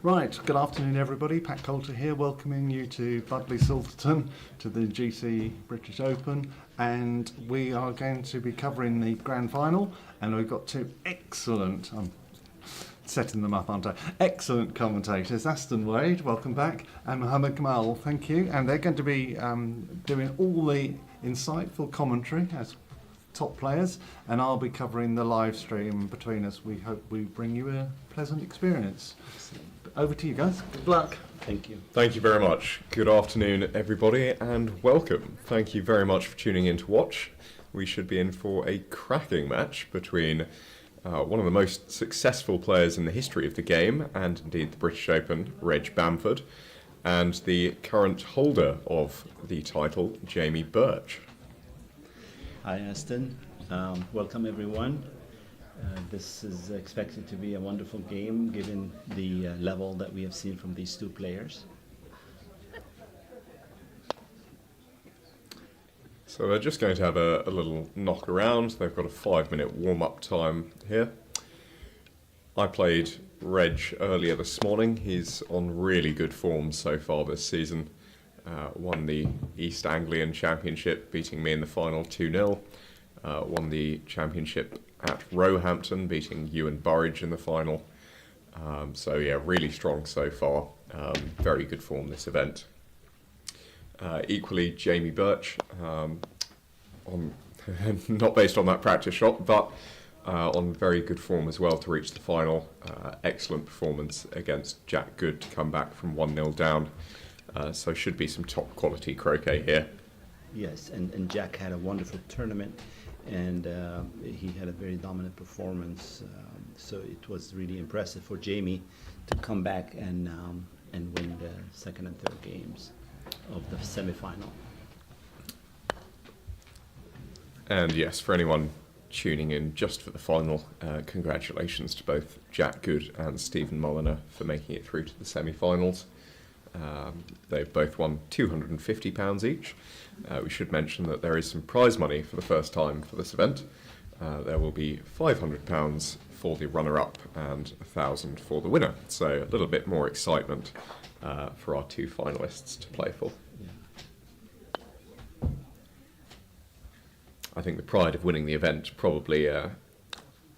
Right, good afternoon everybody, Pat Coulter here, welcoming you to Budleigh Salterton, to the GC British Open, and we are going to be covering the grand final, and we've got two excellent, I'm setting them up, aren't I? Excellent commentators, Aston Wade, welcome back, and Mohammed Kamal, thank you, and they're going to be doing all the insightful commentary as top players, and I'll be covering the live stream between us. We hope we bring you a pleasant experience. Over to you guys. Good luck. Thank you. Thank you very much. Good afternoon, everybody, and welcome. Thank you very much for tuning in to watch. We should be in for a cracking match between one of the most successful players in the history of the game, and indeed the British Open, Reg Bamford, and the current holder of the title, Jamie Birch. Hi, Aston. Welcome, everyone. This is expected to be a wonderful game, given the level that we have seen from these two players. So they're just going to have a little knock around. They've got a 5-minute warm-up time here. I played Reg earlier this morning. He's on really good form so far this season. Won the East Anglian Championship, beating me in the final 2-0. Won the championship at Roehampton, beating Ewan Burridge in the final. So yeah, really strong so far. Very good form this event. Equally, Jamie Birch, not based on that practice shot, but on very good form as well to reach the final. Excellent performance against Jack Good to come back from 1-0 down. So should be some top quality croquet here. Yes, and Jack had a wonderful tournament, and he had a very dominant performance. So it was really impressive for Jamie to come back and win the second and third games of the semi-final. And yes, for anyone tuning in just for the final, congratulations to both Jack Good and Stephen Mulliner for making it through to the semi-finals. They've both won £250 each. We should mention that there is some prize money for the first time for this event. There will be £500 for the runner-up and £1,000 for the winner. So a little bit more excitement for our two finalists to play for. Yeah. I think the pride of winning the event probably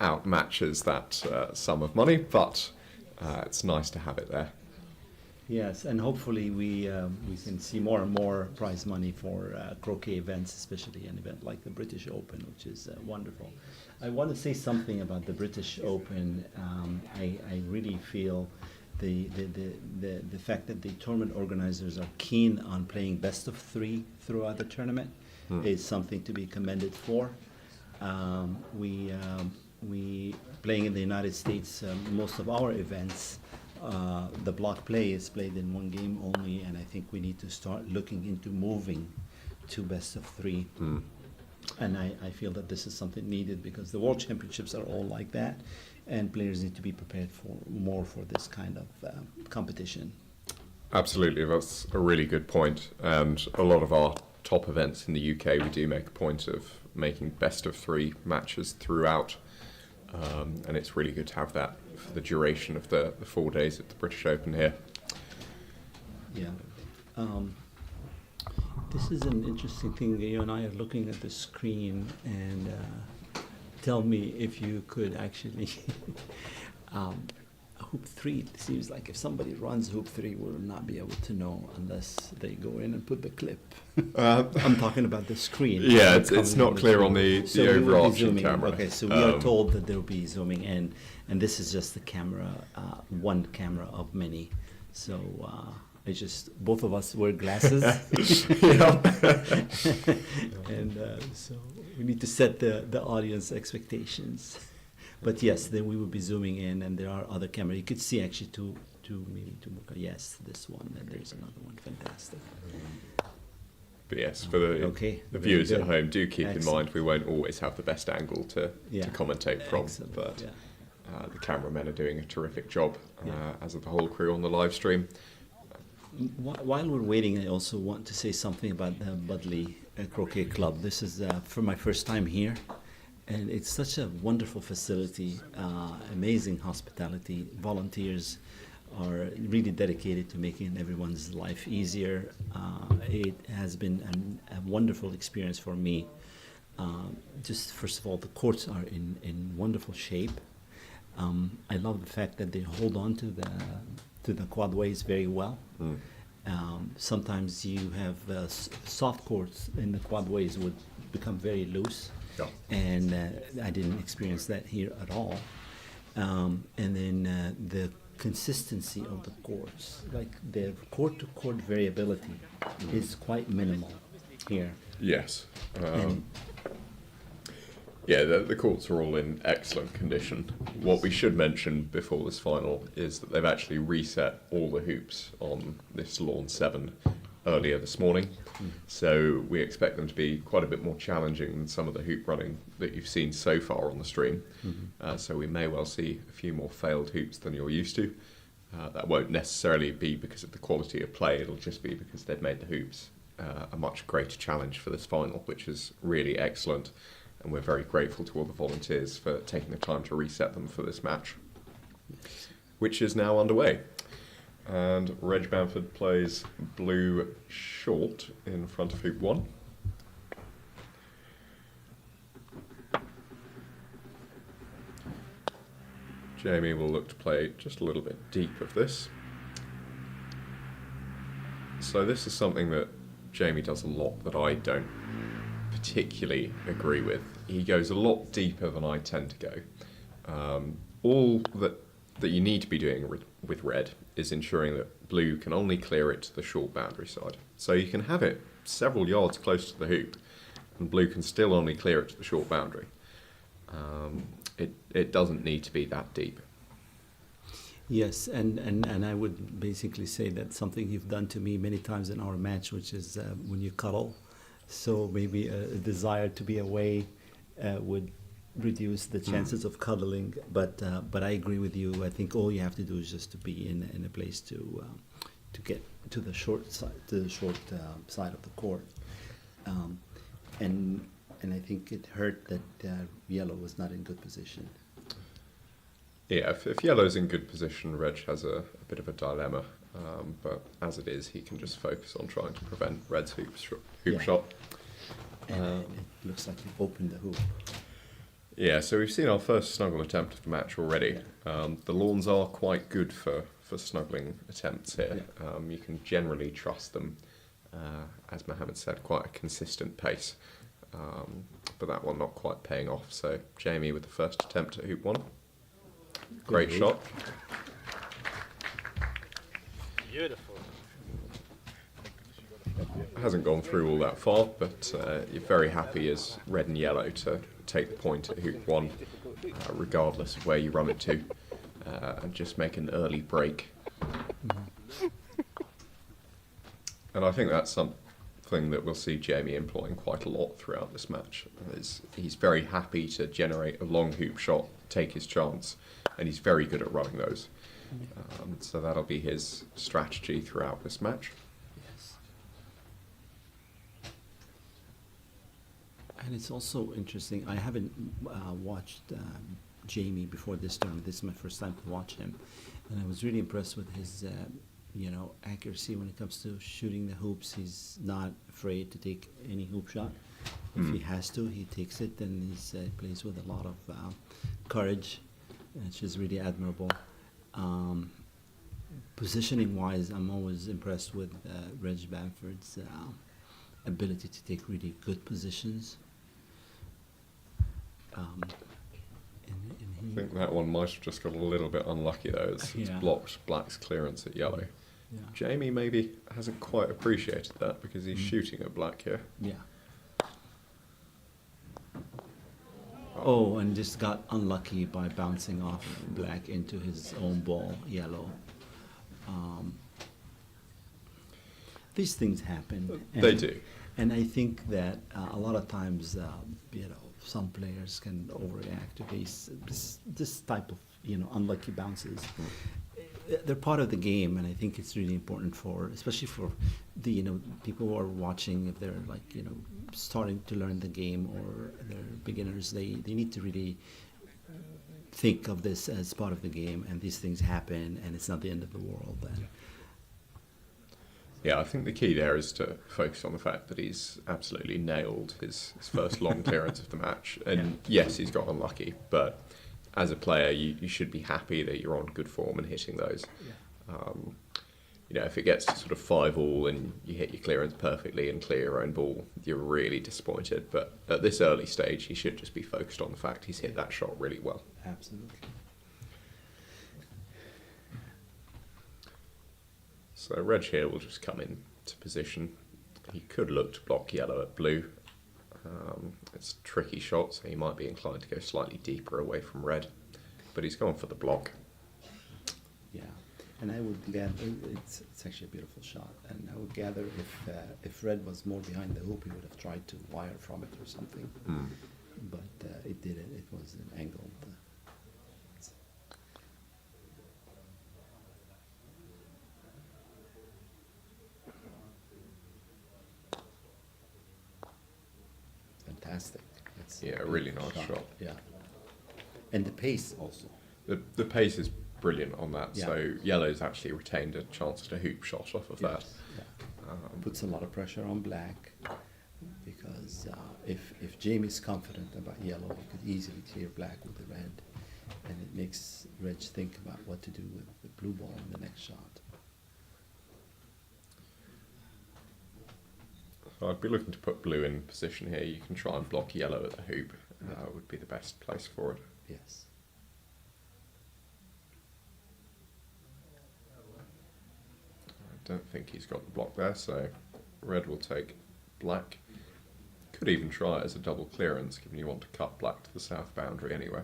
outmatches that sum of money, but it's nice to have it there. Yes, and hopefully we can see more and more prize money for croquet events, especially an event like the British Open, which is wonderful. I want to say something about the British Open. I really feel the fact that the tournament organizers are keen on playing best of three throughout the tournament is something to be commended for. We playing in the United States, most of our events, the block play is played in one game only, and I think we need to start looking into moving to best of three. And I feel that this is something needed because the World Championships are all like that, and players need to be prepared for more for this kind of competition. Absolutely, that's a really good point. And a lot of our top events in the UK, we do make a point of making best of three matches throughout. And it's really good to have that for the duration of the 4 days at the British Open here. Yeah. This is an interesting thing. You and I are looking at the screen, and tell me if you could actually hoop three. It seems like if somebody runs hoop three, we'll not be able to know unless they go in and put the clip. I'm talking about the screen. Yeah, it's not clear on the overarching camera. Okay, so we are told that they'll be zooming in, and this is just the camera, one camera of many. So it's just both of us wear glasses, and so we need to set the audience expectations. But yes, then we will be zooming in, and there are other cameras. You could see actually two more. Yes, this one, and there's another one. Fantastic. But yes, for the viewers at home, do keep in mind we won't always have the best angle to commentate from. Excellent. But the cameramen are doing a terrific job, as are the whole crew on the live stream. While we're waiting, I also want to say something about the Budleigh Croquet Club. This is for my first time here. And it's such a wonderful facility, amazing hospitality. Volunteers are really dedicated to making everyone's life easier. It has been a wonderful experience for me. Just first of all, the courts are in wonderful shape. I love the fact that they hold on to the quadways very well. Sometimes you have soft courts in the quadways would become very loose, Yeah. and I didn't experience that here at all. And then the consistency of the courts, like the court-to-court variability, is quite minimal here. Yes. And Yeah, the courts are all in excellent condition. What we should mention before this final is that they've actually reset all the hoops on this Lawn 7 earlier this morning. So we expect them to be quite a bit more challenging than some of the hoop running that you've seen so far on the stream. So we may well see a few more failed hoops than you're used to. That won't necessarily be because of the quality of play, it'll just be because they've made the hoops a much greater challenge for this final, which is really excellent. And we're very grateful to all the volunteers for taking the time to reset them for this match, which is now underway. And Reg Bamford plays blue short in front of hoop 1. Jamie will look to play just a little bit deep of this. So this is something that Jamie does a lot that I don't particularly agree with. He goes a lot deeper than I tend to go. All that you need to be doing with red is ensuring that blue can only clear it to the short boundary side. So you can have it several yards close to the hoop and blue can still only clear it to the short boundary. It doesn't need to be that deep. yes, and I would basically say that something you've done to me many times in our match, which is when you cuddle. So maybe a desire to be away would reduce the chances of cuddling. But I agree with you. I think all you have to do is just to be in a place to get to the short side of the court. And I think it hurt that yellow was not in good position. Yeah, if yellow's in good position, Reg has a bit of a dilemma. But as it is, he can just focus on trying to prevent red's hoop Yeah. shot. And it looks like you opened the hoop. Yeah, so we've seen our first snuggle attempt of the match already. The lawns are quite good for snuggling attempts here. You can generally trust them, as Mohammed said, quite a consistent pace. But that one not quite paying off. So Jamie with the first attempt at hoop 1. Great Good shot. Beautiful. Hasn't gone through all that far, but you're very happy as red and yellow to take the point at hoop 1, regardless of where you run it to, and just make an early break. And I think that's something that we'll see Jamie employing quite a lot throughout this match. He's very happy to generate a long hoop shot, take his chance, and he's very good at running those. So that'll be his strategy throughout this match. Yes. And it's also interesting. I haven't watched Jamie before this tournament. This is my first time to watch him, and I was really impressed with his, accuracy when it comes to shooting the hoops. He's not afraid to take any hoop shot. If he has to, he takes it, and he plays with a lot of courage, which is really admirable. Positioning-wise, I'm always impressed with Reg Bamford's ability to take really good positions. I think that one might have just got a little bit unlucky though. It's Yeah. blocked black's clearance at yellow. Yeah. Jamie maybe hasn't quite appreciated that because he's shooting at black here. Yeah. Oh, and just got unlucky by bouncing off black into his own ball, yellow. These things happen. They do. And I think that a lot of times, some players can overreact to this type of, unlucky bounces. They're part of the game, and I think it's really important especially for the, people who are watching, if they're starting to learn the game or they're beginners, they need to really think of this as part of the game, and these things happen, and it's not the end of the world. And Yeah, I think the key there is to focus on the fact that he's absolutely nailed his first long clearance of the match. And yes, he's got unlucky, but as a player, you should be happy that you're on good form and hitting those. If it gets to sort of 5-all and you hit your clearance perfectly and clear your own ball, you're really disappointed. But at this early stage, he should just be focused on the fact he's hit that shot really well. absolutely. So Reg here will just come into position. He could look to block yellow at blue. It's a tricky shot, so he might be inclined to go slightly deeper away from red. But he's gone for the block. Yeah, and I would gather it's actually a beautiful shot, and I would gather if red was more behind the hoop, he would have tried to wire from it or something. But it didn't. It was an angled. Fantastic. That's Yeah, a really beautiful nice shot. Yeah, and the pace also. The pace is brilliant on that, Yeah. so yellow's actually retained a chance at a hoop shot off of that. Yeah. Puts a lot of pressure on black, because if Jamie's confident about yellow, he could easily clear black with the red, and it makes Reg think about what to do with the blue ball in the next shot. So I'd be looking to put blue in position here. You can try and block yellow at the hoop. Would be the best place for it. Yes. I don't think he's got the block there, so red will take black. Could even try it as a double clearance, given you want to cut black to the south boundary anyway.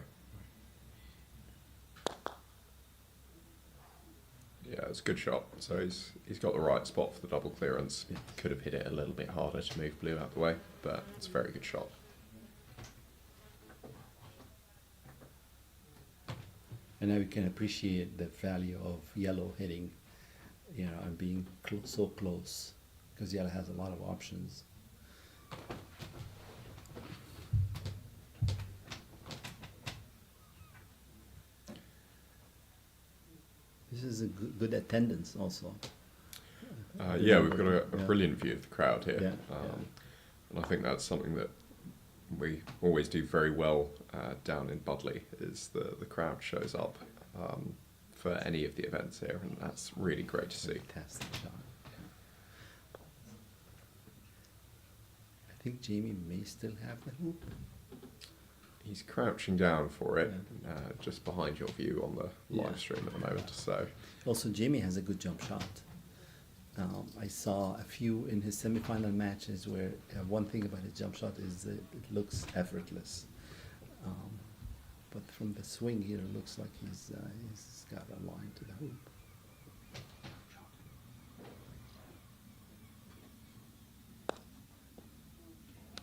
Yeah, it's a good shot. So he's got the right spot for the double clearance. Yeah. Could have hit it a little bit harder to move blue out the way, but it's a very good shot. And now we can appreciate the value of yellow hitting, and being so close, because yellow has a lot of options. This is a good attendance also. Yeah, we've got a Yeah. brilliant view of the crowd here. Yeah, And I think that's something that we always do very well down in Budleigh, is the crowd shows up for any of the events here, and that's really great to see. Fantastic shot. I think Jamie may still have the hoop. He's crouching down for it, just behind your view on the Yeah. live stream at the moment. So Also, Jamie has a good jump shot. I saw a few in his semifinal matches where one thing about his jump shot is that it looks effortless. But from the swing here, it looks like he's got a line to the hoop.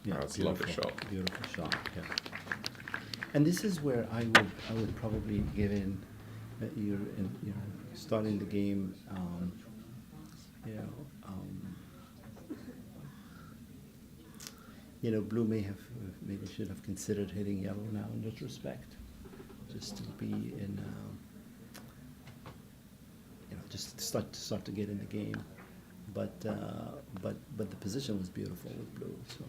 That's a lovely beautiful, shot. Beautiful shot. Yeah. And this is where I would probably give in that you're starting the game. Blue maybe should have considered hitting yellow now in retrospect, just to be in, just to start to get in the game. But the position was beautiful with blue. So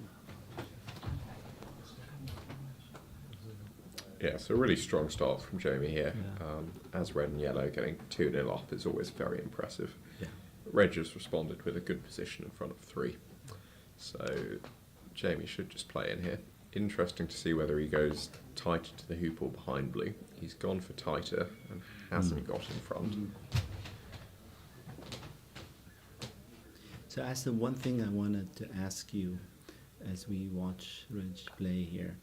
yeah, so a really strong start from Jamie here. Yeah. As red and yellow getting 2-0 up is always very impressive. yeah, Reg has responded with a good position in front of 3. So Jamie should just play in here. Interesting to see whether he goes tighter to the hoop or behind blue. He's gone for tighter and hasn't got in front. So that's the one thing I wanted to ask you as we watch Reg play here.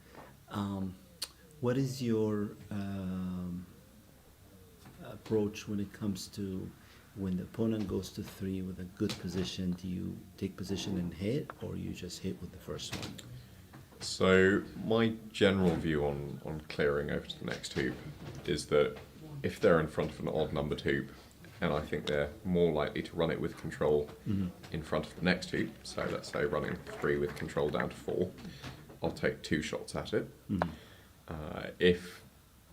What is your approach when it comes to when the opponent goes to 3 with a good position? Do you take position and hit, or you just hit with the first one? So my general view on clearing over to the next hoop is that if they're in front of an odd numbered hoop, and I think they're more likely to run it with control in front of the next hoop, so let's say running 3 with control down to 4, I'll take 2 shots at it. If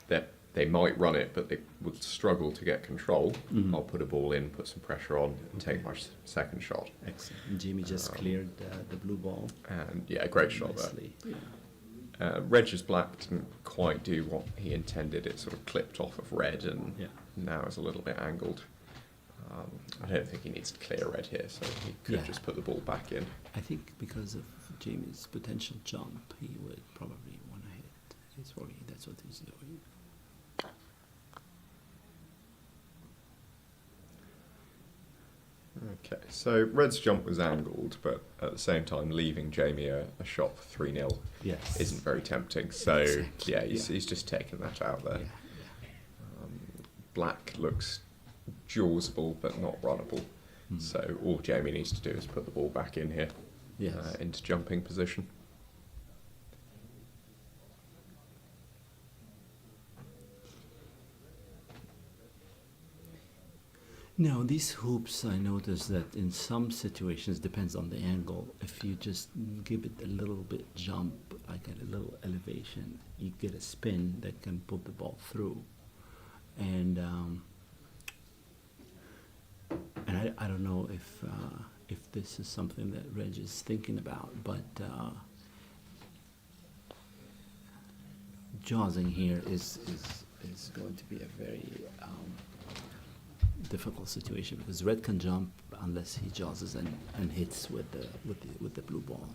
they're they might run it, but they would struggle to get control. I'll put a ball in, put some pressure on, and take my second shot. Excellent. And Jamie just cleared the blue ball. And yeah, great shot there. nicely. Reg's black didn't quite do what he intended. It sort of clipped off of red, and now is a little bit angled. I don't think he needs to clear red here, so he could just put the ball back in. I think because of Jamie's potential jump, he would probably want to hit. That's what he's doing. Okay, so red's jump was angled, but at the same time leaving Jamie a shot for 3-0 isn't very tempting. So Exactly, he's just taken that out there. Yeah. Black looks jawsable but not runnable. So all Jamie needs to do is put the ball back in here, into jumping position. Now, these hoops, I noticed that in some situations, depends on the angle. If you just give it a little bit jump, like at a little elevation, you get a spin that can put the ball through. And I don't know if this is something that Reg is thinking about, but jawsing here is going to be a very difficult situation, because red can jump unless he jawses and hits with the blue ball.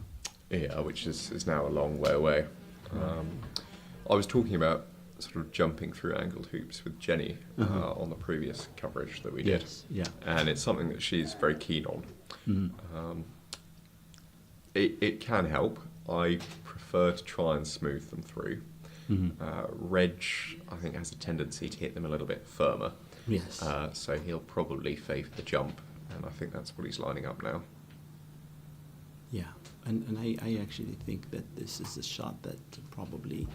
Yeah, which is now a long way away. I was talking about sort of jumping through angled hoops with Jenny on the previous coverage that we did. Yeah. And it's something that she's very keen on. It can help. I prefer to try and smooth them through. Reg, I think, has a tendency to hit them a little bit firmer. Yes. So he'll probably favour the jump, and I think that's what he's lining up now. Yeah, and I actually think that this is a shot that probably,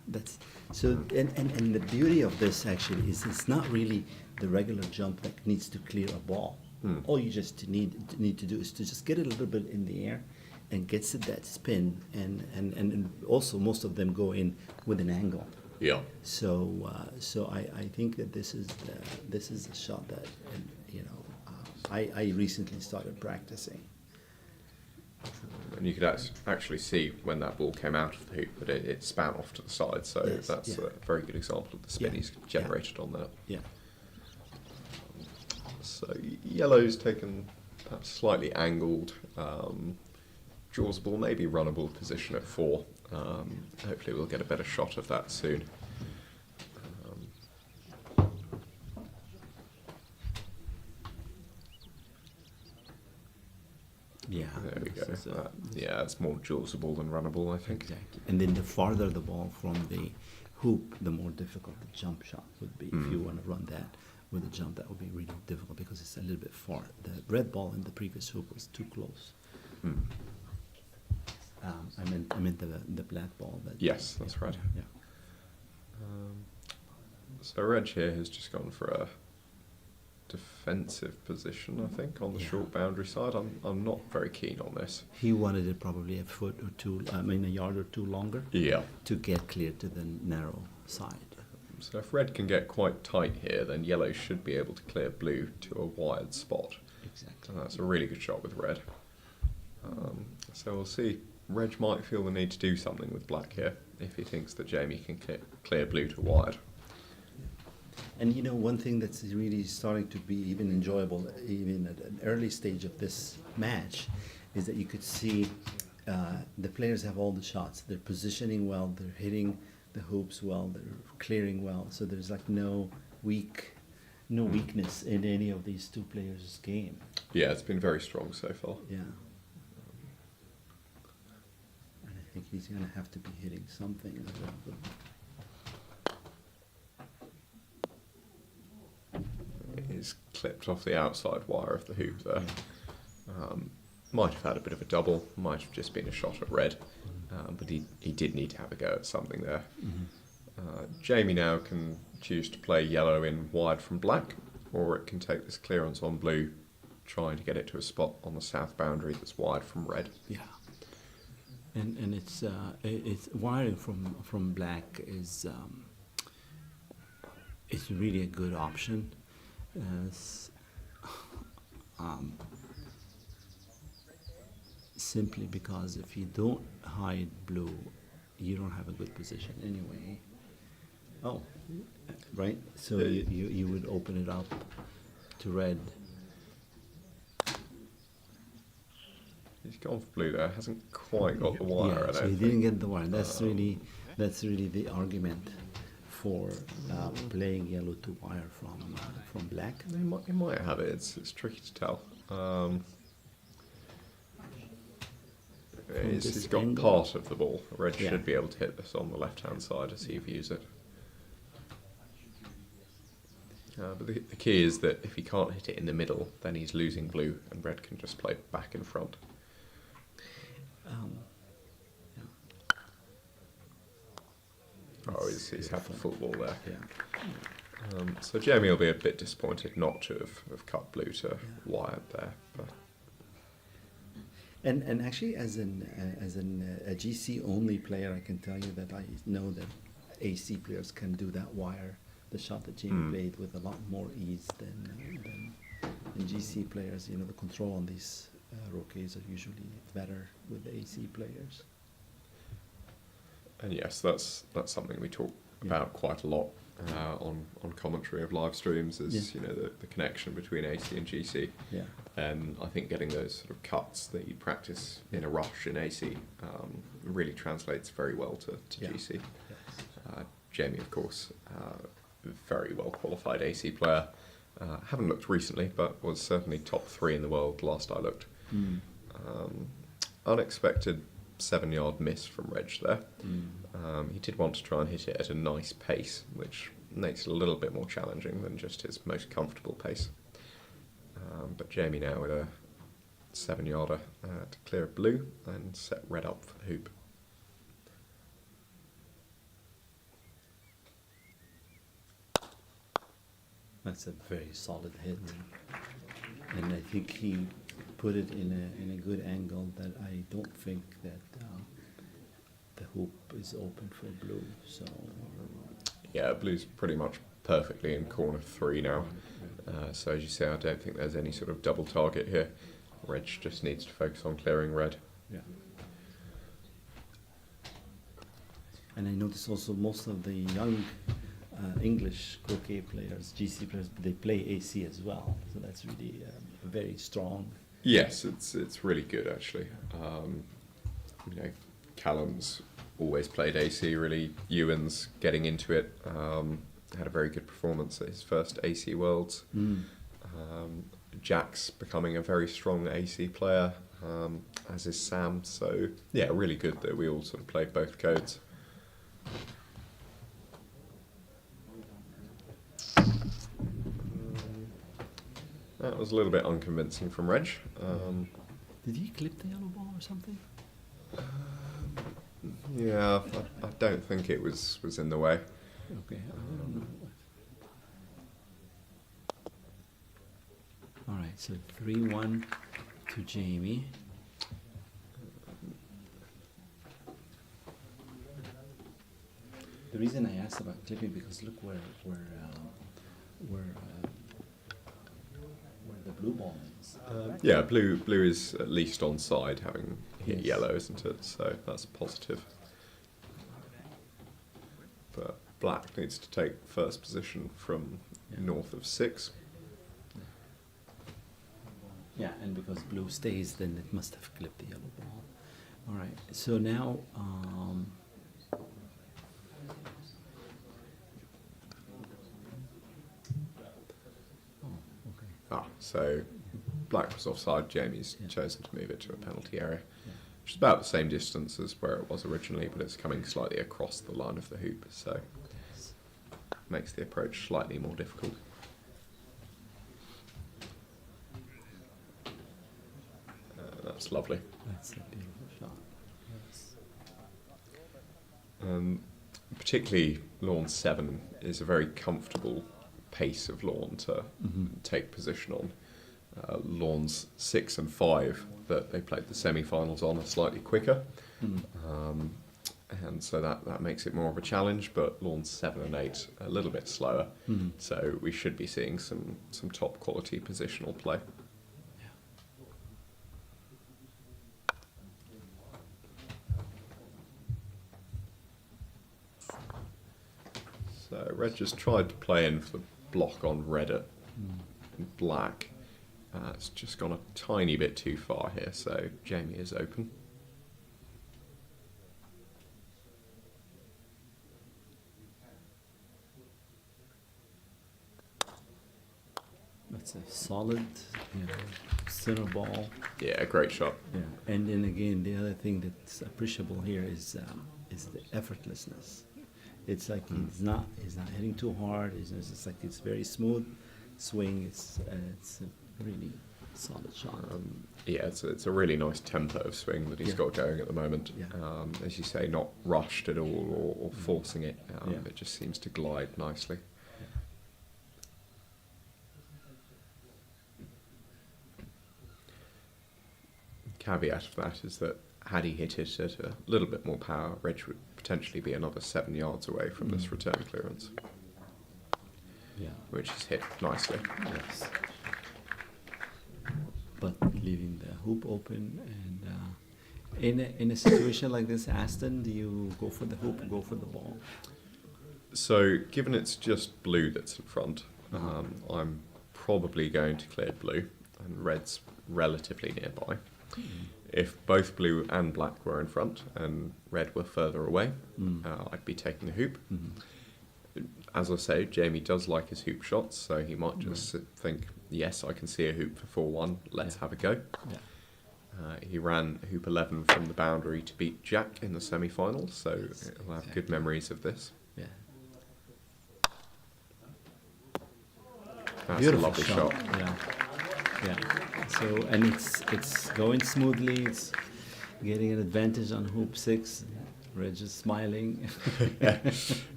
that's so. And the beauty of this actually is it's not really the regular jump that needs to clear a ball. All you just need to do is to just get it a little bit in the air, and gets it that spin, and also most of them go in with an angle. Yeah. So I think that this is a shot that I recently started practicing. And you could actually see when that ball came out of the hoop that it span off to the side. So that's a very good example of the spin he's generated on that. Yeah. So yellow's taken perhaps slightly angled, jawsable, maybe runnable position at 4. Hopefully we'll get a better shot of that soon. Yeah. There we go. It's more jawsable than runnable, I think. Exactly. And then the farther the ball from the hoop, the more difficult the jump shot would be. If you want to run that with a jump, that would be really difficult because it's a little bit far. The red ball in the previous hoop was too close. I meant the black ball. Yes, that's right. Yeah. So Reg here has just gone for a defensive position, I think, on the short boundary side. I'm not very keen on this. He wanted it probably a foot or two, a yard or two longer. Yeah. To get clear to the narrow side. So if red can get quite tight here, then yellow should be able to clear blue to a wide spot. Exactly. And that's a really good shot with red. So we'll see. Reg might feel the need to do something with black here if he thinks that Jamie can clear blue to wide. And one thing that's really starting to be even enjoyable, even at an early stage of this match, is that you could see the players have all the shots. They're positioning well, they're hitting the hoops well, they're clearing well. So there's like no weakness in any of these two players' game. Yeah, it's been very strong so far. Yeah. And I think he's going to have to be hitting something as well. He's clipped off the outside wire of the hoop there. Might have had a bit of a double, might have just been a shot at red, but he did need to have a go at something there. Jamie now can choose to play yellow in wide from black, or it can take this clearance on blue, trying to get it to a spot on the south boundary that's wide from red. Yeah. And it's wiring from black is really a good option. s- um, Simply because if you don't hide blue, you don't have a good position anyway. Oh, right. So you would open it up to red. He's gone for blue there. Hasn't quite got the wire. Yeah, I so don't he think. didn't get the wire. That's really the argument for playing yellow to wire from black. He might have it. It's tricky to tell. He's this got angle. part of the ball. Red Yeah. should be able to hit this on the left-hand side as he views it. But the key is that if he can't hit it in the middle, then he's losing blue, and red can just play back in front. Yeah. Oh, he's had the football there. Yeah. So Jamie will be a bit disappointed not to have cut blue to wire there. But And actually, as a GC only player, I can tell you that I know that AC players can do that wire, the shot that Jamie played, with a lot more ease than GC players. You know, the control on these roquets are usually better with the AC players. and yes, that's something we talk about quite a lot on commentary of live streams. Is the connection between AC and GC. Yeah. And I think getting those sort of cuts that you practice in a rush in AC really translates very well to GC. Yes. Jamie, of course, very well qualified AC player. Haven't looked recently, but was certainly top 3 in the world last I looked. Unexpected 7-yard miss from Reg there. He did want to try and hit it at a nice pace, which makes it a little bit more challenging than just his most comfortable pace. But Jamie now with a 7-yarder to clear blue and set red up for the hoop. That's a very solid hit, and I think he put it in a good angle that I don't think that the hoop is open for blue. So Yeah, blue's pretty much perfectly in corner 3 now. So as you say, I don't think there's any sort of double target here. Reg just needs to focus on clearing red. yeah. And I notice also most of the young English croquet players, GC players, they play AC as well. So that's really very strong. Yes, it's really good actually. Callum's always played AC really. Ewan's getting into it. Had a very good performance at his first AC Worlds. Jack's becoming a very strong AC player, as is Sam. So yeah, really good that we all sort of played both codes. That was a little bit unconvincing from Reg. Did he clip the yellow ball or something? Yeah, I don't think it was in the way. Okay, I don't know. All right, so 3-1 to Jamie. The reason I asked about clipping because look where the blue ball is. Yeah, blue is at least on side, having hit Yes. yellow, isn't it? So that's positive. But black needs to take first position from north of 6. Yeah, and because blue stays, then it must have clipped the yellow ball. All right, so now. So black was offside. Jamie's Yeah. chosen to move it to a penalty area, which is about the same distance as where it was originally, but it's coming slightly across the line of the hoop, so makes the approach slightly more difficult. That's lovely. That's a beautiful shot. Yes. Particularly lawn 7 is a very comfortable pace of lawn to take position on. Lawns 6 and 5 that they played the semi-finals on are slightly quicker. And so that makes it more of a challenge, but Lawns 7 and 8 a little bit slower. So we should be seeing some top quality positional play. So red just tried to play in for the block on red at black. It's just gone a tiny bit too far here, so Jamie is open. That's a solid, center ball. Yeah, great shot. Yeah, and then again, the other thing that's appreciable here is the effortlessness. It's like he's not hitting too hard. It's like it's very smooth swing. It's a really solid shot. Yeah, it's a really nice tempo of swing that he's got going at the moment. Yeah. As you say, not rushed at all or forcing it. It just seems to glide nicely. Caveat of that is that had he hit it at a little bit more power, Reg would potentially be another 7 yards away from this return clearance. Yeah. Which is hit nicely. Yes. But leaving the hoop open, and in a situation like this, Aston, do you go for the hoop or go for the ball? So, given it's just blue that's in front, I'm probably going to clear blue, and red's relatively nearby. If both blue and black were in front and red were further away, I'd be taking the hoop. As I say, Jamie does like his hoop shots, so he might just think, yes, I can see a hoop for 4-1, let's have a go. Yeah. He ran hoop 11 from the boundary to beat Jack in the semi-finals, so he'll have good memories of this. Yeah. That's Beautiful a lovely shot. Yeah. Yeah. So, and it's going smoothly. It's getting an advantage on hoop 6. Reg is smiling.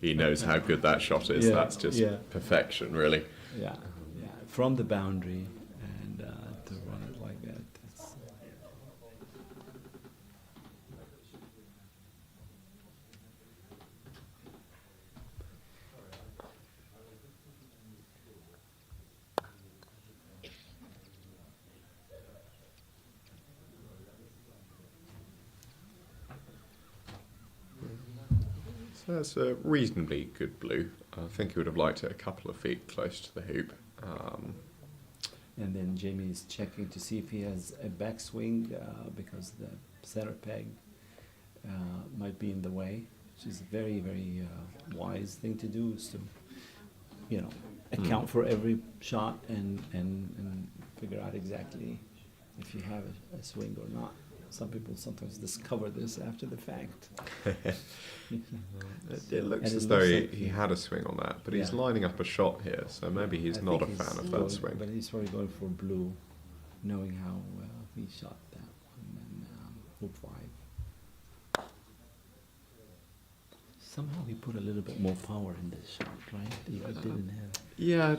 He knows how good that shot is. Yeah, That's just perfection, really. Yeah. Yeah. From the boundary and to run it like that. It's, So that's a reasonably good blue. I think he would have liked it a couple of feet close to the hoop. and then Jamie is checking to see if he has a backswing because the center peg might be in the way, which is a very, very wise thing to do, is to, account for every shot and figure out exactly if you have a swing or not. Some people sometimes discover this after the fact. It looks And as it though looks like he had a swing on that, but he's Yeah. lining up a shot here, so maybe he's I not a think fan he's of going- that swing. But he's probably going for blue, knowing how he shot that one, and hoop 5. Somehow he put a little bit more power in this shot, right? He didn't have. Yeah,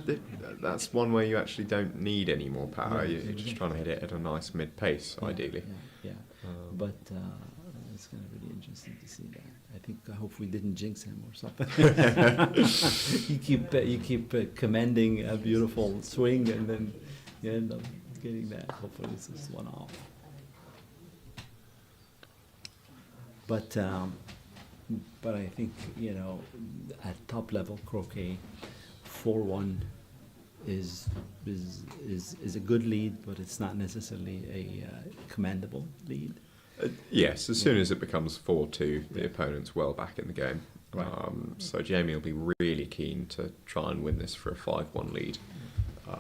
that's one where you actually don't need any more power. Yeah, You're just exactly. trying to hit it at a nice mid-pace, ideally. Yeah. But it's going to be really interesting to see that. I think I hope we didn't jinx him or something. you keep commending a beautiful swing, and then you end up getting that. Hopefully, this is one off. But I think at top level croquet, 4-1 is a good lead, but it's not necessarily a commandable lead. Yes, as soon as it becomes 4-2, the opponent's well back in the game. Right. So Jamie will be really keen to try and win this for a 5-1 lead.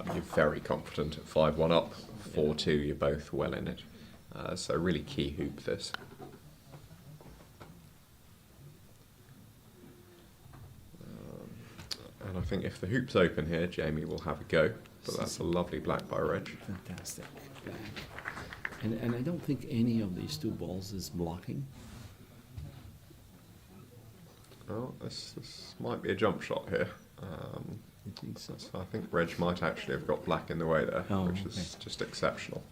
You're very confident at 5-1 up, 4-2, you're both well in it. So really key hoop this. And I think if the hoop's open here, Jamie will have a go. But that's a lovely black by Reg. Fantastic. Black. And I don't think any of these two balls is blocking. Well, this might be a jump shot here. You think so? So I think Reg might actually have got black in the way there, Oh, which okay. is just exceptional.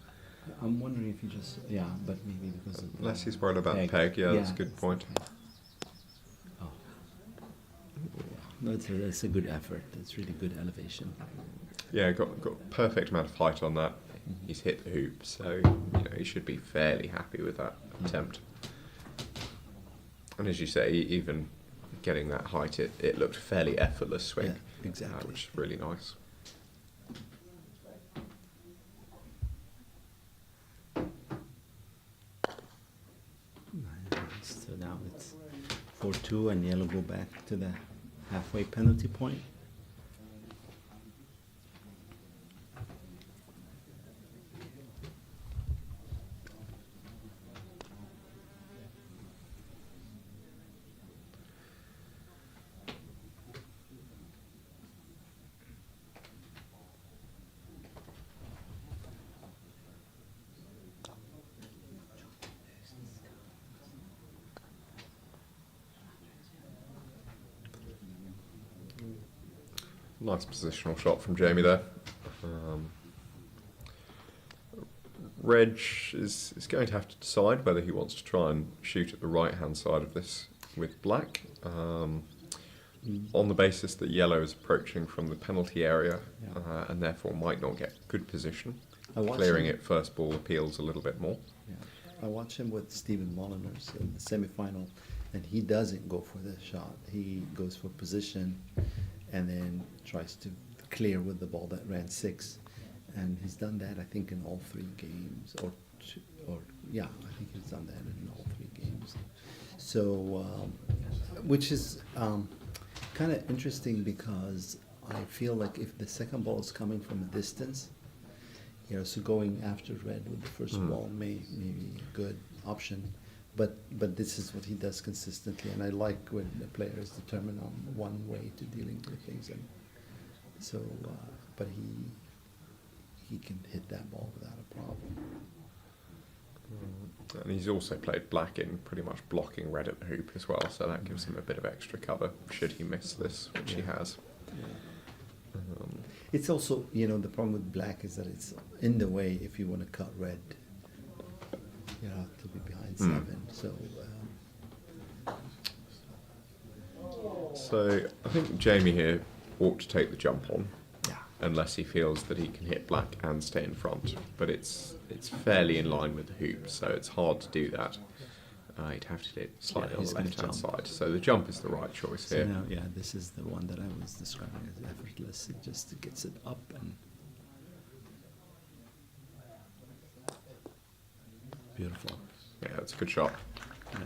I'm wondering if he just, yeah, but maybe because of Unless the he's worried about peg, yeah, that's a good it's point. the peg. Oh. No, it's a good effort. It's really good elevation. Yeah, got perfect amount of height on that. Mm-hmm. He's hit the hoop, so he should be fairly happy with that attempt. And as you say, even getting that height, it looked fairly effortless swing. Yeah, exactly. Which is really nice. So now it's 4-2, and yellow go back to the halfway penalty point. Nice positional shot from Jamie there. Reg is going to have to decide whether he wants to try and shoot at the right-hand side of this with black, on the basis that yellow is approaching from the penalty area, Yeah. and therefore might not get good position. I watched Clearing him- it first ball appeals a little bit more. Yeah. I watched him with Stephen Moliners in the semifinal, and he doesn't go for the shot. He goes for position and then tries to clear with the ball that ran 6. And he's done that, I think, in all 3 games. I think he's done that in all 3 games. So, which is kind of interesting, because I feel like if the second ball is coming from a distance, so going after red with the first ball may be a good option, but this is what he does consistently, and I like when the player is determined on one way to dealing with things, and so but he can hit that ball without a problem. And he's also played black in pretty much blocking red at the hoop as well, so that gives him a bit of extra cover should he miss this, which he has. It's also, the problem with black is that it's in the way if you want to cut red. You have to be behind 7. So I think Jamie here ought to take the jump on, Yeah. unless he feels that he can hit black and stay in front. But it's fairly in line with the hoop, so it's hard to do that. He'd have to hit slightly Yeah, on he's the gonna left-hand jump. side. So the jump is the right choice So here. now, this is the one that I was describing as effortless. It just gets it up and beautiful. Yeah, it's a good shot. Yeah.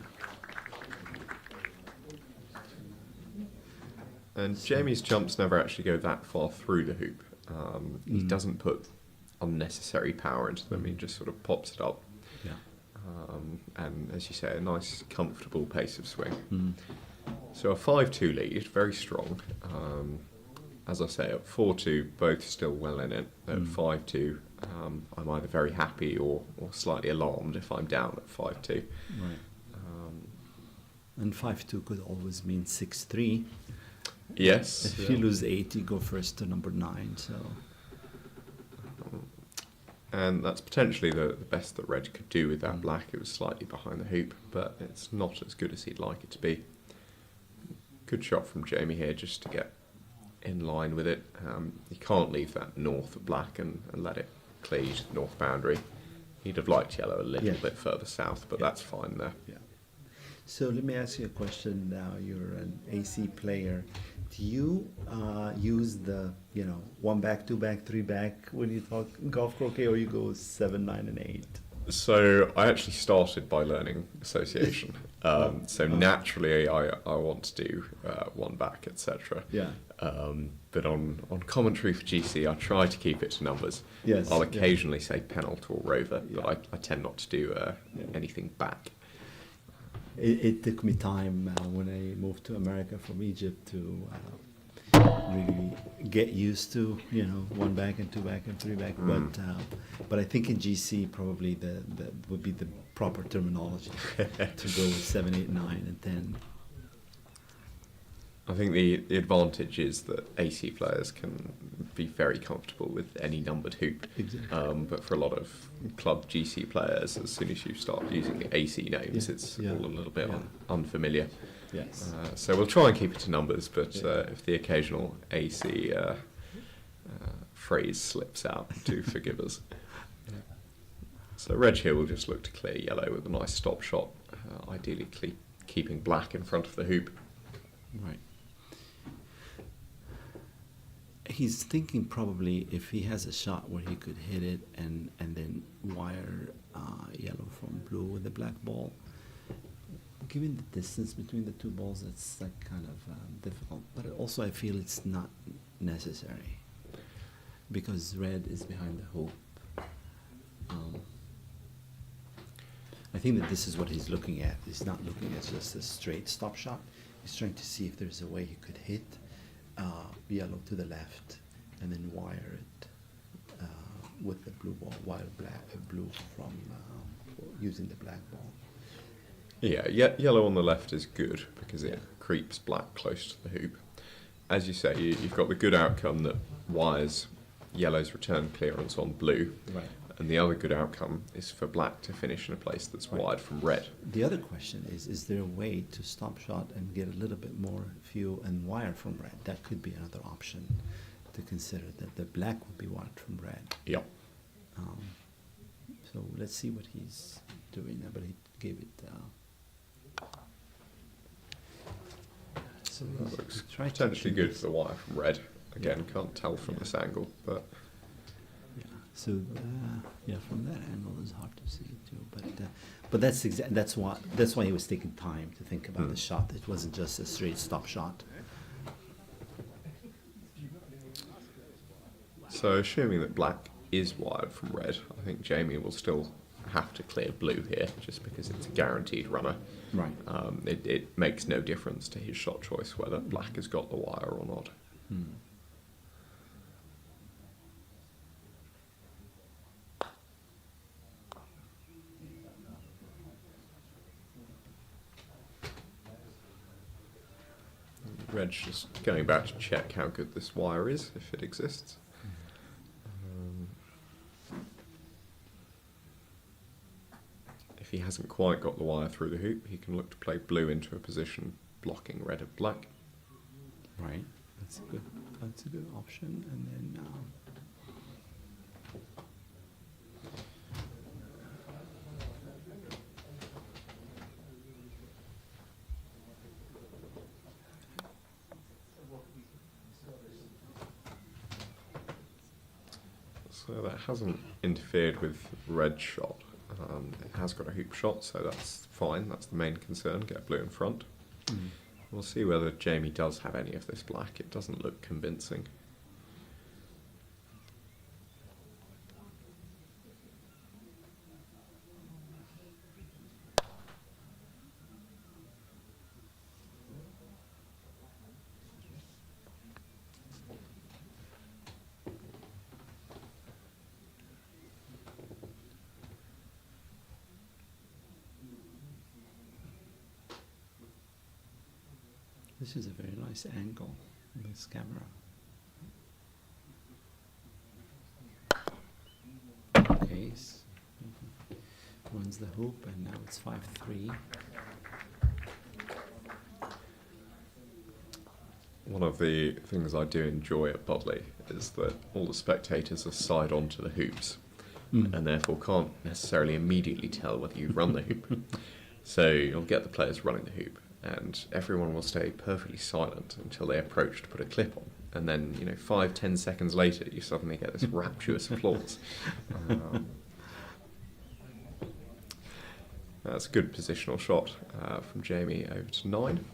And Jamie's jumps never actually go that far through the hoop. He doesn't put unnecessary power into them. He just sort of pops it up. Yeah. And as you say, a nice, comfortable pace of swing. Mm. So a 5-2 lead, very strong. As I say, at 4-2, both still well in it. At 5-2, I'm either very happy or slightly alarmed if I'm down at 5-2. Right. And 5-2 could always mean 6-3. Yes. If you lose 8, you go first to number 9. So And that's potentially the best that red could do with that black. It was slightly behind the hoop, but it's not as good as he'd like it to be. Good shot from Jamie here just to get in line with it. You can't leave that north of black and let it clear you to the north boundary. He'd have liked yellow a little Yes. bit further south, but that's fine there. yeah. So let me ask you a question now. You're an AC player. Do you use the 1 back, 2 back, 3 back when you talk golf croquet, or you go 7, 9, and 8? So I actually started by learning association. So naturally I want to do 1 back, etc. Yeah. But on commentary for GC, I try to keep it to numbers. Yes, I'll yeah. occasionally say penalt or rover, Yeah. but I tend not to do anything back. It took me time when I moved to America from Egypt to really get used to 1 back and 2 back and 3 back. But I think in GC probably that would be the proper terminology to go with 7, 8, 9, and 10. I think the advantage is that AC players can be very comfortable with any numbered hoop. Exactly. But for a lot of club GC players, as soon as you start using AC names, it's all a little bit unfamiliar. Yes. So we'll try and keep it to numbers, but if the occasional AC phrase slips out, do forgive us. So Reg here will just look to clear yellow with a nice stop shot, ideally keeping black in front of the hoop. Right. He's thinking probably if he has a shot where he could hit it and then wire yellow from blue with the black ball. Given the distance between the two balls, it's like kind of difficult. But also I feel it's not necessary because red is behind the hoop. I think that this is what he's looking at. He's not looking at just a straight stop shot. He's trying to see if there's a way he could hit yellow to the left and then wire it with the blue ball, wire blue from using the black ball. Yeah, yellow on the left is good because it creeps black close to the hoop. As you say, you've got the good outcome that wires yellow's return clearance on blue. Right. And the other good outcome is for black to finish in a place that's wide from red. The other question is there a way to stop shot and get a little bit more fuel and wire from red? That could be another option to consider, that the black would be wired from red. Yep. So let's see what he's doing now, but he gave it... so That looks potentially good for the wire from red. Again, can't tell from this angle, but... So from that angle it's hard to see it too. But that's why he was taking time to think about the shot. It wasn't just a straight stop shot. So assuming that black is wired from red, I think Jamie will still have to clear blue here, just because it's a guaranteed runner. Right. It makes no difference to his shot choice whether black has got the wire or not. Red's just going back to check how good this wire is, if it exists. If he hasn't quite got the wire through the hoop, he can look to play blue into a position blocking red and black. Right. That's a good option. And then So that hasn't interfered with red's shot. It has got a hoop shot, so that's fine. That's the main concern, get blue in front. We'll see whether Jamie does have any of this black. It doesn't look convincing. this is a very nice angle in this camera. Okay, runs the hoop and now it's 5-3. One of the things I do enjoy at Budleigh is that all the spectators are side on to the hoops and therefore can't necessarily immediately tell whether you've run the hoop. So you'll get the players running the hoop and everyone will stay perfectly silent until they approach to put a clip on. And then, 5-10 seconds later, you suddenly get this rapturous applause. That's a good positional shot from Jamie over to 9.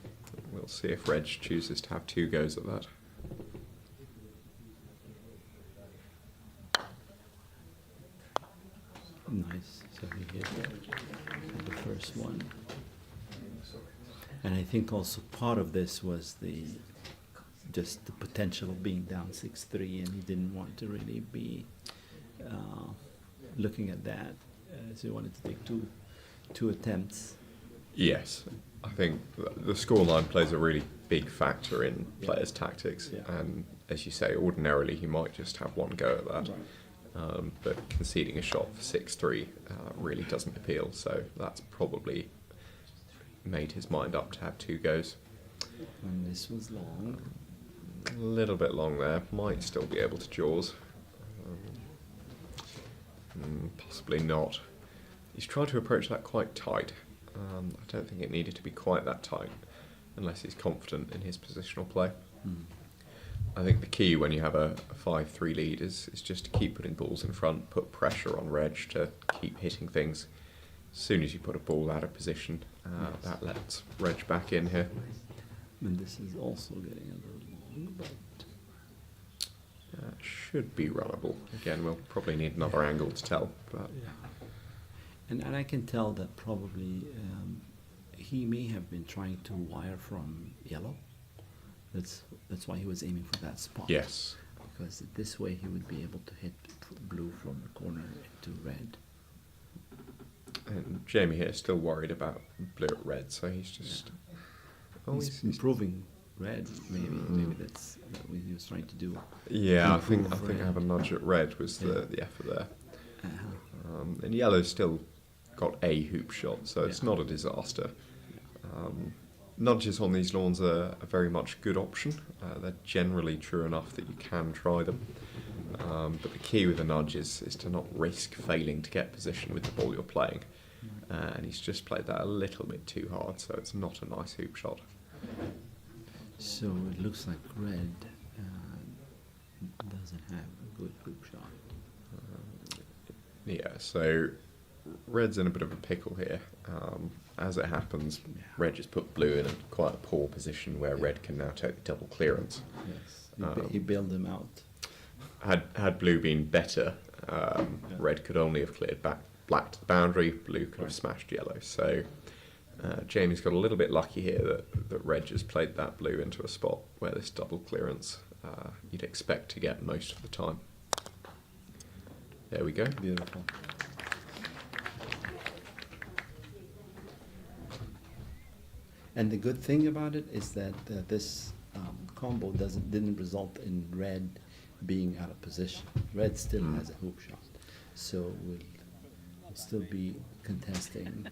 We'll see if Reg chooses to have 2 goes at that. Nice. So he hit the first one. And I think also part of this was just the potential of being down 6-3, and he didn't want to really be looking at that. So he wanted to take two attempts. Yes. I think the scoreline plays a really big factor in players' tactics, Yeah. and as you say, ordinarily he might just have one go at that. But conceding a shot for 6-3 really doesn't appeal, so that's probably made his mind up to have two goes. And this was long. A little bit long there, might still be able to jaws. Possibly not. He's tried to approach that quite tight. I don't think it needed to be quite that tight, unless he's confident in his positional play. I think the key when you have a 5-3 lead is just to keep putting balls in front, put pressure on Reg to keep hitting things. As soon as you put a ball out of position, that lets Reg back in here. And this is also getting a little long, but Should be runnable. Again, we'll probably need another angle to tell. But and I can tell that probably he may have been trying to wire from yellow. That's why he was aiming for that spot. yes, Because this way he would be able to hit blue from the corner into red. and Jamie here is still worried about blue at red, so he's just. Oh, He's improving red. Maybe that's what he was trying to do. Yeah, I think improve I red. have a nudge at red was Yeah. the effort there. Uh-huh. And yellow's still got a hoop shot, so it's Yeah. not a disaster. Nudges on these lawns are very much a good option. They're generally true enough that you can try them. But the key with a nudge is to not risk failing to get position with the ball you're playing. And he's just played that a little bit too hard, so it's not a nice hoop shot. So it looks like red doesn't have a good hoop shot. Yeah, so red's in a bit of a pickle here. As it happens, red just put blue in a quite a poor position where red can now take the double clearance. Yes, he bailed them out. Had blue been better, red could only have cleared back black to the boundary, blue could have smashed yellow. So Jamie's got a little bit lucky here that red just played that blue into a spot where this double clearance you'd expect to get most of the time. There we go. Beautiful. And the good thing about it is that this combo didn't result in red being out of position. Red still has a hoop shot, so we'll still be contesting.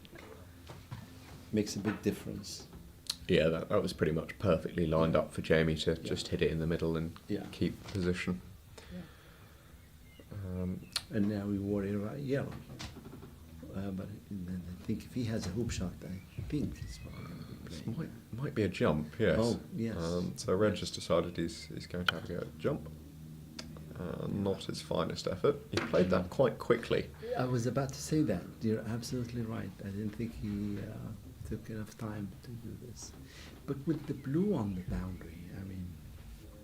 Makes a big difference. Yeah, that was pretty much perfectly lined up for Jamie to just hit it in the middle and Yeah. keep position. And now we worry about yellow. But then I think if he has a hoop shot, I think he's probably going to be This playing. might be a jump, yes. Oh, yes. So Red just decided he's going to have a go at jump. Not his finest effort. He played that quite quickly. I was about to say that. You're absolutely right. I didn't think he took enough time to do this. But with the blue on the boundary, I mean,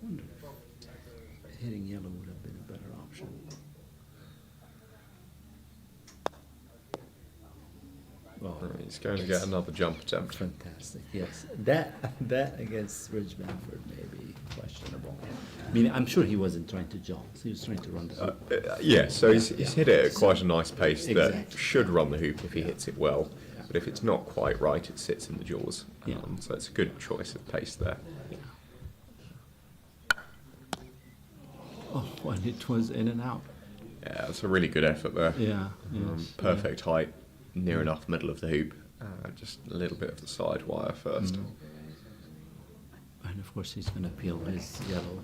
I wonder if hitting yellow would have been a better option. Oh, He's going to get another jump attempt. fantastic! Yes, that against Ridge Bamford may be questionable. I mean, I'm sure he wasn't trying to jump. He was trying to run the hoop. Yeah, so he's Yeah. hit it at quite a nice pace that Exactly. should run the hoop if he hits it well. Yeah. But if it's not quite right, it sits in the jaws. Yeah. So it's a good choice of pace there. Oh, and it was in and out. Yeah, it's a really good effort there. Yeah, yes, Perfect height, near enough middle of the hoop. Just a little bit of the side wire first. And of course, he's going to peel his yellow.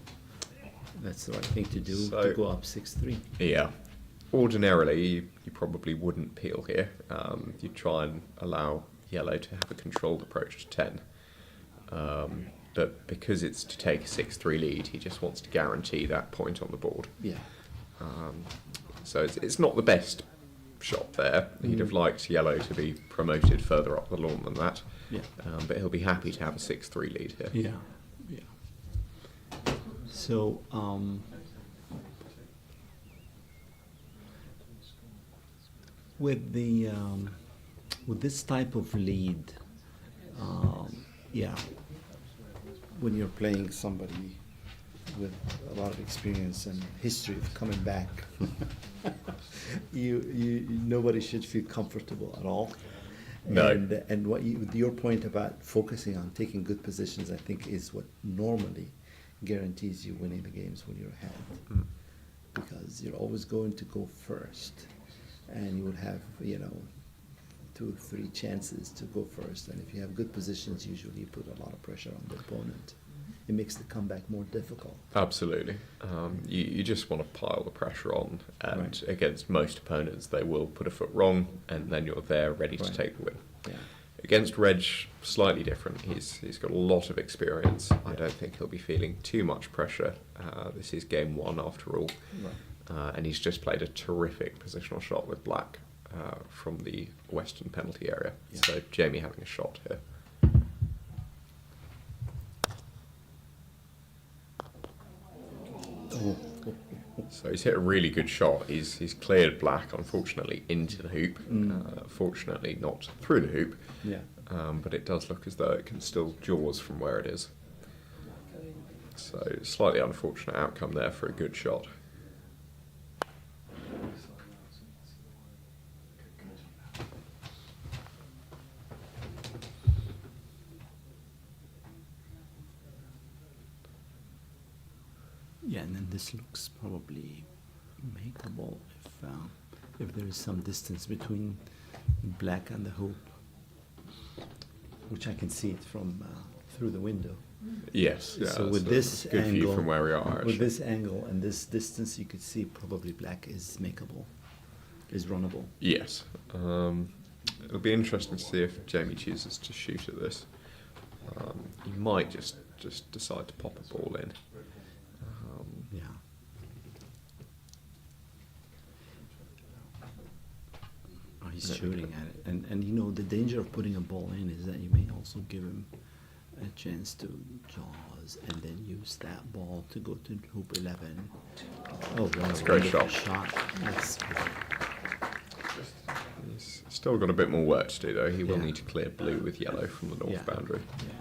That's the right thing to do So- to go up 6-3. Yeah. Ordinarily, you probably wouldn't peel here. You'd try and allow yellow to have a controlled approach to 10. But because it's to take a 6-3 lead, he just wants to guarantee that point on the board. Yeah. So it's not the best shot there. He'd have liked yellow to be promoted further up the lawn than that. Yeah. But he'll be happy to have a 6-3 lead here. Yeah. Yeah. So, with the with this type of lead, yeah, when you're playing somebody with a lot of experience and history of coming back, you nobody should feel comfortable at all. No. And your point about focusing on taking good positions, I think, is what normally guarantees you winning the games when you're ahead. Because you're always going to go first, and you would have 2, 3 chances to go first. And if you have good positions, usually you put a lot of pressure on the opponent. It makes the comeback more difficult. Absolutely. You just want to pile the pressure on, and Right. against most opponents, they will put a foot wrong, and then you're there ready to Right. take the win. Yeah. Against Reg, slightly different. He's got a lot of experience. I don't think he'll be feeling too much pressure. This is game 1 after all. Right. And he's just played a terrific positional shot with black from the western penalty area. Yeah. So Jamie having a shot here. Oh. So he's hit a really good shot. He's cleared black, unfortunately, into the hoop. Fortunately, not through the hoop. Yeah. But it does look as though it can still jaws from where it is. So slightly unfortunate outcome there for a good shot. Yeah, and then this looks probably makeable if there is some distance between black and the hoop, which I can see it from through the window. Yes. Yeah, So with that's this a good view angle, from where we are. Actually. with this angle and this distance, you could see probably black is makeable, is runnable. Yes. It'll be interesting to see if Jamie chooses to shoot at this. He might just decide to pop a ball in. Yeah. Oh, he's Yeah. shooting at it, and the danger of putting a ball in is that you may also give him a chance to jaws and then use that ball to go to hoop 11. Oh, what a great wonderful shot. That's He's still got a bit more work to do though. He will Yeah. need to clear blue with yellow from the north Yeah. boundary. yeah.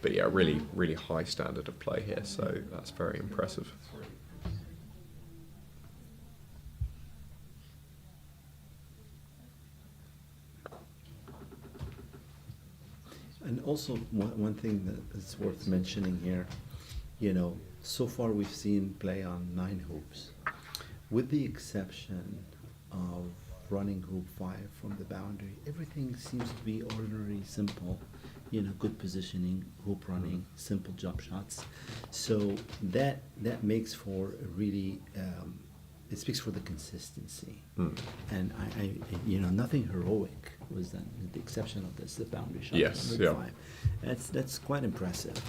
But yeah, really, really high standard of play here, so that's very impressive. And also, one thing that is worth mentioning here, so far we've seen play on 9 hoops, with the exception of running hoop 5 from the boundary. Everything seems to be ordinary, simple, good positioning, hoop running, simple jump shots. So that makes for a really, it speaks for the consistency. And I nothing heroic was done, with the exception of the boundary shot. Yes, on yeah. hoop 5. That's quite impressive.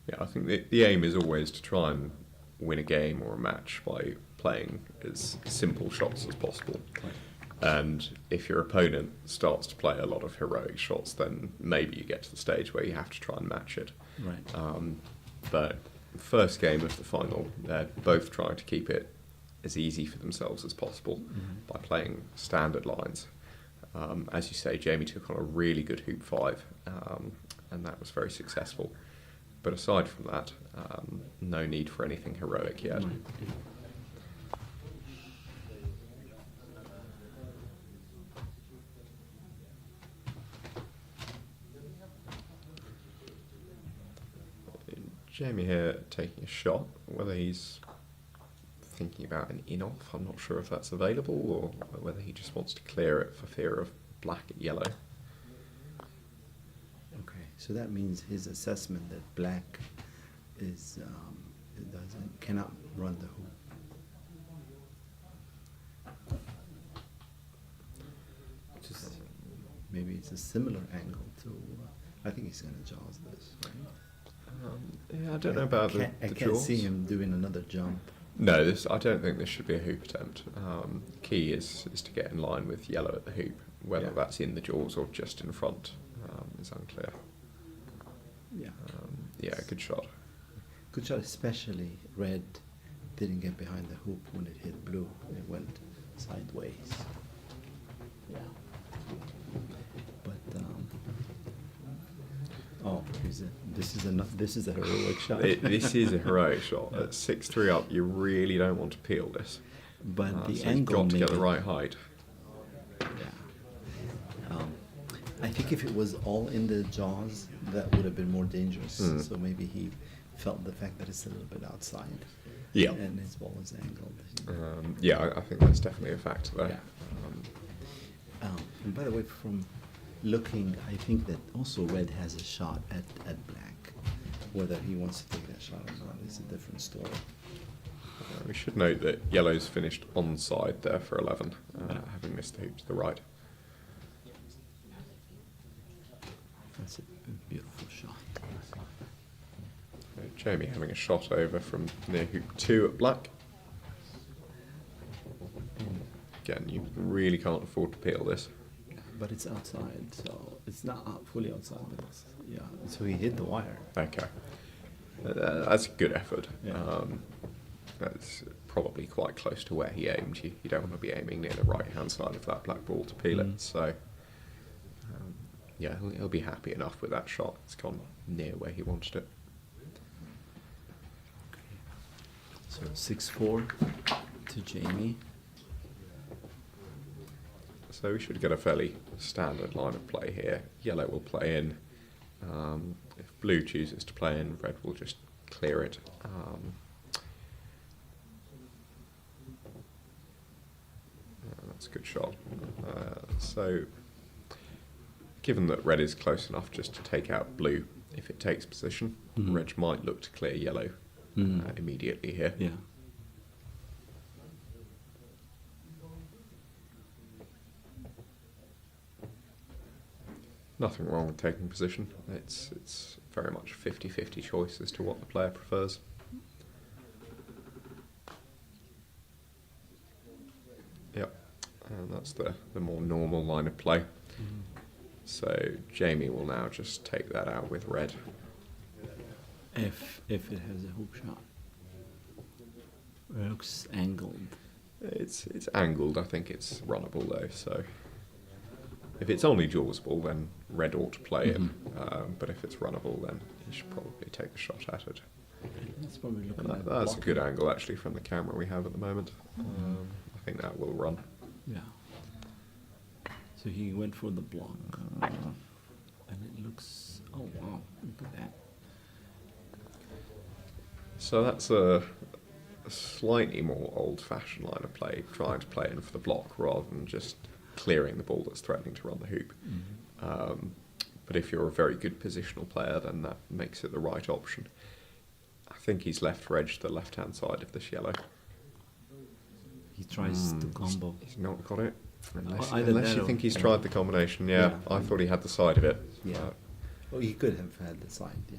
Yeah, I think the aim is always to try and win a game or a match by playing as simple shots as possible. And if your opponent starts to play a lot of heroic shots, then maybe you get to the stage where you have to try and match it. Right. But first game of the final, they're both trying to keep it as easy for themselves as possible by playing standard lines. As you say, Jamie took on a really good hoop 5, and that was very successful. But aside from that, no need for anything heroic yet. Right. Jamie here taking a shot, whether he's thinking about an in-off, I'm not sure if that's available, or whether he just wants to clear it for fear of black at yellow. Okay, so that means his assessment that black is cannot run the hoop. Just maybe it's a similar angle to. I think he's going to jaws this. Right? Yeah, I don't know about the I can't jaws. see him doing another jump. No, I don't think this should be a hoop attempt. Key is to get in line with yellow at the hoop. Whether Yeah. that's in the jaws or just in front is unclear. Yeah. Yeah, good shot. Good shot, especially red didn't get behind the hoop when it hit blue. It went sideways. Yeah. But Oh, this is a heroic shot. This is a heroic shot. At 6-3 up, you really don't want to peel this. But the so angle you've got to get the maybe- right height. Yeah. I think if it was all in the jaws, that would have been more dangerous. So maybe he felt the fact that it's a little bit outside. Yeah. And his ball is angled. Yeah, I think that's definitely a factor there. Yeah. And by the way, from looking, I think that also red has a shot at black. Whether he wants to take that shot or not is a different story. We should note that yellow's finished onside there for 11, having missed the hoop to the right. That's a beautiful shot. Jamie having a shot over from near hoop 2 at black. Again, you really can't afford to peel this. But it's outside, so it's not fully outside, but it's, yeah. So he hit the wire. Okay. That's a good effort. Yeah. That's probably quite close to where he aimed. You don't want to be aiming near the right-hand side of that black ball to peel it. So, yeah, he'll be happy enough with that shot. It's gone near where he wanted it. So 6-4 to Jamie. So we should get a fairly standard line of play here. Yellow will play in. If blue chooses to play in, red will just clear it. That's a good shot. So, given that red is close enough just to take out blue, if it takes position, red might look to clear yellow immediately here. Yeah. Nothing wrong with taking position. It's very much a 50-50 choice as to what the player prefers. Yep, and that's the more normal line of play. So Jamie will now just take that out with red. If it has a hoop shot. It looks angled. It's angled. I think it's runnable though. So if it's only jaws ball, then red ought to play it. But if it's runnable, then he should probably take a shot at it. That's probably looking And at that's a blocking. good angle actually from the camera we have at the moment. I think that will run. Yeah. So he went for the block. And it looks, oh wow, look at that. So that's a slightly more old-fashioned line of play, trying to play in for the block rather than just clearing the ball that's threatening to run the hoop. But if you're a very good positional player, then that makes it the right option. I think he's left reg the left-hand side of this yellow. He tries to combo. He's not got it. Unless, Either unless that you or- think he's tried the combination, yeah. Yeah. I thought he had the side of it. Yeah. Well, he could have had the side, yeah.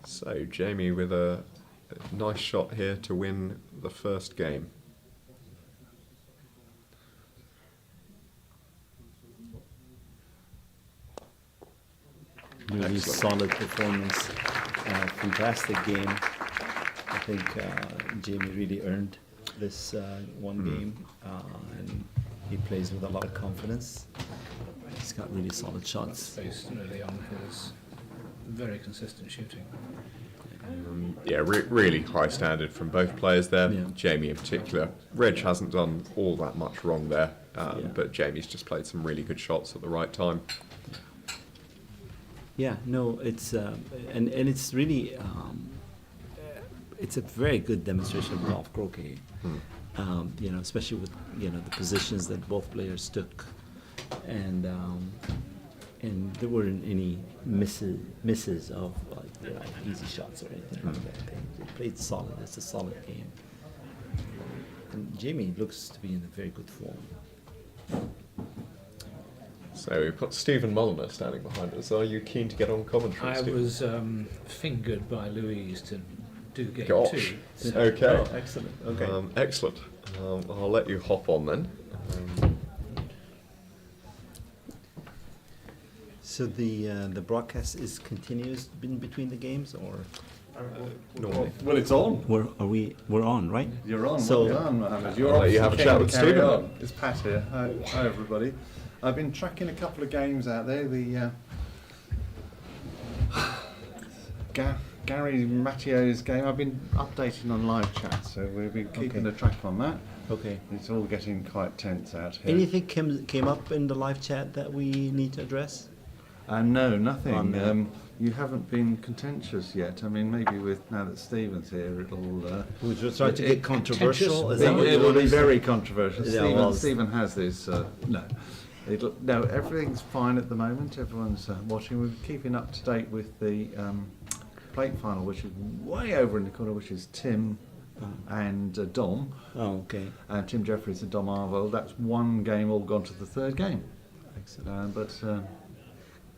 So Jamie with a nice shot here to win the first game. Really Excellent. solid performance. Fantastic game. I think Jamie really earned this one game, and he plays with a lot of confidence. He's got really solid shots. Based really on his very consistent shooting. Yeah, really high standard from both players there. Yeah. Jamie in particular. Reg hasn't done all that much wrong there, Yeah. but Jamie's just played some really good shots at the right time. Yeah, no, it's and it's really it's a very good demonstration of golf croquet. You know, especially with the positions that both players took, and there weren't any misses of easy shots or anything like that. They played solid. It's a solid game, and Jamie looks to be in a very good form. So we've got Stephen Mulliner standing behind us. Are you keen to get on commentary, I Stephen? was fingered by Louise to do game Gosh. 2. So Okay. Oh, excellent. Okay. Excellent. I'll let you hop on then. So the broadcast is continuous in between the games, or Normally. Well, it's on. we're on, right? You're on. So- Well done, Mohammed. You're I'll let you obviously have a chat keen with to carry Stephen on. It's Pat here. Hi everybody. I've been tracking a couple of games out there. The Gary Mattio's game. I've been updating on live chat, so we've been keeping a track on that. Okay. It's all getting quite tense out here. Anything came up in the live chat that we need to address? No, nothing. You haven't been contentious yet. I mean, maybe now that Stephen's here, it'll. We just try to get controversial. Is that what It you will want be to say? very controversial. Yeah, well, Stephen has this. No, everything's fine at the moment. Everyone's watching. We're keeping up to date with the plate final, which is way over in the corner, which is Tim and Dom. Oh, okay. Tim Jeffries and Dom Arvell. That's one game all gone to the third game. Excellent. But.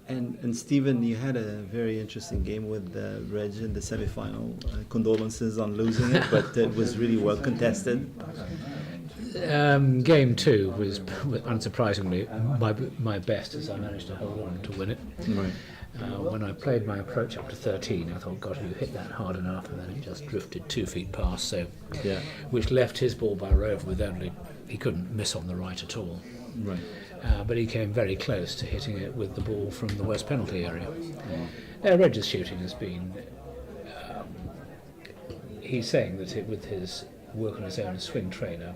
And Stephen, you had a very interesting game with Reg in the semi-final. Condolences on losing it, but it was really well contested. Game 2 was unsurprisingly my best, as I managed to hold on to win it. Right. When I played my approach up to 13, I thought, God, you hit that hard enough, and then it just drifted 2 feet past, Yeah. which left his ball by Rover with he couldn't miss on the right at all. Right. But he came very close to hitting it with the ball from the west penalty area. Reg's shooting has been. He's saying that with his work on his own swing trainer,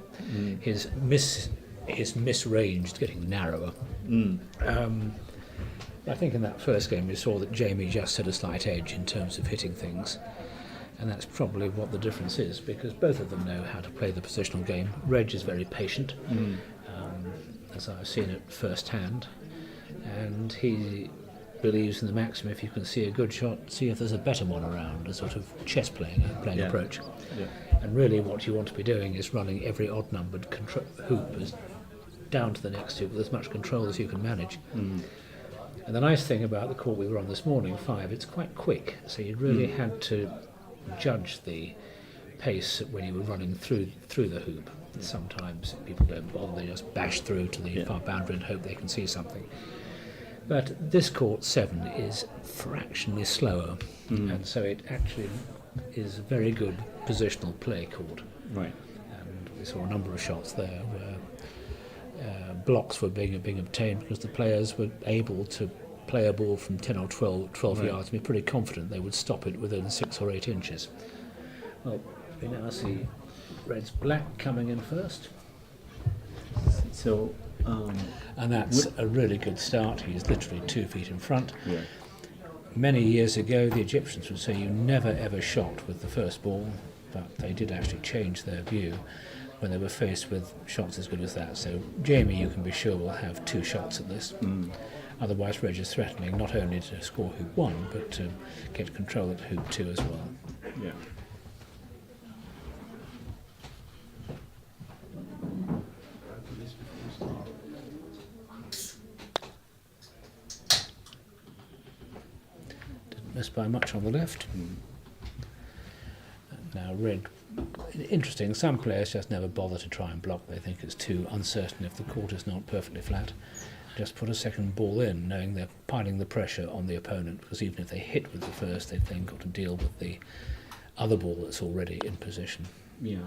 his misrange getting narrower. I think in that first game we saw that Jamie just had a slight edge in terms of hitting things, and that's probably what the difference is, because both of them know how to play the positional game. Reg is very patient. As I've seen it firsthand, and he believes in the maxim, if you can see a good shot, see if there's a better one around, a sort of chess playing approach. Yeah. And really what you want to be doing is running every odd numbered hoop as down to the next hoop with as much control as you can manage. And the nice thing about the court we were on this morning, 5, it's quite quick, so you really had to judge the pace when you were running through the hoop. Sometimes people don't bother, they just bash through to the far boundary and hope they can see something. But this court 7 is fractionally slower, and so it actually is a very good positional play court. Right. And we saw a number of shots there where blocks were being obtained because the players were able to play a ball from 10 or 12 yards and be pretty confident they would stop it within 6 or 8 inches. Well, we now see Red's black coming in first. So, and that's a really good start. He's literally 2 feet in front. yeah. Many years ago, the Egyptians would say you never ever shot with the first ball, but they did actually change their view when they were faced with shots as good as that. So Jamie, you can be sure, will have 2 shots at this. Otherwise, Reg is threatening not only to score hoop 1, but to get control at hoop 2 as well. Yeah. Missed by much on the left. Now Red, interesting, some players just never bother to try and block. They think it's too uncertain if the court is not perfectly flat. Just put a second ball in, knowing they're piling the pressure on the opponent, because even if they hit with the first, they've then got to deal with the other ball that's already in position. Yeah.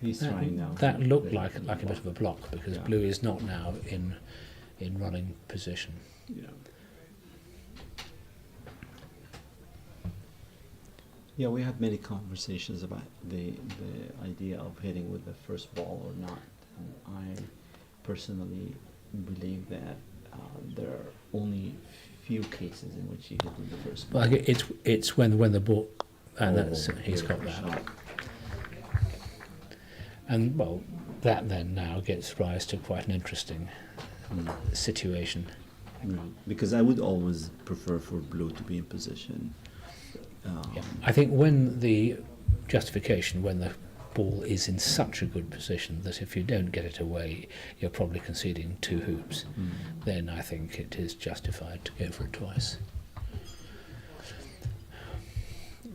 He's trying now. That looked like a bit of a block, because Blue is not now in running position. Yeah. Yeah, we had many conversations about the idea of hitting with the first ball or not. And I personally believe that there are only few cases in which you hit with the first ball. Well, it's when the ball, and that's he's got that. And well, that then now gets rise to quite an interesting situation. Because I would always prefer for Blue to be in position. Yeah. I think when the justification, when the ball is in such a good position that if you don't get it away, you're probably conceding 2 hoops, then I think it is justified to go for it twice.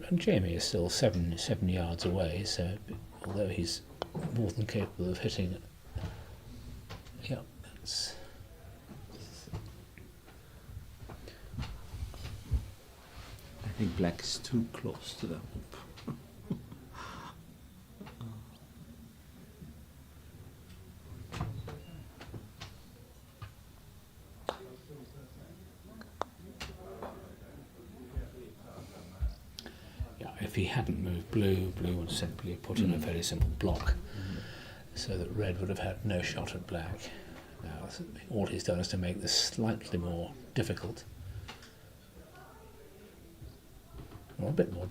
And Jamie is still 7 yards away, so although he's more than capable of hitting it, yeah, that's. I think black is too close to the hoop. if he hadn't moved blue, blue would simply put in a very simple block, so that red would have had no shot at black. Now, all he's done is to make this slightly more difficult. Well, a bit more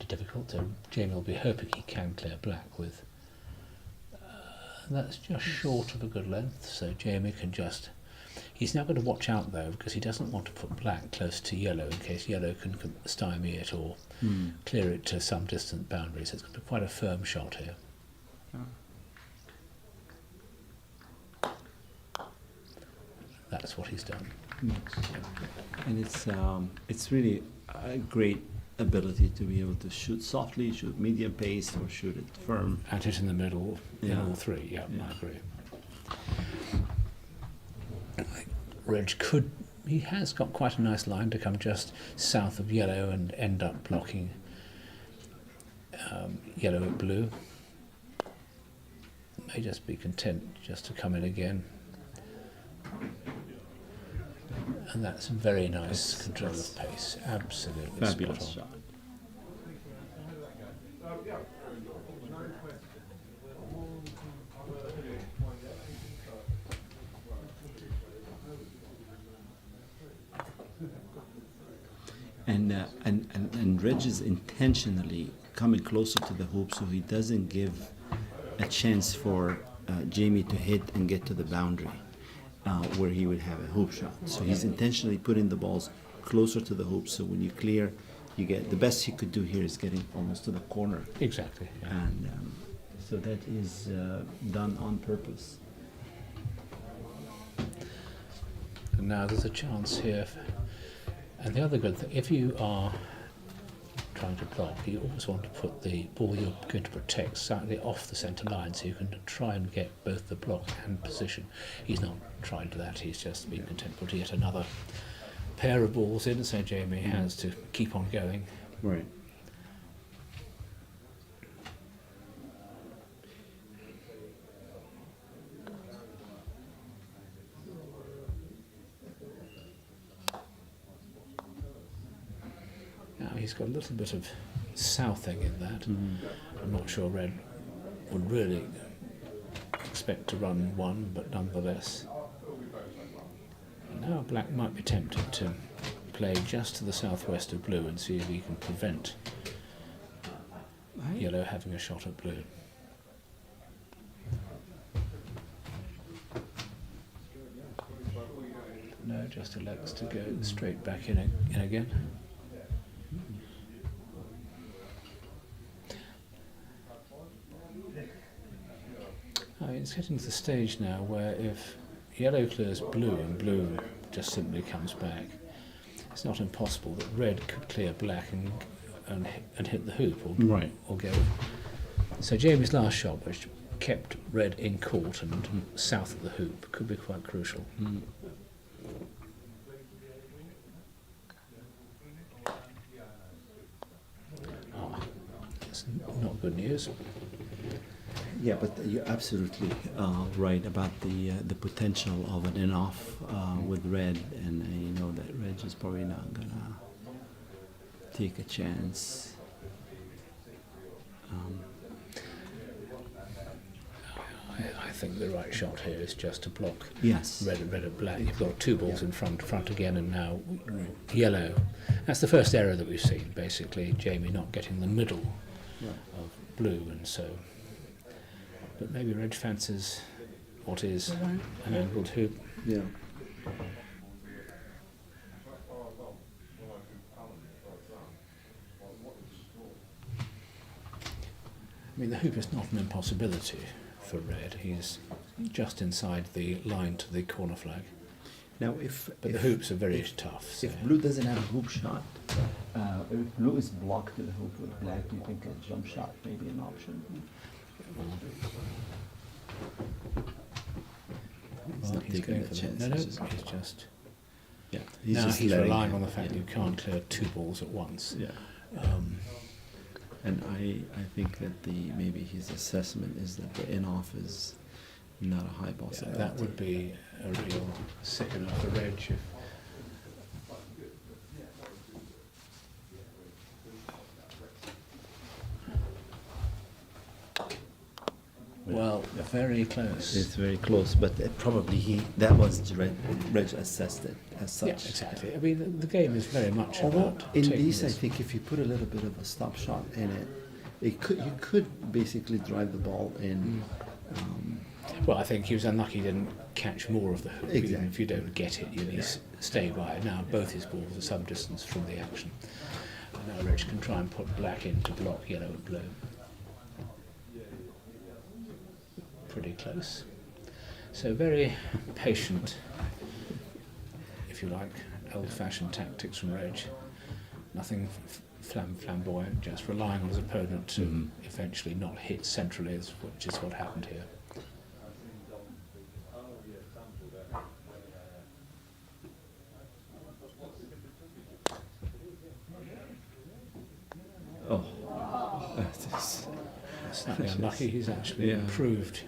difficult, so Jamie will be hoping he can clear black with. That's just short of a good length, so Jamie can just... He's now going to watch out though, because he doesn't want to put black close to yellow in case yellow can stymie it or clear it to some distant boundary, so it's going to be quite a firm shot here. That's what he's done. And it's really a great ability to be able to shoot softly, shoot medium pace, or shoot it firm. And hit in the middle in Yeah. all three, yeah, Yeah. I agree. Reg could... He has got quite a nice line to come just south of yellow and end up blocking yellow at blue. May just be content just to come in again. And that's very nice control of pace, absolutely Fabulous spot on. shot. And Reg is intentionally coming closer to the hoop so he doesn't give a chance for Jamie to hit and get to the boundary where he would have a hoop shot. So he's intentionally putting the balls closer to the hoop so when you clear, you get the best he could do here is getting almost to the corner. Exactly. Yeah. And so that is done on purpose. And now there's a chance here. And the other good thing, if you are trying to block, you always want to put the ball you're going to protect slightly off the centre line so you can try and get both the block and position. He's not trying to that, he's just been content to put yet another pair of balls in, so Jamie has to keep on going. Right. Now he's got a little bit of southing in that. I'm not sure Red would really expect to run one, but nonetheless. And now Black might be tempted to play just to the southwest of Blue and see if he can prevent Yellow having a shot at Blue. No, just elects to go straight back in again. It's getting to the stage now where if yellow clears blue and blue just simply comes back, it's not impossible that red could clear black and hit the hoop or go. So Jamie's last shot, which kept red in court and south of the hoop, could be quite crucial. It's not good news. Yeah, but you're absolutely right about the potential of an in-off with red, and you know that red is probably not gonna take a chance. I think the right shot here is just to block Yes. red and black. You've got two balls in front again, and now yellow. That's the first error that we've seen, basically, Jamie not getting the middle of blue, and so... But maybe red fancies what is an angled hoop. Yeah. I mean, the hoop is not an impossibility for red. He's just inside the line to the corner flag. Now, if But the hoops are very tough. So. if blue doesn't have a hoop shot, if blue is blocked to the hoop with black, do you think a jump shot may be an option? Well, not he's taking going the for chance, No, he's just- he's just... Yeah, Now he's letting relying it. on the fact that Yeah. you can't clear two balls at once. Yeah. And I think that maybe his assessment is that the in-off is not a high possibility. That would be a real sickener for Reg if Well, very close. It's very close, but probably that was Reg assessed it as such. Yeah, exactly. I mean, the game is very much Although about in taking these, I this- think if you put a little bit of a stop shot in it, you could basically drive the ball in. Well, I think he was unlucky he didn't catch more of the hoop. Even Exactly. if you don't get it, you at least stay by it. Now, both his balls are some distance from the action. And now Rich can try and put black in to block yellow and blue. Pretty close. So very patient, if you like, old-fashioned tactics from Reg. Nothing flamboyant, just relying on his opponent to eventually not hit centrally, which is what happened here. Oh, Slightly unlucky, he's actually Yeah. improved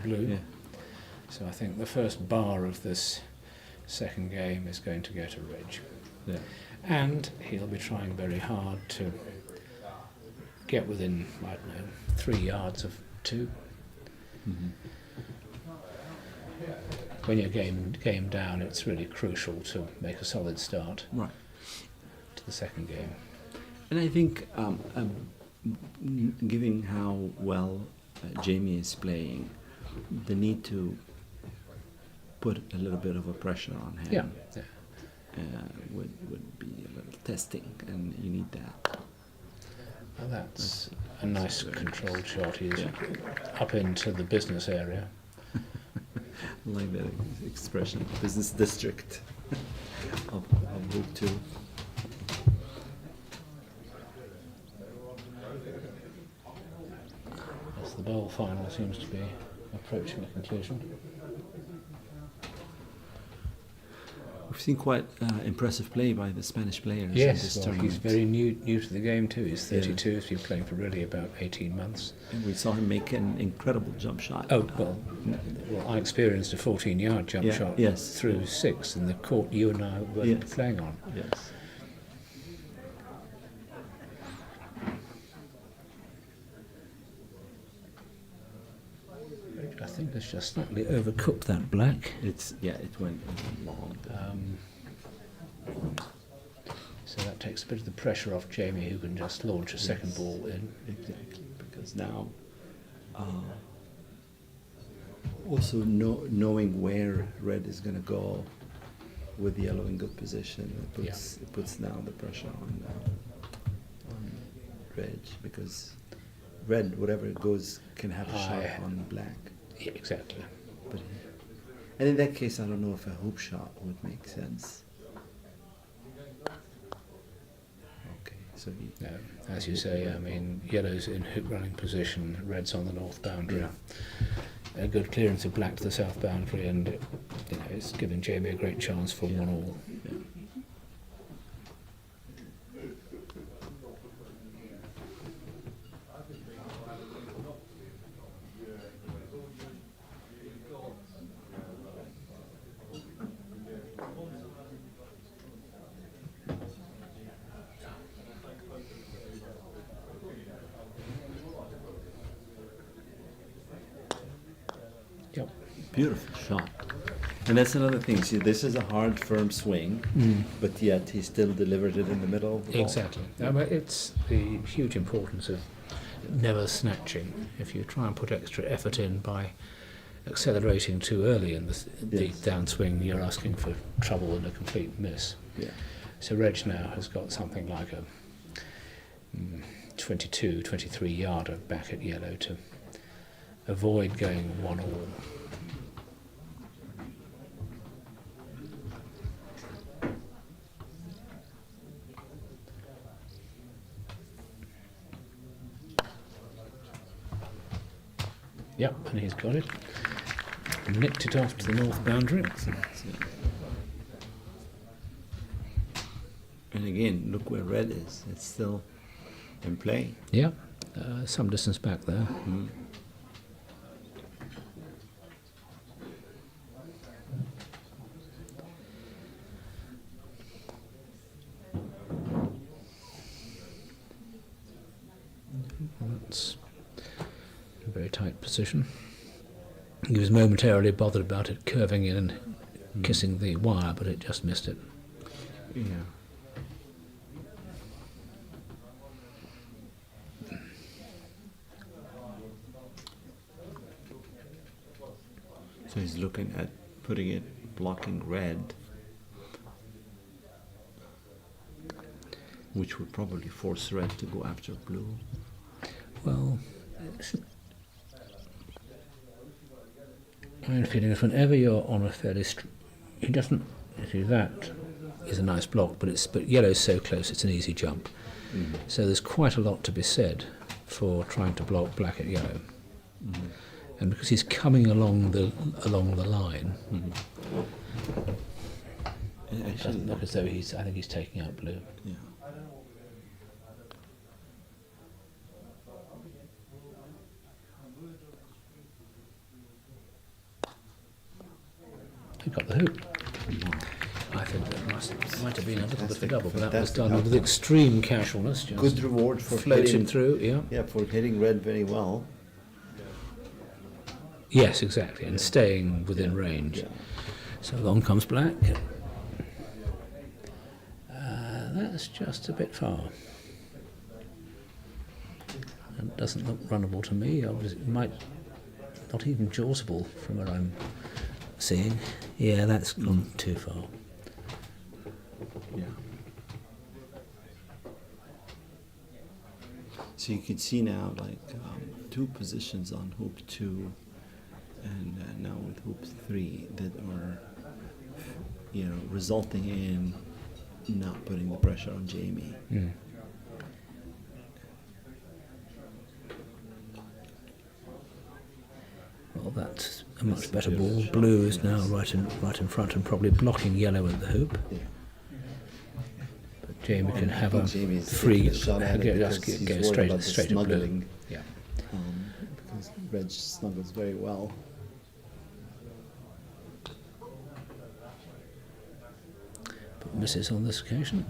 blue. yeah. So I think the first bar of this second game is going to go to Reg. Yeah. And he'll be trying very hard to get within, I don't know, 3 yards of 2. Mm-hmm. When you're game down, it's really crucial to make a solid start Right. to the second game. And I think, given how well Jamie is playing, the need to put a little bit of a pressure on him Yeah. would be a little testing, and you need that. Well, that's a nice controlled shot. He's Yeah. up into the business area. I like that expression, business district of Route 2. As the bowl final seems to be approaching a conclusion. We've seen quite impressive play by the Spanish players in Yes, this well, tournament. he's very new to the game too. He's Yeah. 32. He's been playing for really about 18 months. And we saw him make an incredible jump shot. Oh, well, I experienced a 14-yard jump Yeah, shot yes. through 6 in the court you and I were Yes. playing on. Yes. I think it's just slightly overcooked that black. It went long. So that takes a bit of the pressure off Jamie, who can just launch a second Yes. ball in. Exactly, because now also knowing where red is going to go with yellow in good position, it puts now the pressure on red, because red, whatever it goes, can have a shot on black. Yeah, exactly. But and in that case, I don't know if a hoop shot would make sense. Okay, so No, as you say, I mean, yellow's in hoop running position, red's on the north boundary. Yeah. A good clearance of black to the south boundary, and it's giving Jamie a great chance for 1-1. yeah. Yep. Beautiful shot. And that's another thing. See, this is a hard, firm swing, but yet he still delivered it in the middle of the ball. Exactly. It's the huge importance of never snatching. If you try and put extra effort in by accelerating too early in the Yes. downswing, you're asking for trouble and a complete miss. Yeah. So Reg now has got something like a 22, 23 yarder back at yellow to avoid going 1-1. Yep, and he's got it. Nicked it off to the north boundary. And again, look where red is. It's still in play. Yep, some distance back there. That's very tight position. He was momentarily bothered about it curving in and kissing the wire, but it just missed it. Yeah. So he's looking at putting it blocking red, which would probably force red to go after blue. Well, I have a feeling that whenever you're on a fairly he doesn't see that is a nice block, but yellow's so close it's an easy jump. So there's quite a lot to be said for trying to block black at yellow. And because he's coming along the line, it doesn't look as though I think he's taking out blue. Yeah. He got the hoop. I think that might have been a little bit of a double, but that was done with extreme casualness. Just Good reward for floating hitting through, yeah. Yeah, for hitting red very well. Yes, exactly, and staying within range. Yeah. So along comes black. That's just a bit far. It doesn't look runnable to me. It might not even jawsable from where I'm seeing. Yeah, that's gone too far. Yeah. So you can see now, like, two positions on hoop 2, and now with hoop 3 that are, resulting in not putting the pressure on Jamie. Well, that's a much better ball. Blue is now right in front and probably blocking yellow at the hoop. Yeah. But Jamie can have a Jamie's free taking a shot at it just because he's go worried straight about the at blue. snuggling. Yeah. Because red snuggles very well. But misses on this occasion.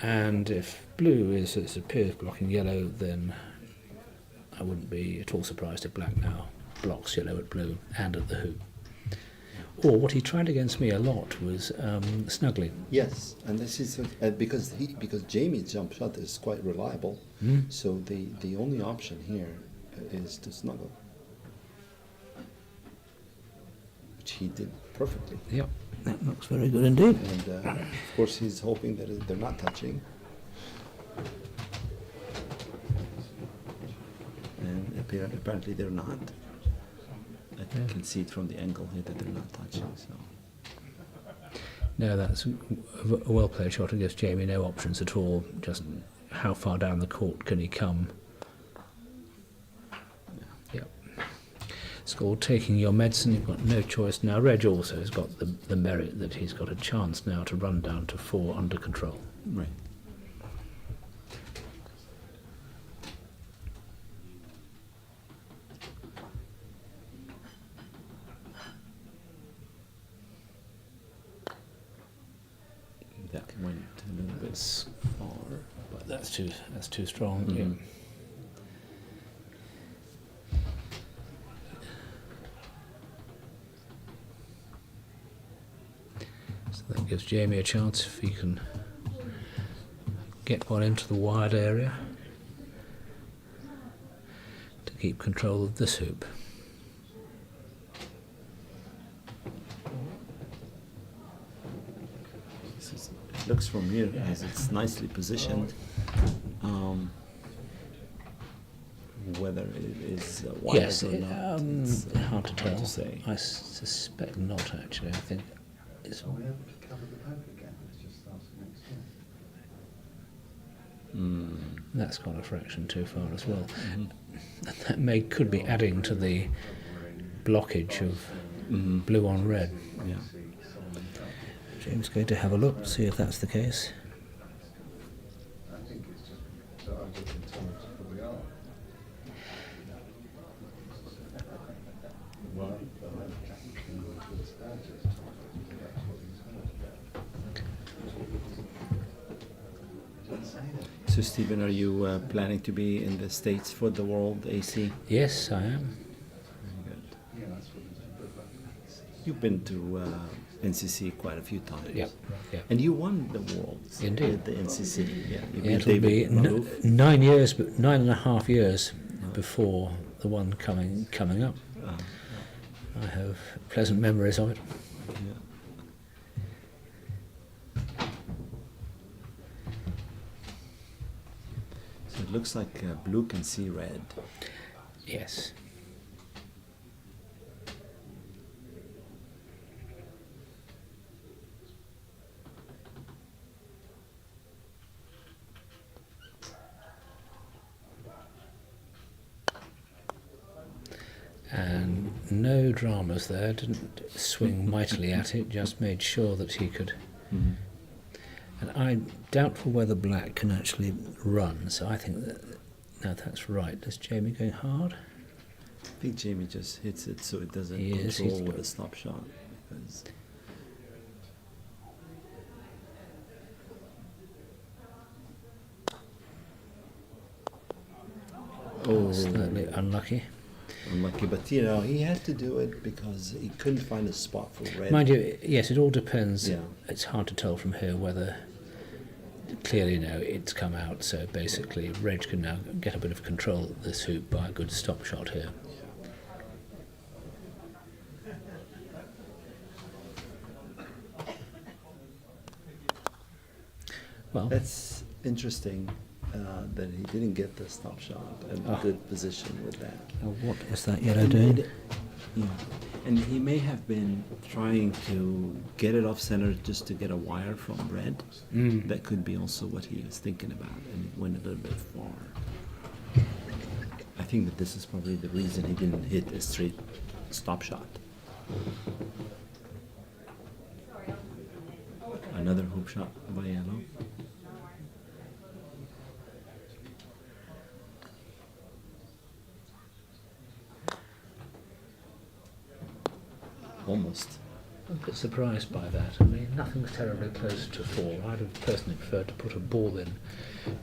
And if blue is, as it appears, blocking yellow, then I wouldn't be at all surprised if black now blocks yellow at blue and at the hoop. Or what he tried against me a lot was snuggling. Yes, and this is because Jamie's jump shot is quite reliable. So the only option here is to snuggle, which he did perfectly. Yep, that looks very good indeed. And of course, he's hoping that they're not touching. And apparently they're not. I can see it from the angle here that they're not touching. So. No, that's a well-played shot. It gives Jamie no options at all. Just how far down the court can he come? Yep. It's called taking your medicine. You've got no choice now. Reg also has got the merit that he's got a chance now to run down to 4 under control. Right. That went a little bit far, But that's too strong. Mhm. Yeah. So that gives Jamie a chance if he can get one into the wide area to keep control of this hoop. It looks from here as it's nicely positioned. Whether it is wide Yes, or not, it's hard to tell. hard to say. I suspect not, actually. I think it's. Are we able to cover the paper again? It's just starting next year. That's gone a fraction too far as well. That could be adding to the blockage of blue on red. Yeah. James going to have a look, see if that's the case. I think it's just that I'm looking towards where we are. So So Stephen, are you planning to be in the States for the World AC? Yes, I am. Very good. You've been to NCC quite a few times. Yep. Yep. And you won the Worlds Indeed. at the NCC. Yeah, you beat It'll be David Malouf. 9 years, but 9.5 years before the one coming up. I have pleasant memories of it. Yeah. So it looks like blue can see red. Yes. And no dramas there, didn't swing mightily at it, just made sure that he could. Mhm. And I'm doubtful whether black can actually run, so I think that, no, that's right. Is Jamie going hard? I think Jamie just hits it so it doesn't He is, control he's- with a stop shot. Because Slightly unlucky. unlucky, but you know, he had to do it because he couldn't find a spot for red. Mind you, yes, it all depends. Yeah. It's hard to tell from here whether, clearly no, it's come out, so basically Reg can now get a bit of control of this hoop by a good stop shot here. Well, That's interesting that he didn't get the stop shot and Oh. good position with that. what is that yellow And doing? yeah. And he may have been trying to get it off center just to get a wire from red. Mm. That could be also what he was thinking about, and it went a little bit far. I think that this is probably the reason he didn't hit a straight stop shot. Another hoop shot by yellow. Almost. I'm a bit surprised by that. I mean, nothing's terribly close to 4. I'd have personally preferred to put a ball in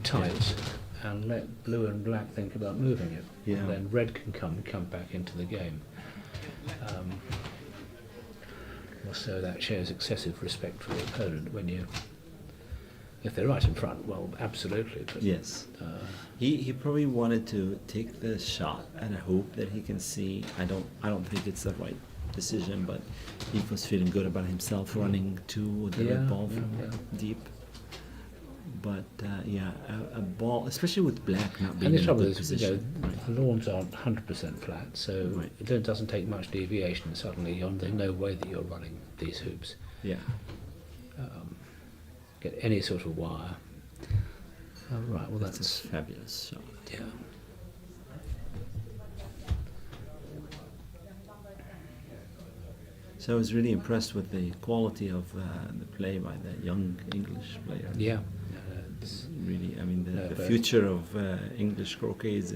tight and let blue and black think about moving it. Yeah. And then red can come back into the game. Also, that shows excessive respect for the opponent when you... If they're right in front, well, absolutely. But, Yes. He probably wanted to take the shot and hope that he can see. I don't think it's the right decision, but he was feeling good about himself running to the red ball from deep. But a ball, especially with black not being and the in a trouble good is, you know, position. the lawns aren't 100% flat, so Right. it doesn't take much deviation. Suddenly, there's no way that you're running these hoops. Yeah. Get any sort of wire. Oh, right, well That's that's... a fabulous shot. Yeah. So I was really impressed with the quality of the play by the young English player. Yeah. It's really, I mean, No, the but- future of English croquet is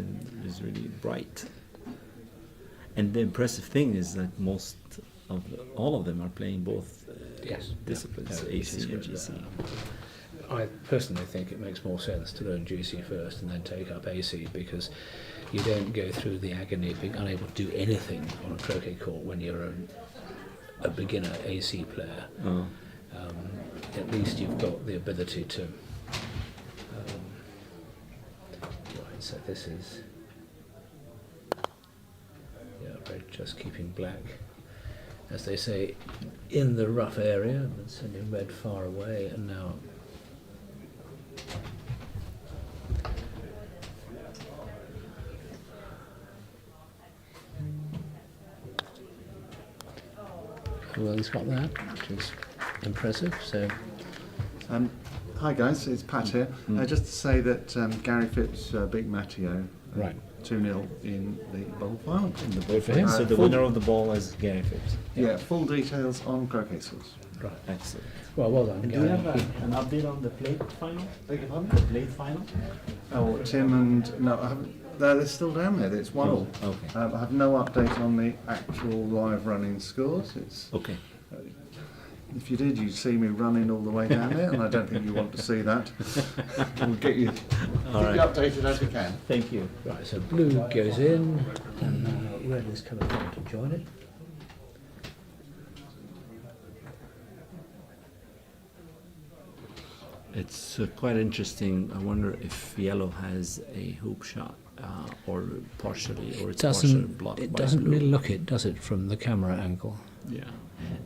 really bright. And the impressive thing is that all of them are playing both Yes. disciplines, No, AC this is and good. GC. I personally think it makes more sense to learn GC first and then take up AC, because you don't go through the agony of being unable to do anything on a croquet court when you're a beginner AC player. Oh. At least you've got the ability to... right, so this is... Yeah, red just keeping black, as they say, in the rough area, but sending red far away, and now... Well, he's got that, which is impressive. So, Hi guys, it's Pat here. Just to say that Gary Phipps beat Matteo right. 2-0 in the bowl final. Good for him. So the full- winner of the ball is Gary Phipps. Yeah, full details on Croquet Source. Right. Excellent. Well done, And do Gary. you have an update on the plate final? Beg your pardon? The plate final? Oh, Tim and... No, I haven't... They're still down there. It's 1-1. Okay. I have no update on the actual live running scores. It's Okay. If you did, you'd see me running all the way down there, and I don't think you want to see that. We'll get you, All right. updated as we can. Thank you. Right, so blue goes in, and now red is coming down to join it. It's quite interesting. I wonder if yellow has a hoop shot, or partially, or it's partially blocked It by doesn't blue. really look it, does it, from the camera angle? Yeah,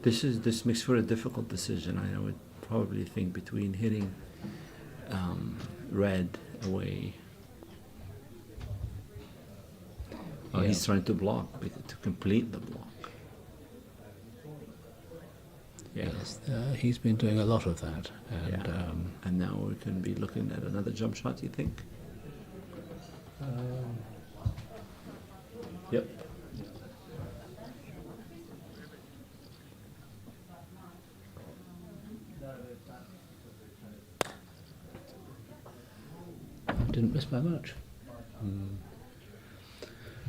this makes for a difficult decision. I would probably think between hitting red away. Oh, Yeah. he's trying to block to complete the block. Yeah. Yes, he's been doing a lot of that, and Yeah. And now we can be looking at another jump shot, you think? Yep. didn't miss by much.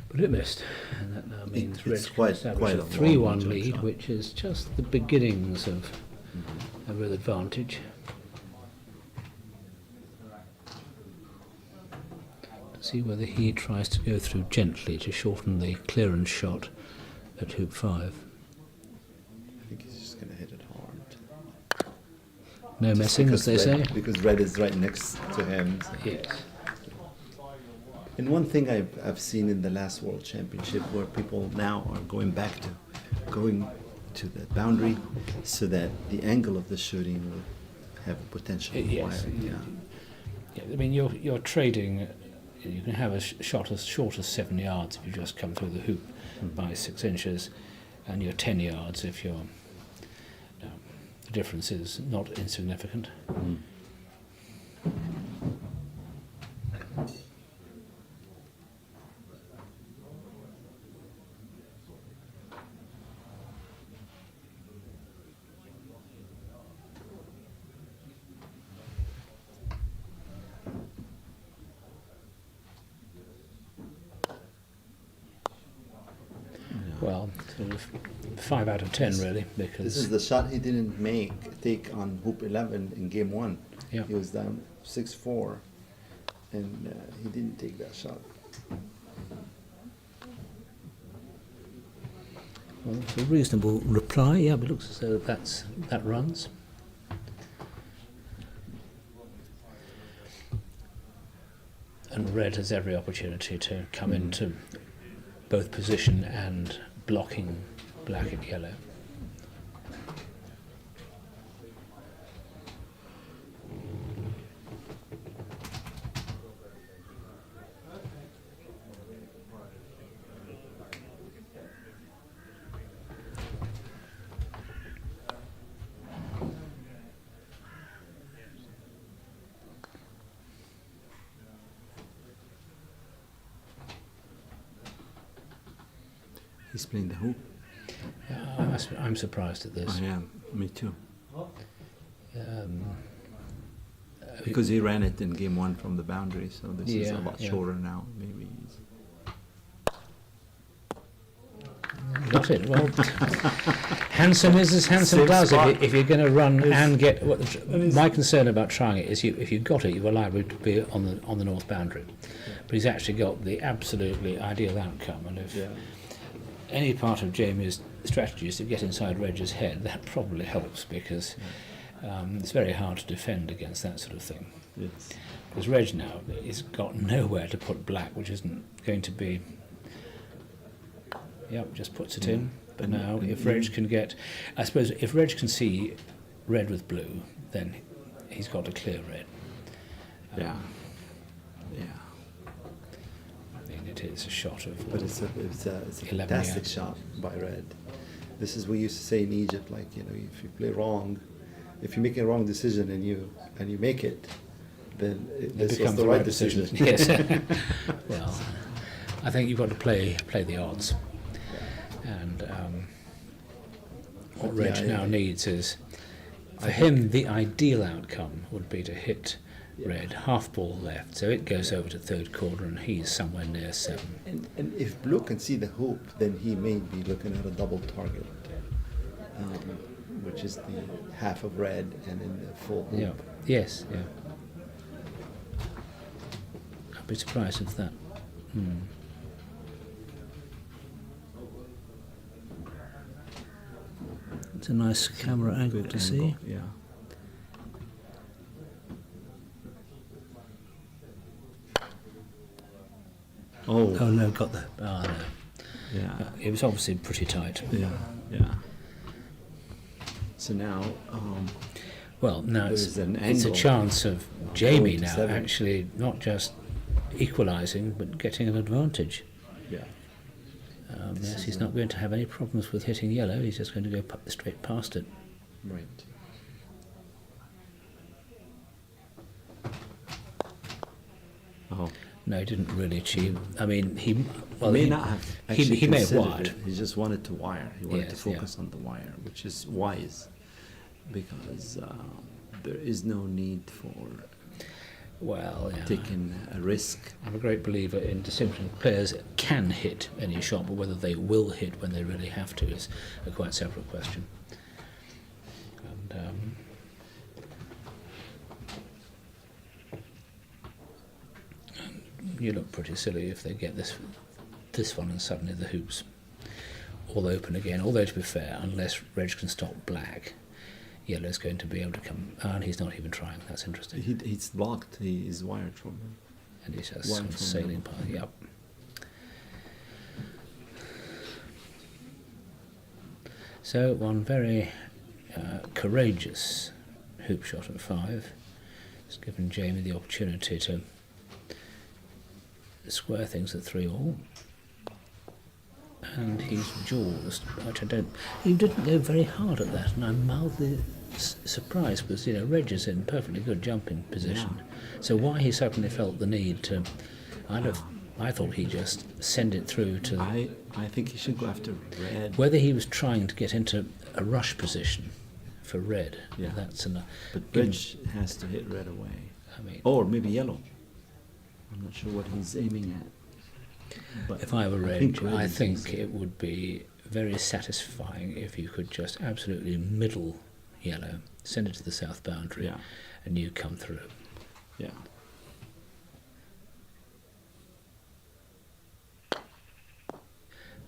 But it missed, and that now means It's red can quite establish a a long 3-1 jump lead, shot. which is just the beginnings of a real advantage. To see whether he tries to go through gently to shorten the clearance shot at hoop 5. I think he's just going to hit it hard. No messing, as they say. Because red is right next to him. So. Yes. And one thing I've seen in the last World Championship where people now are going to the boundary so that the angle of the shooting will have a potential of Yes. wiring. Yeah. Yeah, I mean, you're trading. You can have a shot as short as 7 yards if you just come through the hoop by 6 inches, and you're 10 yards if you're. The difference is not insignificant. Well, sort of 5 out of 10 really, because This is the shot he didn't take on hoop 11 in game 1. Yeah. He was down 6-4 and he didn't take that shot. well, it's a reasonable reply. Yeah, but it looks as though that runs. And red has every opportunity to come into both position and blocking black and yellow. He's playing the hoop. I'm surprised at this. I am. Me too. Um, Because he ran it in game 1 from the boundary, so this is a Yeah, lot yeah. shorter now. Maybe he's... Got it. Well, handsome is as handsome Same does. spot. If you're going to run and get, my concern about trying it is if you got it, you were liable to be on the north boundary. But he's actually got the absolutely ideal outcome, and if any part of Jamie's strategy is to get inside Reg's head, that probably helps because it's very hard to defend against that sort of thing. Yes. Because Reg now has got nowhere to put black, which isn't going to be. Yep, just puts it in. But now, if Reg can get, I suppose, if Reg can see red with blue, then he's got to clear red. Yeah. Yeah. I mean, it is a shot of. But it's a 11 fantastic yards. shot by red. This is what we used to say in Egypt, like, you know, if you play wrong, if you make a wrong decision and you make it, then this was becomes the right decision. Yes. Well, I think you've got to play the odds. And what Reg now needs is, for him, the ideal outcome would be to hit red, half ball left, so it goes over to third quarter and he's somewhere near 7. And if blue can see the hoop, then he may be looking at a double target. which is the half of red and then the full hoop. Yeah. Yes. Yeah. I'd be surprised if that. It's a nice camera angle Good to angle, see. Yeah. Oh, Oh no, got that. Oh no. yeah, It was obviously pretty tight. yeah, yeah. So now, Well, now There's an it's a angle. chance of Jamie Going to now 7. actually not just equalising but getting an advantage. yeah, Yes, he's not going to have any problems with hitting yellow. He's just going to go straight past it. right. Oh, No, he didn't really achieve. I mean, he may not have. he actually may have considered wired. it. He just wanted to wire. He wanted to Yes, yeah. focus on the wire, which is wise, because there is no need for Well, yeah. taking a risk. I'm a great believer in distinction. Players can hit any shot, but whether they will hit when they really have to is a quite separate question. And you look pretty silly if they get this one and suddenly the hoops all open again. Although to be fair, unless Reg can stop black, yellow's going to be able to come. And he's not even trying. That's interesting. He's blocked. He is wired from him. And he's just One from sailing the- past. Yep. So one very courageous hoop shot at 5 has given Jamie the opportunity to square things at 3-all. And he's jaws, which I don't. He didn't go very hard at that, and I'm mildly surprised because Reg is in perfectly good jumping position. So why he suddenly felt the need to, I thought he'd just send it through to. I think he should go after red. Whether he was trying to get into a rush position for red, Yeah. that's enough. But red has to hit red away, I mean, or maybe yellow. I'm not sure what he's aiming at. But if I were I Reg, think red I is think easy. it would be very satisfying if you could just absolutely middle yellow, send it to the south boundary, Yeah. and you come through. Yeah.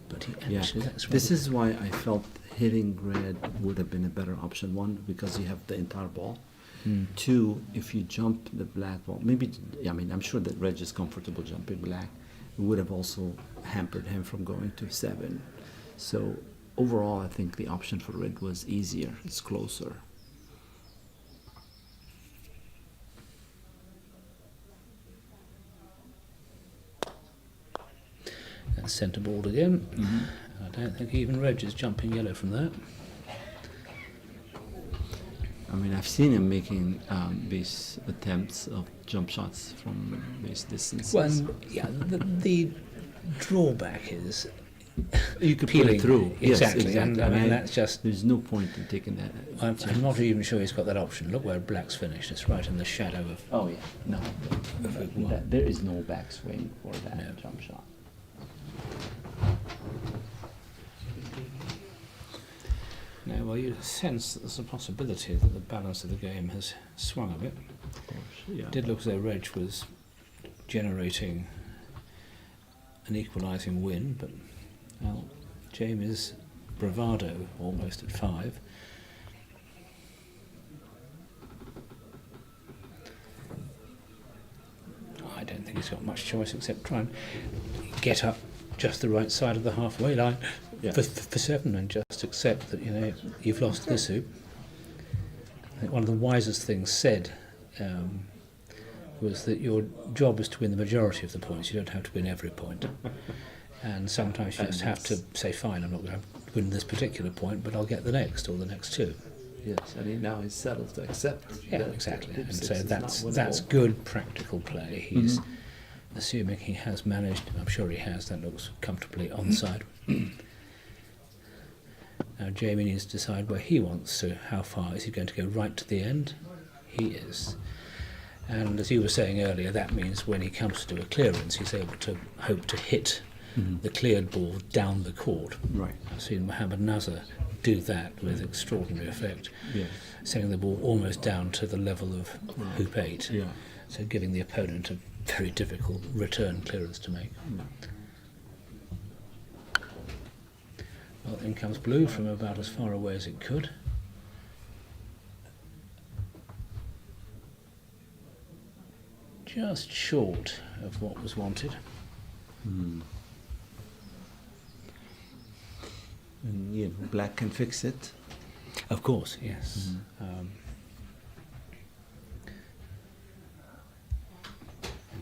But he Yeah, actually, that's this what- is why I felt hitting red would have been a better option. One, because you have the entire ball. Two, if you jump the black ball, maybe, I mean, I'm sure that red is comfortable jumping black. It would have also hampered him from going to 7. So overall, I think the option for red was easier. It's closer. That's centre ball again. I don't think even Reg is jumping yellow from that. I mean, I've seen him making these attempts of jump shots from these distances. Well, the drawback is you could put peeling it through. exactly, Yes, and I mean that's just. There's no point in taking that. I'm not even sure he's got that option. Look where black's finished. It's right in the shadow of. Oh yeah, no. One. There is no backswing for that No. jump shot. No, well, you sense that there's a possibility that the balance of the game has swung a bit. Of course, yeah. It did look as though Reg was generating an equalising win, but well, Jamie's bravado almost at 5. I don't think he's got much choice except try and get up just the right side of the halfway line Yeah. for 7 and just accept that you've lost this hoop. I think one of the wisest things said was that your job is to win the majority of the points. You don't have to win every point. And sometimes you just have to say, fine, I'm not going to win this particular point, but I'll get the next or the next 2. Yes, I mean now he's settled to accept. Yeah, that exactly. hoop And six so is that's not that's winnable. good practical play. He's assuming he has managed. I'm sure he has. That looks comfortably onside. Now Jamie needs to decide where he wants to. How far is he going to go? Right to the end? He is. And as you were saying earlier, that means when he comes to do a clearance, he's able to hope to hit the cleared ball down the court. Right. I've seen Mohammed Nazar do that with extraordinary effect, Yes. sending the ball almost down to the level of hoop 8, Yeah. so giving the opponent a very difficult return clearance to make. Well, in comes blue from about as far away as it could. Just short of what was wanted. And black can fix it. Of course, yes. And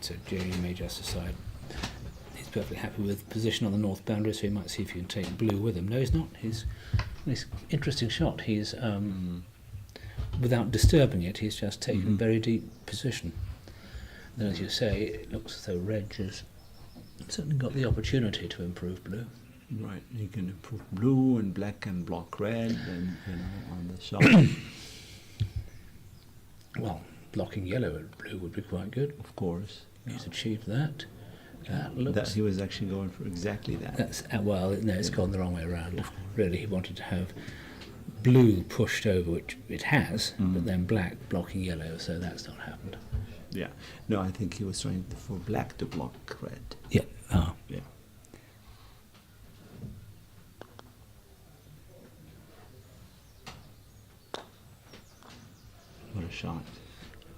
so Jamie may just decide he's perfectly happy with position on the north boundary, so he might see if he can take blue with him. No, he's not. He's interesting shot. He's without disturbing it, he's just taken very deep position. Then, as you say, it looks as though red has certainly got the opportunity to improve blue. Right, you can improve blue, and black can block red, and on the shot. Well, blocking yellow and blue would be quite good. Of course. He's achieved that. That looks. That he was actually going for exactly that. That's well, no, it's gone the wrong way around. Really, he wanted to have blue pushed over, which it has, but then black blocking yellow, so that's not happened. Yeah. No, I think he was trying for black to block red. Yeah. Ah. Yeah. What a shot.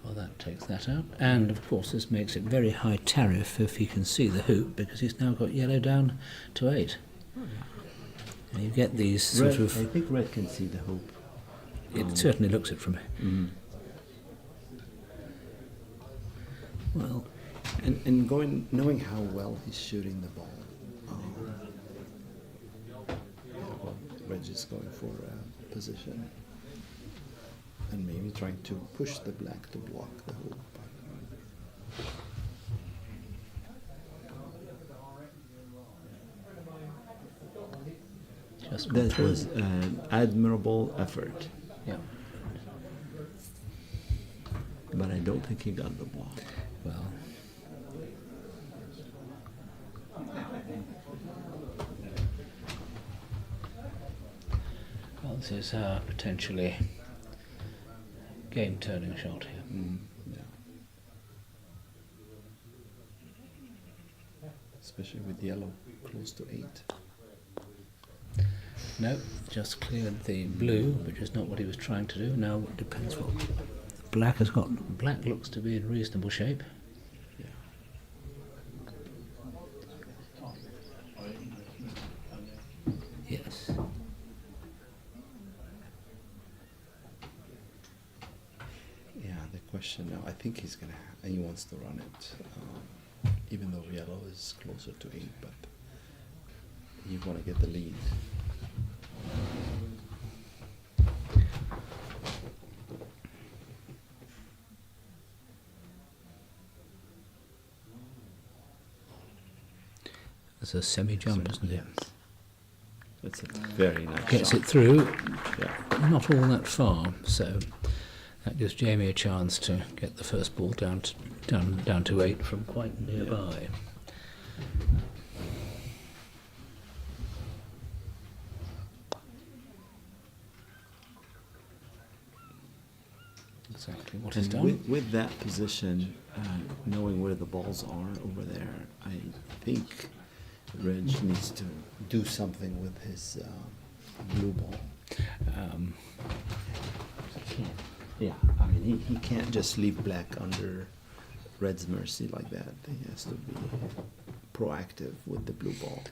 Well, that takes that out. And, of course, this makes it very high tariff if he can see the hoop, because he's now got yellow down to 8. And you get these sort Red, of... I think red can see the hoop. It certainly looks it from... Well, And knowing how well he's shooting the ball. Red is going for position. And maybe trying to push the black to block the hoop. just That was an admirable effort, Yeah. but I don't think he got the ball. Well... Well, this is potentially game-turning shot here. Yeah. Especially with yellow close to 8. No, just cleared the blue, which is not what he was trying to do. Now it depends what black has got. Black looks to be in reasonable shape. Yeah. Yes. Yeah, the question now, I think he's gonna, he wants to run it, even though yellow is closer to 8, but you want to get the lead. It's a semi-jump, isn't it? Yes. It's a very nice Gets shot. it through, Yeah. not all that far, so that gives Jamie a chance to get the first ball down to 8 from quite nearby. Exactly what is And done. with that position, knowing where the balls are over there, I think Reg needs to do something with his blue ball. Yeah, I mean, he can't just leave black under Red's mercy like that. He has to be proactive with the blue ball.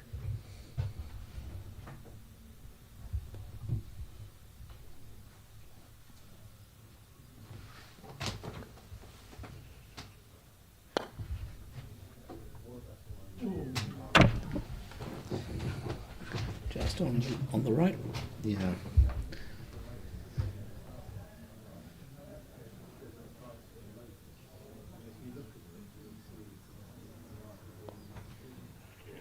Just on the right. Yeah.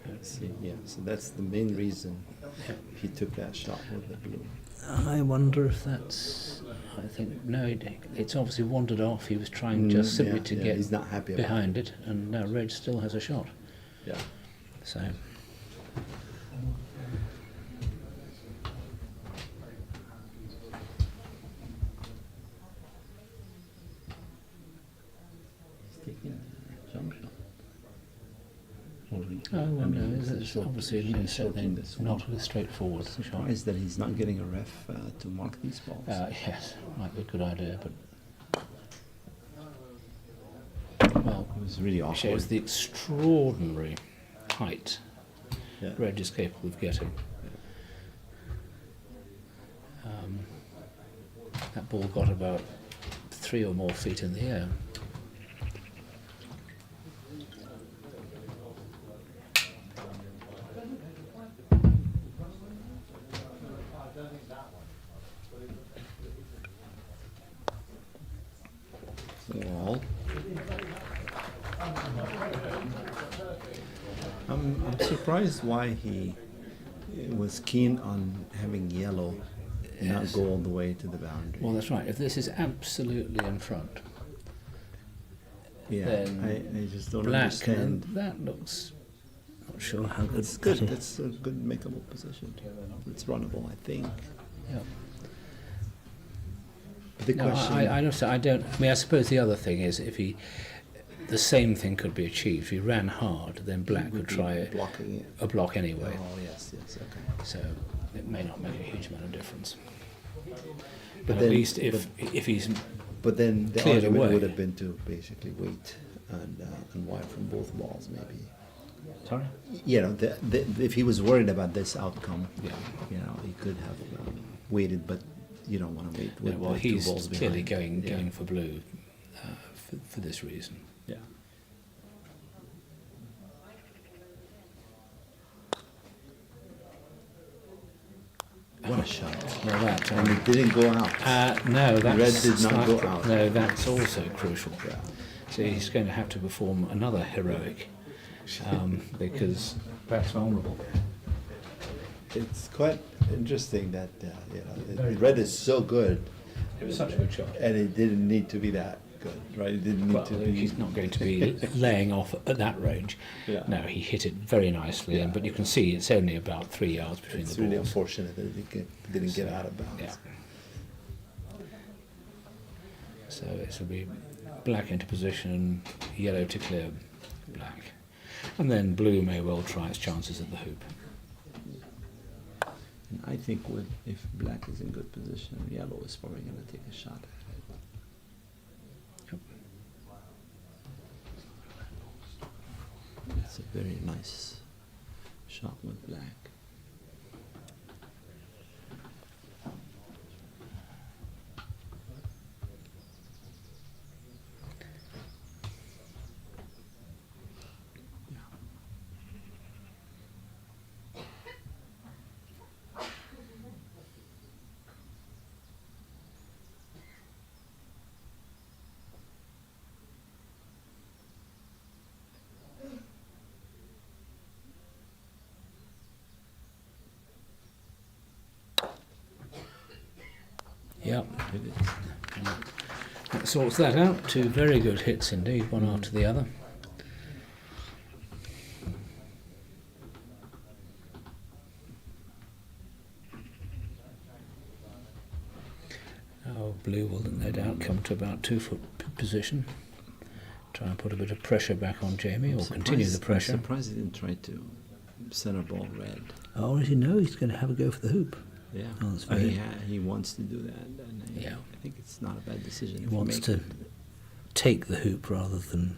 Let's see, yeah, so that's the main reason he took that shot with the blue. I wonder if that's... I think, no, it's obviously wandered off. He was trying just simply to get he's not happy about behind it, and now Reg still has a shot. Yeah. So... is obviously not a straightforward shot. Surprised that he's not getting a ref to mark these balls. Yes, might be a good idea, but well, It was really it awkward. shows the extraordinary height Yeah. Reg is capable of getting. That ball got about 3 or more feet in the air. Well, I'm surprised why he was keen on having yellow not Yes. go all the way to the boundary. Well, that's right. If this is absolutely in front, yeah, then I just don't black, understand. that looks. Not sure how good. It's good. that is. That's a good makeable position. It's runnable, I think. Yeah. The No, question. I don't. I mean, I suppose the other thing is if he, the same thing could be achieved. If he ran hard, then black would try blocking it. a block anyway. Oh yes, okay. So it may not make a huge amount of difference. But But then- at least if he's But then the Cleared argument away. would have been to basically wait and wide from both balls, maybe. sorry. You know, if he was worried about this outcome, Yeah. you know, he could have waited, but you don't want to wait with Yeah, well, the 2 he's balls clearly behind. going for blue for this reason. Yeah. What a shot! Well, that. And it didn't go out. No, that's Red did not go out. No, that's also crucial. So he's going to have to perform another heroic because that's vulnerable. It's quite interesting that red is so good, It was such a good shot. and it didn't need to be that good, right? It didn't need Well, to be. he's not going to be laying off at that range. Yeah. No, he hit it very nicely, but you can see it's only about 3 yards between It's the really balls. unfortunate that it didn't get out of bounds. Yeah. So it will be black into position, yellow to clear black. And then blue may well try its chances at the hoop. And I think if black is in good position, yellow is probably going to take a shot at it. Yep. It's a very nice shot with black. Yep. That sorts that out. 2 very good hits indeed, one after the other. Now blue will no doubt come to about 2 foot position. Try and put a bit of pressure back on Jamie, or continue the pressure. I'm surprised he didn't try to center ball red. Oh, as you know, he's going to have a go for the hoop. Yeah, Oh, that's very- he wants to do that, and Yeah. I think it's not a bad decision. He if you wants make to it. take the hoop rather than.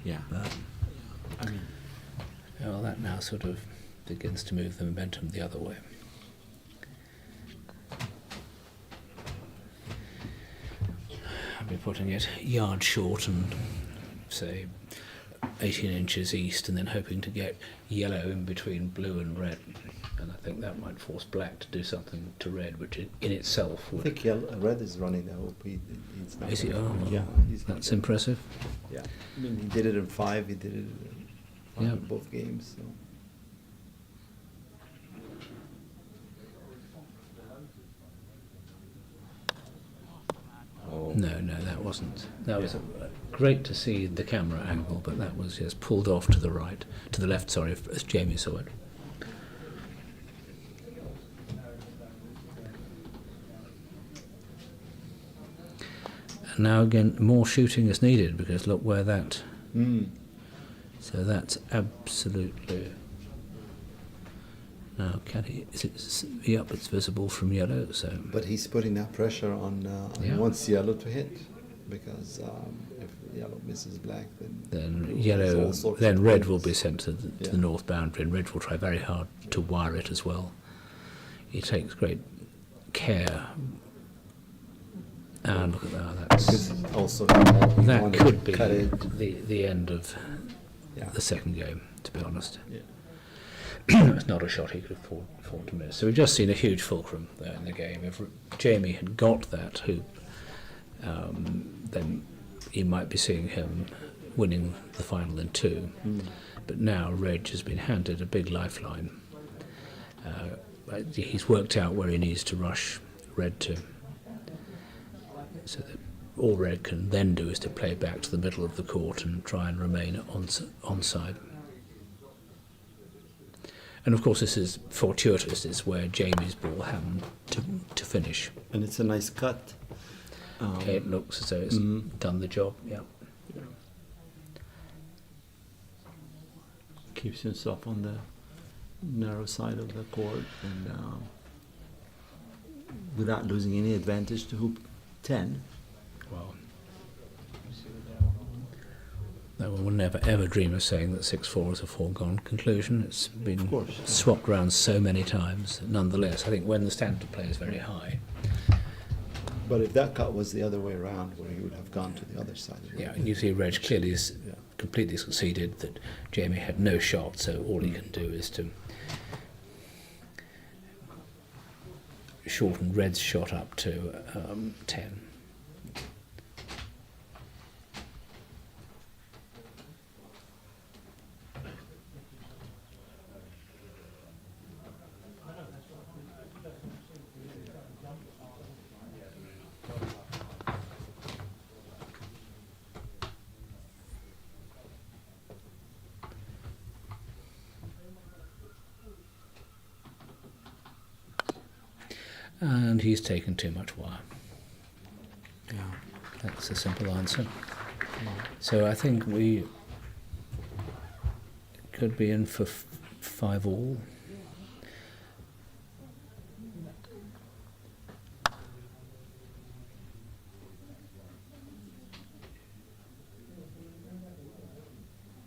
Yeah, But I mean, well, that now sort of begins to move the momentum the other way. I'll be putting it yard short and say 18 inches east, and then hoping to get yellow in between blue and red. And I think that might force black to do something to red, which in itself I would. think red is running the hoop. He's not. Is he? gonna- Oh, yeah, he's not that's gonna- impressive. Yeah, I mean, he did it in 5. He did it in Yeah. both games. So. Oh, No, that wasn't. That was great to see the camera angle, but that was just pulled off to the right, to the left. Sorry, as Jamie saw it. And now again, more shooting is needed because look where that So that's absolutely. Now, can he? Is it? Yep, it's visible from yellow. So. But he's putting that pressure on Yeah. he wants yellow to hit, because if yellow misses black, Then there's yellow, all sorts then of red things. will be sent to the Yeah. north boundary, and red will try very hard to wire it as well. He takes great care. And look at that. That's, Because also he that wanted could to be cut it. the end of Yeah. the second game, to be honest. Yeah. It's not a shot he could afford to miss. So we've just seen a huge fulcrum there in the game. If Jamie had got that hoop, then you might be seeing him winning the final in 2. But now Reg has been handed a big lifeline. He's worked out where he needs to rush red to. So that all red can then do is to play back to the middle of the court and try and remain onside. And of course this is fortuitous, it's where Jamie's ball happened to finish. And it's a nice cut. It looks as though it's done the job, yeah. Keeps himself on the narrow side of the court, and without losing any advantage to hoop 10. Well, no one will never ever dream of saying that 6-4 is a foregone conclusion. It's been course. swapped around so many times. Nonetheless, I think when the standard of play is very high, But if that cut was the other way around, where he would have gone to the other side. yeah, and you see Reg clearly Yeah. completely succeeded, that Jamie had no shot, so all he can do is to shorten Red's shot up to 10. And he's taken too much wire. Yeah. That's a simple answer. So I think we could be in for 5 all.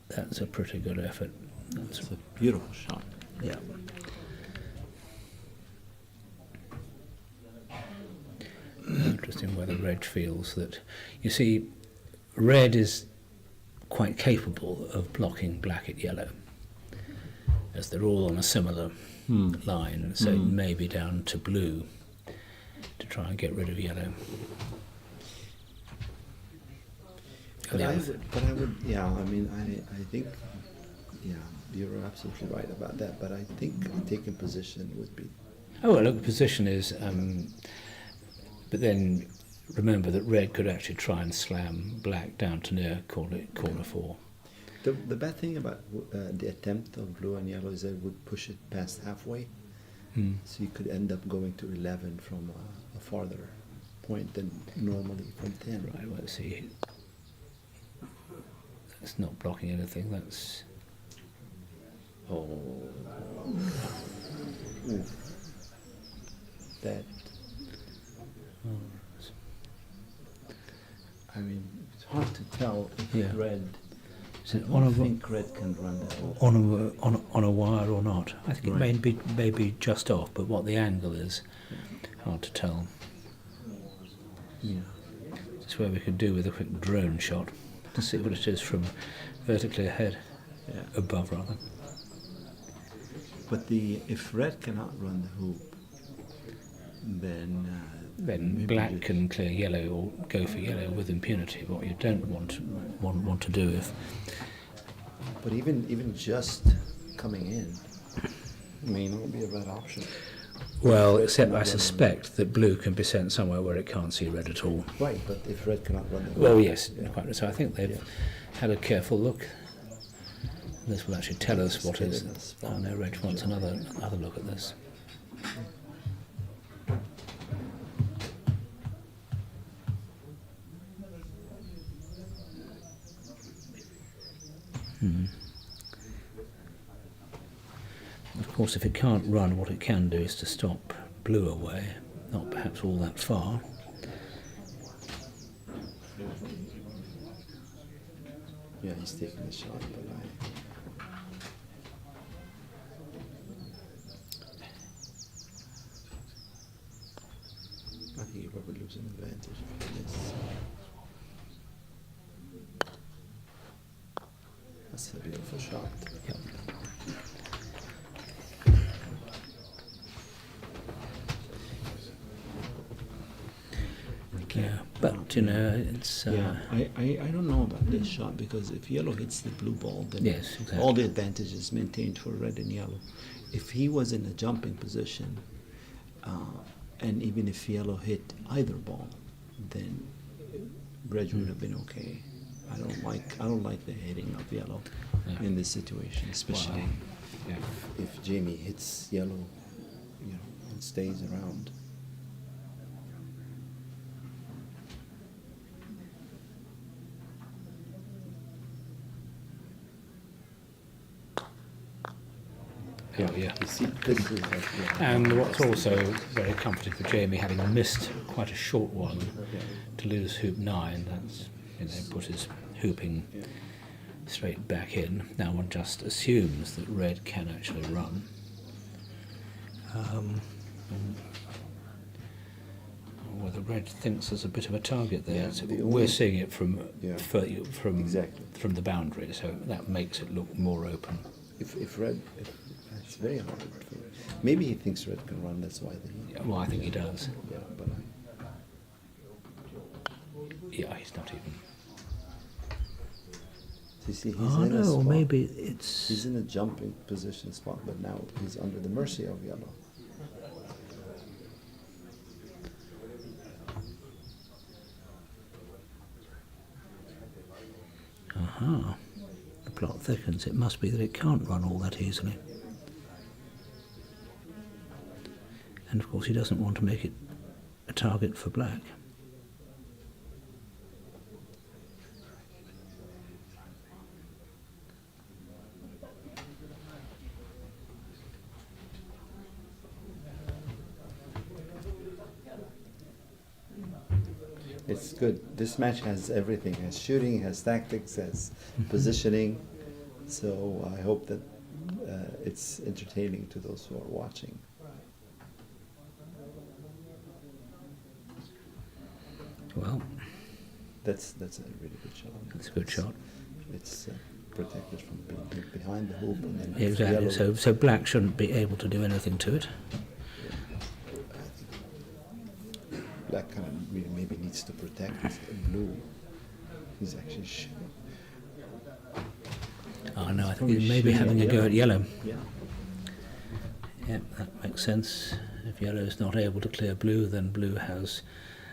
That's a pretty good effort. That's It's a beautiful shot. yeah. Interesting whether Reg feels that. You see, red is quite capable of blocking black at yellow, as they're all on a similar line, so it may be down to blue to try and get rid of yellow. But Yeah. I would, yeah, I mean, I think, yeah, you're absolutely right about that, but I think taking position would be, Oh, well, look, the position is, but then remember that red could actually try and slam black down to near corner 4. the bad thing about the attempt of blue and yellow is that it would push it past halfway, so you could end up going to 11 from a farther point than normally from 10. Right, well, let's see. That's not blocking anything, that's... Oh. Oof. That. I mean, it's hard to tell if Yeah. red. Is it I on don't a, think red can run that. on a wire or not? I think it Right. may be just off, but what the angle is, hard to tell. Yeah. It's where we could do with a quick drone shot to see what it is from vertically ahead, Yeah. above rather. But if red cannot run the hoop, then. Then maybe black you- can clear yellow or go for yellow with impunity. What you don't want to do if But even just coming in may not be a bad option. well, except I suspect that blue can be sent somewhere where it can't see red at all. Right, but if red cannot run the hoop. Well, yes, Yeah. quite right. So I think they've Yeah. had a careful look. This will actually tell us what is. Yes. Oh no, Reg wants another look at this. Of course, if it can't run, what it can do is to stop blue away, not perhaps all that far. Yeah, he's taking the shot, but I think he probably loses an advantage if he misses. That's a beautiful shot. Yep. Yeah, but you know, it's I don't know about this shot, because if yellow hits the blue ball, then Yes, exactly. all the advantage is maintained for red and yellow. If he was in a jumping position, and even if yellow hit either ball, then red would have been okay. I don't like the hitting of yellow Yeah. in this situation, especially Wow. Yeah. if Jamie hits yellow, and stays around. Oh, yeah. You see, this is like, And what's also very comforting for Jamie, having missed quite a short one, to lose hoop 9, that's, put his hooping straight back in. Now one just assumes that red can actually run. Whether red thinks there's a bit of a target there. Yeah, So the we're only- seeing it from Exactly. from the boundary, so that makes it look more open. If red, it's very hard. Maybe he thinks red can run. That's why Yeah, well, I think he does. Yeah, but Yeah, he's not even. you see, he's Oh in a no, spot. maybe it's. He's in a jumping position spot, but now he's under the mercy of yellow. Aha. The plot thickens. It must be that it can't run all that easily. And of course he doesn't want to make it a target for black. It's good. This match has everything. Has shooting, has tactics, has positioning. So I hope that it's entertaining to those who are watching. Well, That's a really good shot. that's a good shot. It's protected from being hit behind the hoop, and then Exactly. yellow- So black shouldn't be able to do anything to it. Black kind of really maybe needs to protect blue. He's actually Oh no, I think Probably he may be shooting having at a go at yellow. yeah. Yeah, that makes sense. If yellow is not able to clear blue, then blue has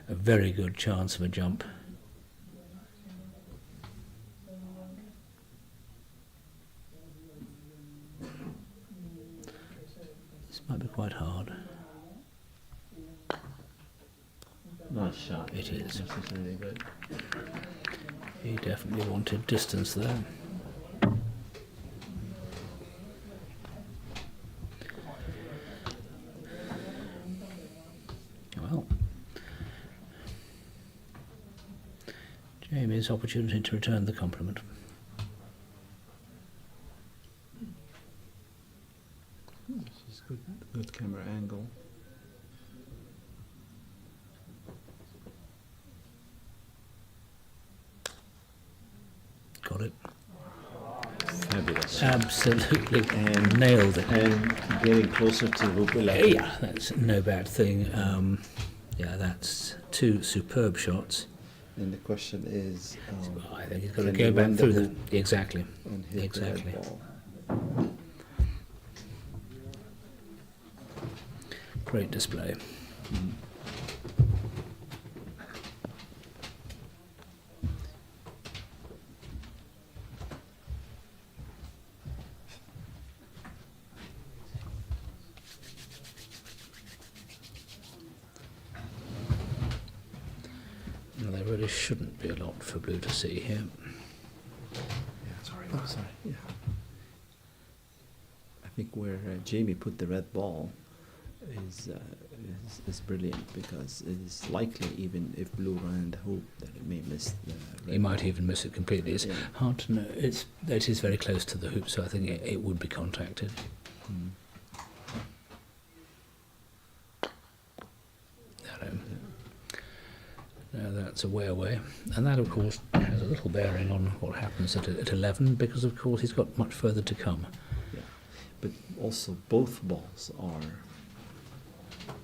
a very good chance of a jump. This might be quite hard. Nice shot. It is. This is really good. He definitely wanted distance there. Well, Jamie's opportunity to return the compliment. This is good camera angle. Got it. Fabulous. Absolutely And- nailed it. And getting closer to hoop 11. Yeah, that's no bad thing. Yeah, that's two superb shots. And the question is, I think he's got to can go he back run the through hoop the exactly, and hit exactly. the red ball? Great display. Now, there really shouldn't be a lot for blue to see here. Yeah, sorry. Oh, sorry. Yeah. I think where Jamie put the red ball is brilliant, because it is likely, even if blue ran the hoop, that it may miss the red He might ball. even miss it completely. It's Yeah. hard to know. It is very close to the hoop, so I think it would be contacted. No, that's a way away. And that, of course, has a little bearing on what happens at 11, because, of course, he's got much further to come. Yeah. But also both balls are the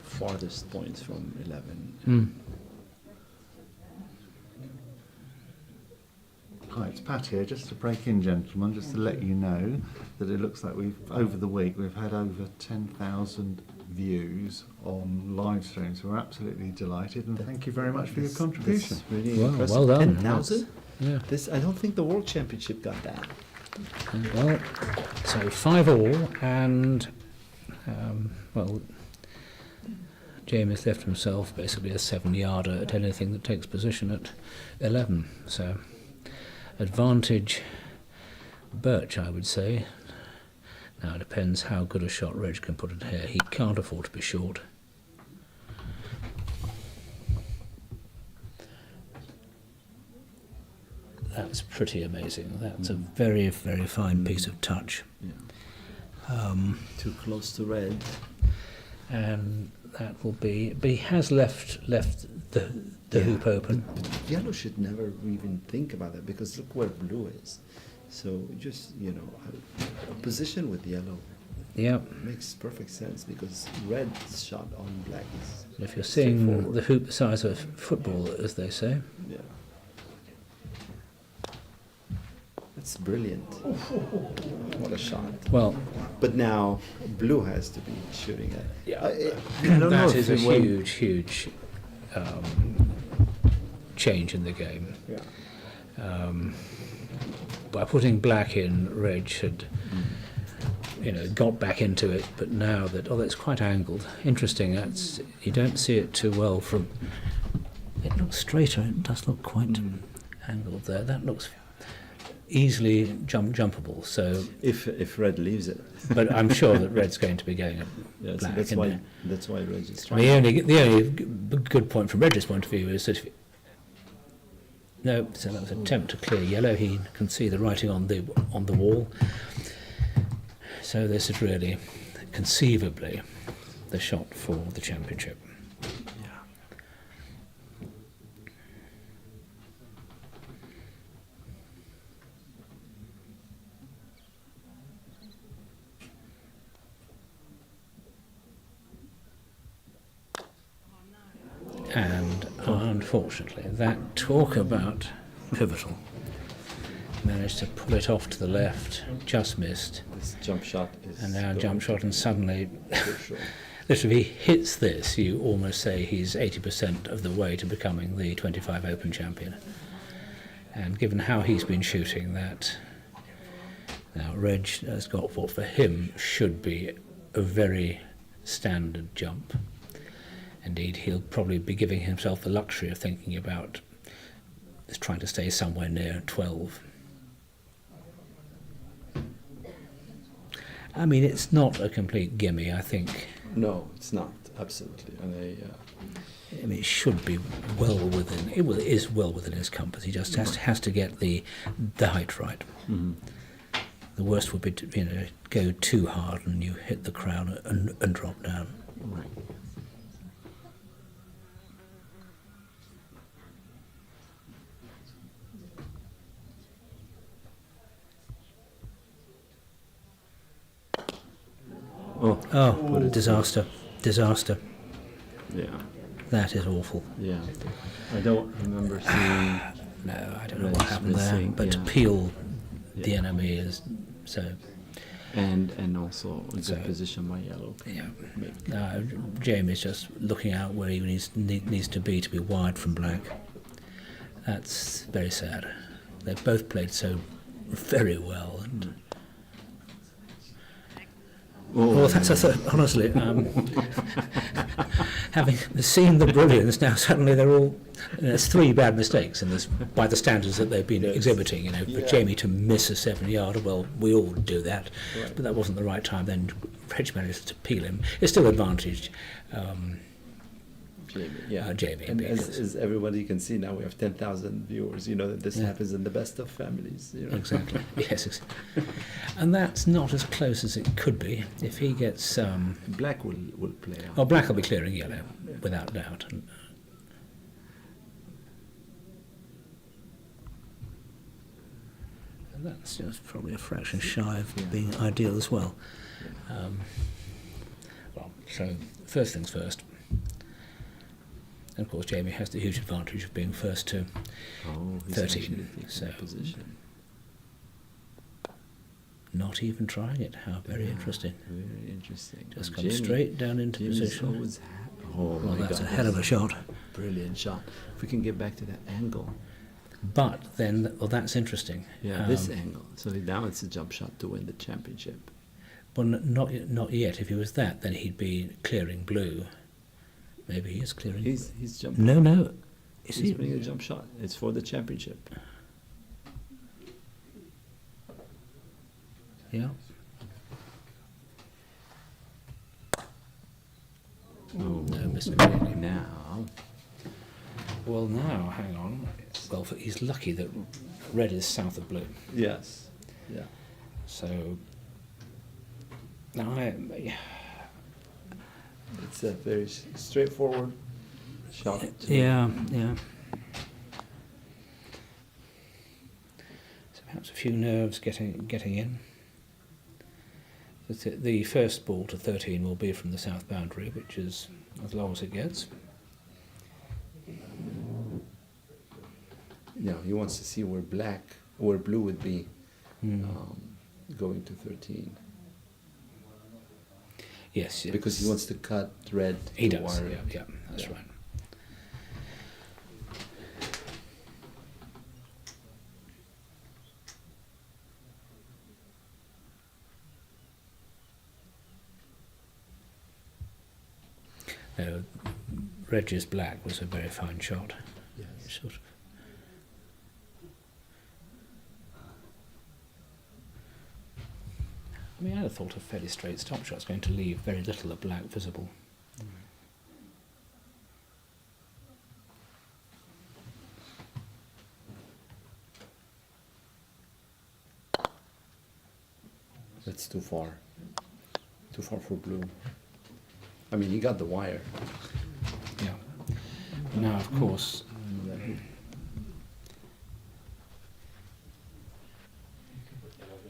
farthest points from 11. Hi, it's Pat here. Just to break in, gentlemen, just to let you know that it looks like over the week, we've had over 10,000 views on live stream, so we're absolutely delighted, and thank you very much for your contribution. That's really Well, impressive. well done. 10,000? Yeah. I don't think the World Championship got that. Well, so 5 all, and James left himself basically a 7-yarder at anything that takes position at 11. So advantage Birch, I would say. Now it depends how good a shot Reg can put it here. He can't afford to be short. That's pretty amazing. That's a very, very fine piece of touch. Yeah. Too close to red. And that will be. But he has left the hoop open. But yellow should never even think about that, because look where blue is. So just, a position with yellow Yeah. makes perfect sense, because red shot on black is If you're seeing straightforward. the hoop the size of a football, as they say. Yeah. That's brilliant. What a shot. Well, But now blue has to be shooting at. yeah, I don't know that if is a it went- huge change in the game. Yeah. By putting black in, Reg had, got back into it, but now that's quite angled. Interesting. You don't see it too well from. It looks straighter. It does look quite angled there. That looks easily jumpable. So, If red leaves it. but I'm sure that Red's going to be going at Yeah, so black. that's isn't why it? that's why red is I trying. mean, the only good point from Reg's point of view is that so that was an attempt to clear yellow. He can see the writing on the wall. So this is really, conceivably, the shot for the championship. And unfortunately, that talk about pivotal. Managed to pull it off to the left, just missed, This jump shot is. and now going jump shot, and suddenly, crucial. literally, if he hits this, you almost say he's 80% of the way to becoming the 25 Open champion. And given how he's been shooting, that now Reg has got what for him should be a very standard jump. Indeed, he'll probably be giving himself the luxury of thinking about trying to stay somewhere near 12. I mean, it's not a complete gimme, I think. No, it's not absolutely. And I mean, it should be well within. It is well within his compass. He just has to get the height right. The worst would be to go too hard and you hit the crown and drop down. right. Oh, disaster! Disaster! Yeah. That is awful. Yeah. I don't remember seeing. No, I don't know Red's what happened there. missing, But yeah. Peel, the Yeah. enemy, is so. And also a So- good position by yellow. Yeah. Make- Jamie's just looking out where he needs to be wide from black. That's very sad. They've both played so very well. And well, that's honestly. having seen the brilliance, now suddenly they're all. There's 3 bad mistakes in this by the standards that they've been exhibiting. You know, for Jamie to miss a 7-yarder, well, we all do that, but that wasn't the right time. Then Reg managed to peel him. It's still advantage. Jamie. And as everybody can see now, we have 10,000 viewers. You know that this happens in the best of families. You know? Exactly. Yes, and that's not as close as it could be if he gets. Black will play out. Oh, black will be clearing yellow, without doubt. And that's just probably a fraction shy of being ideal as well. So first things first. And of course, Jamie has the huge advantage of being first to 13. So position. Not even trying it. How very interesting. Very interesting. Just come straight down into position. Oh Well, my that's God, a hell of a shot. Brilliant shot. If we can get back to that angle. But then, well, that's interesting. This angle. So now it's a jump shot to win the championship. Well, not yet. If he was that, then he'd be clearing blue. Maybe he is clearing. He's jumping. No. He's winning a jump shot. It's for the championship. Yeah. Oh, No, missed completely. now. Well, now, hang on. Well, he's lucky that red is south of blue. Yes. Yeah. So, now It's a very straightforward shot. yeah. So perhaps a few nerves getting in. The first ball to 13 will be from the south boundary, which is as long as it gets. No, he wants to see where blue would be going to 13. Yes, Because he wants to cut red. He to does. wire. Yeah, that's right. No, Reg's black was a very fine shot. Yes. Sort of. I mean, I'd have thought a fairly straight stop shot's going to leave very little of black visible. That's too far. Too far for blue. I mean, he got the wire. Yeah. Now, of course,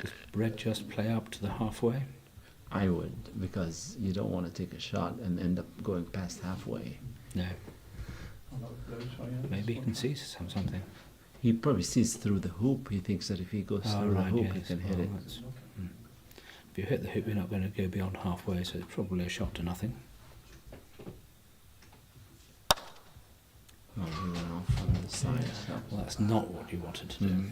does red just play up to the halfway? I would, because you don't want to take a shot and end up going past halfway. No. Maybe he can see something. He probably sees through the hoop. He thinks that if he goes through the hoop, he yes. can hit Well, it. If you hit the hoop, you're not going to go beyond halfway, so it's probably a shot to nothing. Oh, he went off on the side. Well, that's not what you wanted to do.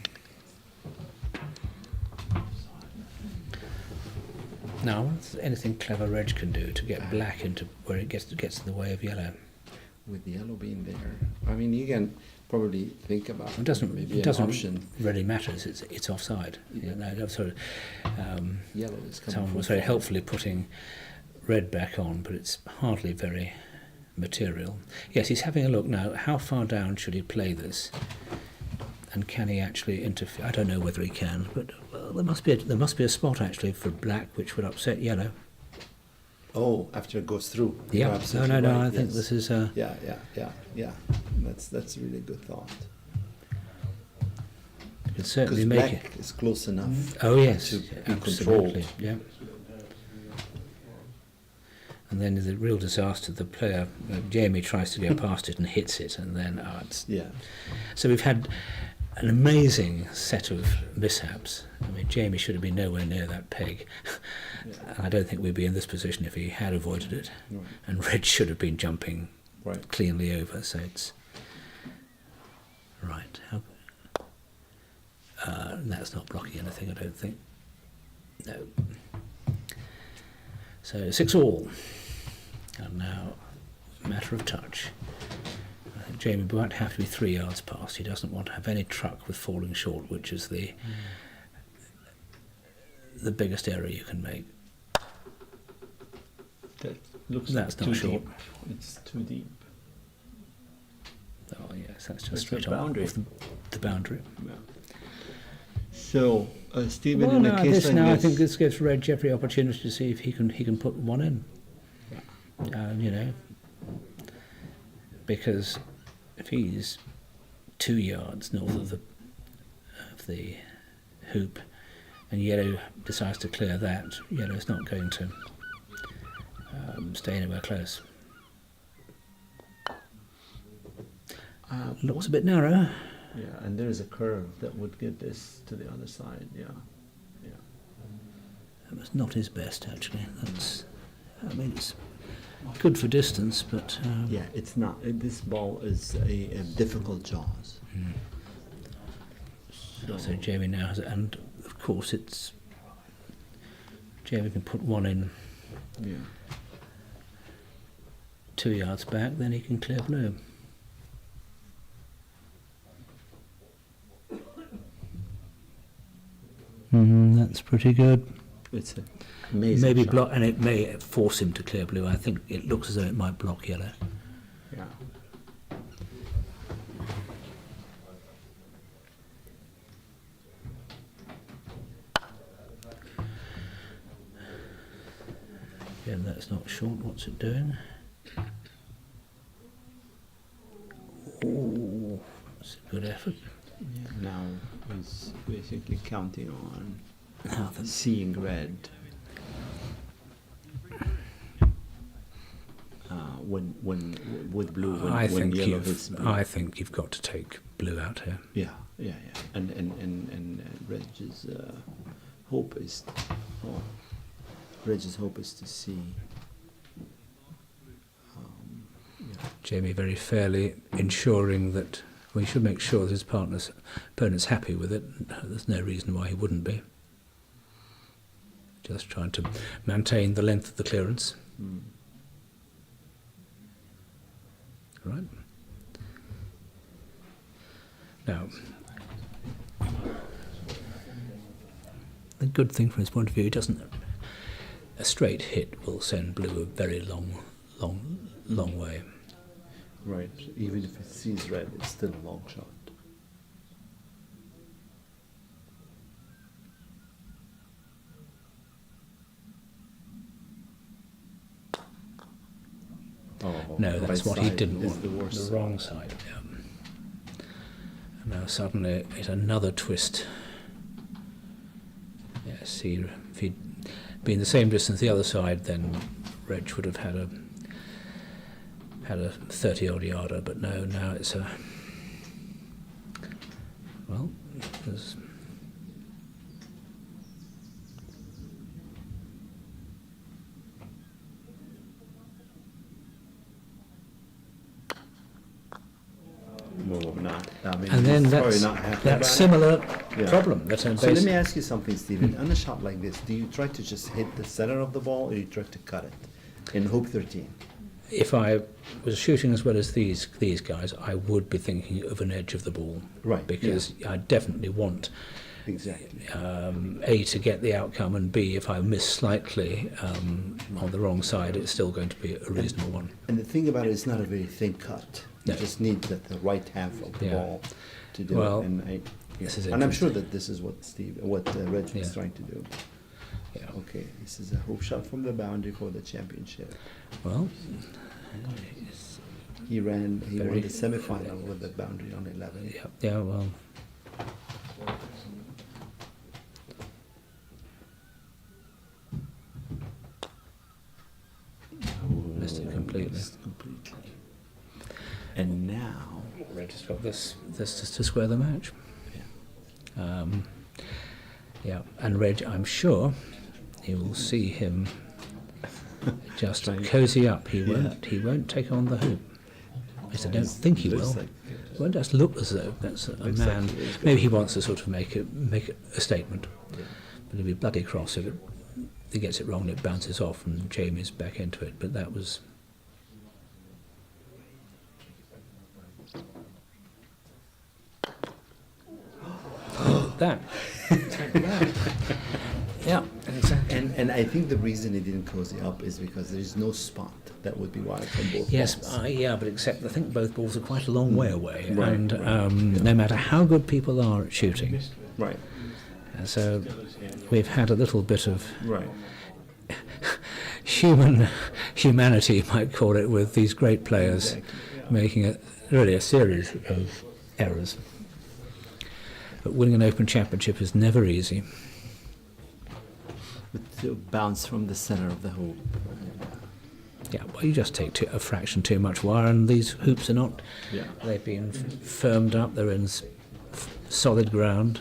Now, what's anything clever Reg can do to get black into where it gets in the way of yellow? With yellow being there, I mean, you can probably think about It doesn't. maybe It an doesn't option. really matters. It's offside. You know, sort of. Yellow is coming Someone from was very far. helpfully putting red back on, but it's hardly very material. Yes, he's having a look now. How far down should he play this? And can he actually interfere? I don't know whether he can, but well, there must be a spot actually for black which would upset yellow. Oh, after it goes through. You're Yeah. No. absolutely I right, think yes. this is. Yeah. That's a really good thought. Could certainly Because make black it. is close enough. Oh yes, to be absolutely. controlled. Yeah. And then the real disaster, the player, Jamie tries to go past it and hits it, and then it's. Yeah. So we've had an amazing set of mishaps. I mean, Jamie should have been nowhere near that peg. And I don't think we'd be in this position if he had avoided it. Right. And Red should have been jumping Right. cleanly over, so it's... Right. That's not blocking anything, I don't think. No. So 6 all. And now matter of touch. I think Jamie might have to be 3 yards past. He doesn't want to have any truck with falling short, which is the biggest error you can make. That looks That's like not too short. deep. It's too deep. Oh yes, that's just That's straight the boundary. off the boundary. Yeah. So, Stephen, Well, in no, a case like I this, think this gives Reg every opportunity to see if he can put one in. You know, because if he's 2 yards north of the hoop, and yellow decides to clear that, yellow's not going to stay anywhere close. Looks a bit narrow. yeah, and there's a curve that would get this to the other side. Yeah, yeah. That was not his best, actually. I mean, it's good for distance, but Yeah, it's not. This ball is a difficult jaws. so Jamie now has, and of course Jamie can put one in Yeah. 2 yards back, then he can clear blue. That's pretty good. It's an amazing Maybe shot. block, and it may force him to clear blue. I think it looks as though it might block yellow. Yeah. Yeah, that's not short. What's it doing? Oh, that's a good effort. Yeah, now he's basically counting on Now the seeing red. When with blue, when yellow hits blue. I think you've got to take blue out here. Yeah. And Reg's hope is, Reg's hope is to see. Jamie very fairly ensuring that he should make sure that his opponent's happy with it. There's no reason why he wouldn't be. Just trying to maintain the length of the clearance. Right. Now, the good thing from his point of view, a straight hit will send blue a very long way. Right. Even if it sees red, it's still a long shot. Oh, No, that's right what he side didn't is want. the worst The wrong side. Yeah. And now suddenly it's another twist. Yes, if he'd been the same distance the other side, then Reg would have had a 30-odd yarder. But no, now it's a well. There's No, not. I mean, and then he's probably that's not happy that about it. similar Yeah. problem. That So let me ask you something, Stephen. On a shot like this, do you try to just hit the center of the ball, or you try to cut it in hoop 13? if I was shooting as well as these guys, I would be thinking of an edge of the ball, Right, Because I definitely want Exactly. A, to get the outcome, and B, if I miss slightly on the wrong side, it's still going to be a reasonable one. And the thing about it, it's not a very thin cut. You No. just need the right half of the Yeah. ball to do Well, it. this is And I'm sure interesting. that this is what Reg was Yeah. trying to do. Yeah. Okay, this is a hoop shot from the boundary for the championship. Well, He won Very- the semifinal with the boundary on 11. yeah, well. Missed it completely. Missed completely. And now, Red has got this just to square the match. Yeah, and Reg, I'm sure, you will see him just Trying- cozy up. He Yeah. won't take on the hoop. At least I don't think he looks will. like, He won't just look as though that's a Looks man. like he's Maybe he wants to sort of make a statement. yeah. But it'll be bloody cross if he gets it wrong and it bounces off and Jamie's back into it. But that was that. Yeah, exactly. And I think the reason it didn't cozy up is because there is no spot that would be wide from both Yes, balls. yeah, but except I think both balls are quite a long way away, Right, and right. no matter how good people are at shooting, Right, so we've had a little bit of right. humanity, you might call it, with these great players making really a series of errors. But winning an Open Championship is never easy. But to bounce from the center of the hoop. Yeah, well, you just take a fraction too much wire, and these hoops are not. Yeah. They've been firmed up. They're in solid ground.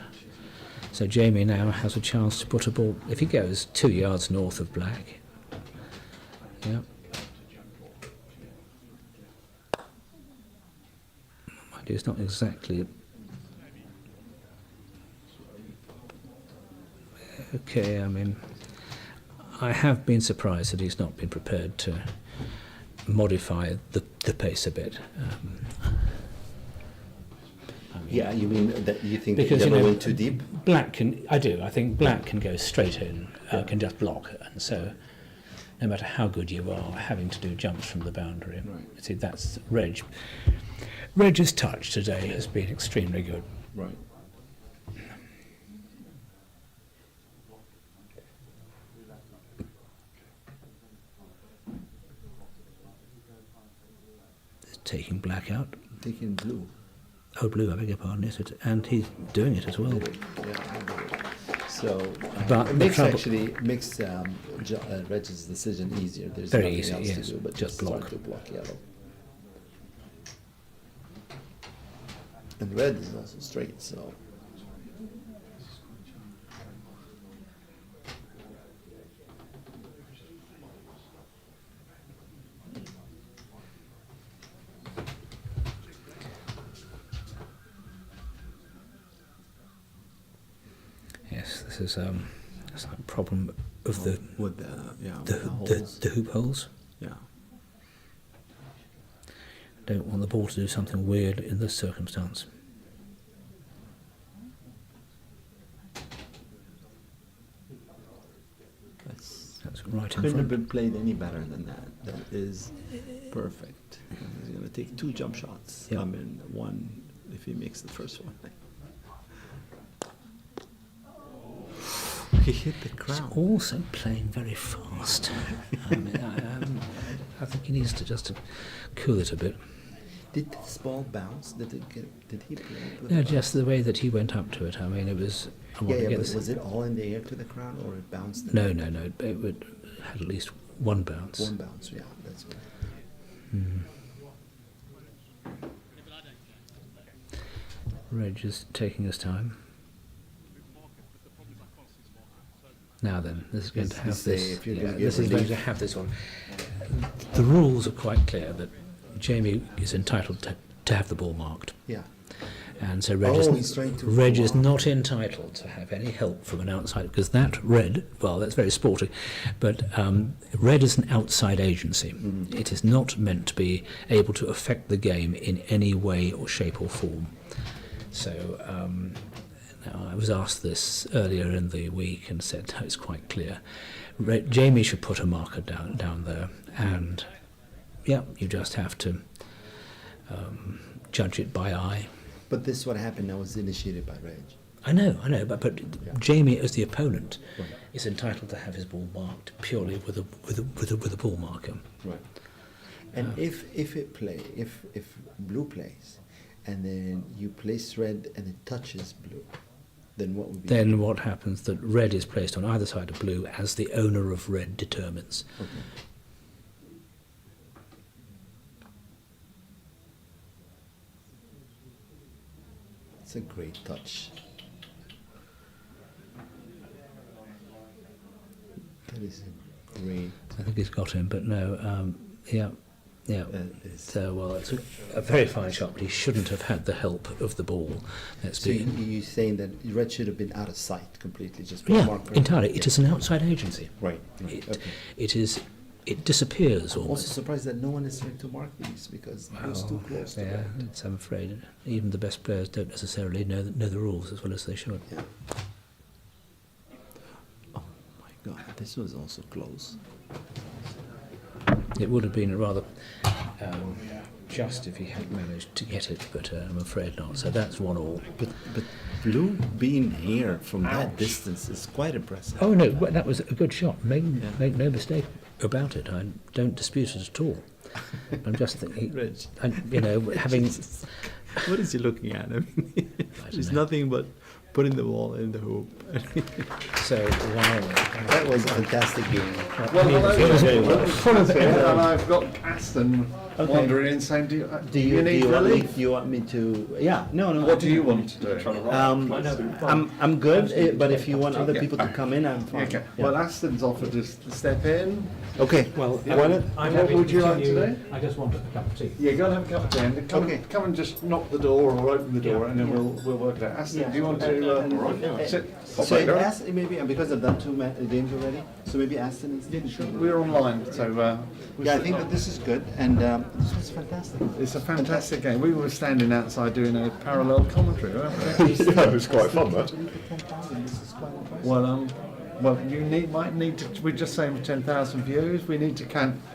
So Jamie now has a chance to put a ball. If he goes 2 yards north of black. Yeah. Mind you, it's not exactly. Okay, I mean, I have been surprised that he's not been prepared to modify the pace a bit. Yeah, you mean that you think Because, the you yellow know, went too deep? Black can, I do. I think black can go straight in, can just block, and so no matter how good you are, having to do jumps from the boundary. Right. See, that's Reg. Reg's touch today has been extremely good. Right. Taking black out. Taking blue. Oh, blue, I beg your pardon, yes, and he's doing it as well. Did it. Yeah, I did it. So But it the makes trouble- actually makes Reg's decision easier. There's Very nothing easy, else yes. to do but Just just start block. to block yellow. And red is also straight, so Yes, this is it's a problem of the with the the, holes. the hoop holes. Yeah. Don't want the ball to do something weird in this circumstance. That's right in Couldn't have front. been played any better than that. That is perfect. He's going to take 2 jump shots. Yep. I mean, one if he makes the first one. He hit the crown. Also playing very fast. I mean, I think he needs to just cool it a bit. Did this ball bounce? Did it get? Did he play it with No, the just the way that he went up to it. I mean, it was. I want Yeah, to yeah, get but this- was it all in the air to the crown or it bounced? No, no, no. It would had at least one bounce. One bounce, yeah, that's what. Reg is taking his time. Now then, this is going to Yes, have say this. if you're Yeah, gonna this give is going relief. to have this one. The rules are quite clear that Jamie is entitled to have the ball marked, Yeah. and so Reg, he's trying to Reg is block. not entitled to have any help from an outside because that red, well, that's very sporty, but red is an outside agency. It is not meant to be able to affect the game in any way or shape or form. So. Now, I was asked this earlier in the week and said it's quite clear. Jamie should put a marker down there, and yeah, you just have to judge it by eye. But this what happened now was initiated by Reg. I know, but Yeah. Jamie as the opponent Right. is entitled to have his ball marked purely with a ball marker. Right. And if blue plays, and then you place red and it touches blue, then what would be? Then what happens that red is placed on either side of blue as the owner of red determines. Okay. It's a great touch. That is a great. I think he's got him, but no, yeah. That is. So, well, it's a very fine shot, but he shouldn't have had the help of the ball. Let's So be. you're saying that red should have been out of sight completely, just put a Yeah, marker. entirely. It Yeah. is an outside agency. Right. Right. It, Okay. it is it disappears Also almost. surprised that no one is trying to mark these because it was too close to Yeah, that. it's, I'm afraid even the best players don't necessarily know the rules as well as they should. Yeah. Oh my God, this was also close. It would have been rather just if he had managed to get it, but I'm afraid not. So that's 1-1. But Blue being here from that distance is quite impressive. Oh no, well, that was a good shot. Make no mistake about it. I don't dispute it at all. I'm just thinking, Reg. having. What is he looking at? There's know. nothing but putting the ball in the hoop. So 1-1. That was a fantastic game. Well, hello, Full here, and I've got Aston wandering in saying, do you need relief? Do you want me to? Yeah. No. What do you want to do? I'm good, but if you want other people to come in, I'm fine. Okay. Well, Aston's offered us to step in. Okay. Well, What would you like to do? I just want a cup of tea. Yeah, go and have a cup of tea. And come and just knock the door or open the door, and then we'll work it out. Aston, do you want to sit? So maybe because I've done 2 games already, so maybe Aston is. We're online, so Yeah, I think that this is good, and this was fantastic. it's a fantastic game. We were standing outside doing a parallel commentary, weren't we? Yeah, it was quite fun, that. This is quite impressive. Well, you might need to. We're just saying 10,000 views. We need to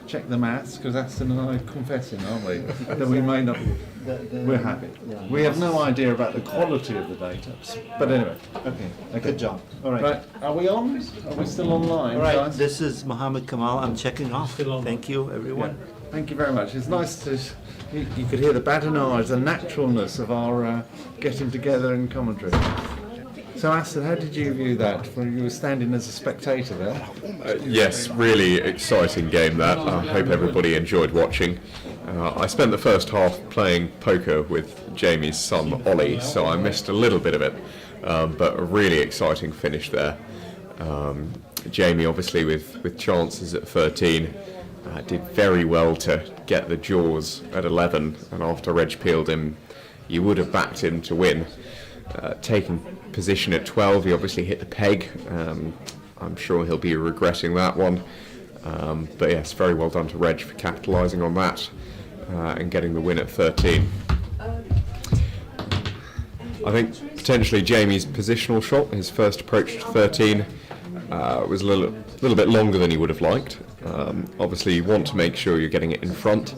check the maths because Aston and I are confessing, aren't we? That we may not. We're happy. Yeah. We have no idea about the quality of the data, but anyway. Okay. Good job. All right. Right, are we on? Are we still online, All right. guys? This is Mohammed Kamal. I'm checking off. Thank you, everyone. Yeah. Thank you very much. It's nice to. You could hear the badinage, the naturalness of our getting together in commentary. So, Aston, how did you view that? When you were standing as a spectator there. Yes, really exciting game that. I hope everybody enjoyed watching. I spent the first half playing poker with Jamie's son Ollie, so I missed a little bit of it, but a really exciting finish there. Jamie, obviously, with chances at 13, did very well to get the jaws at 11, and after Reg peeled him, you would have backed him to win. Taking position at 12, he obviously hit the peg. I'm sure he'll be regretting that one. But yes, very well done to Reg for capitalising on that and getting the win at 13. I think potentially Jamie's positional shot, his first approach to 13, was a little bit longer than he would have liked. Obviously, you want to make sure you're getting it in front.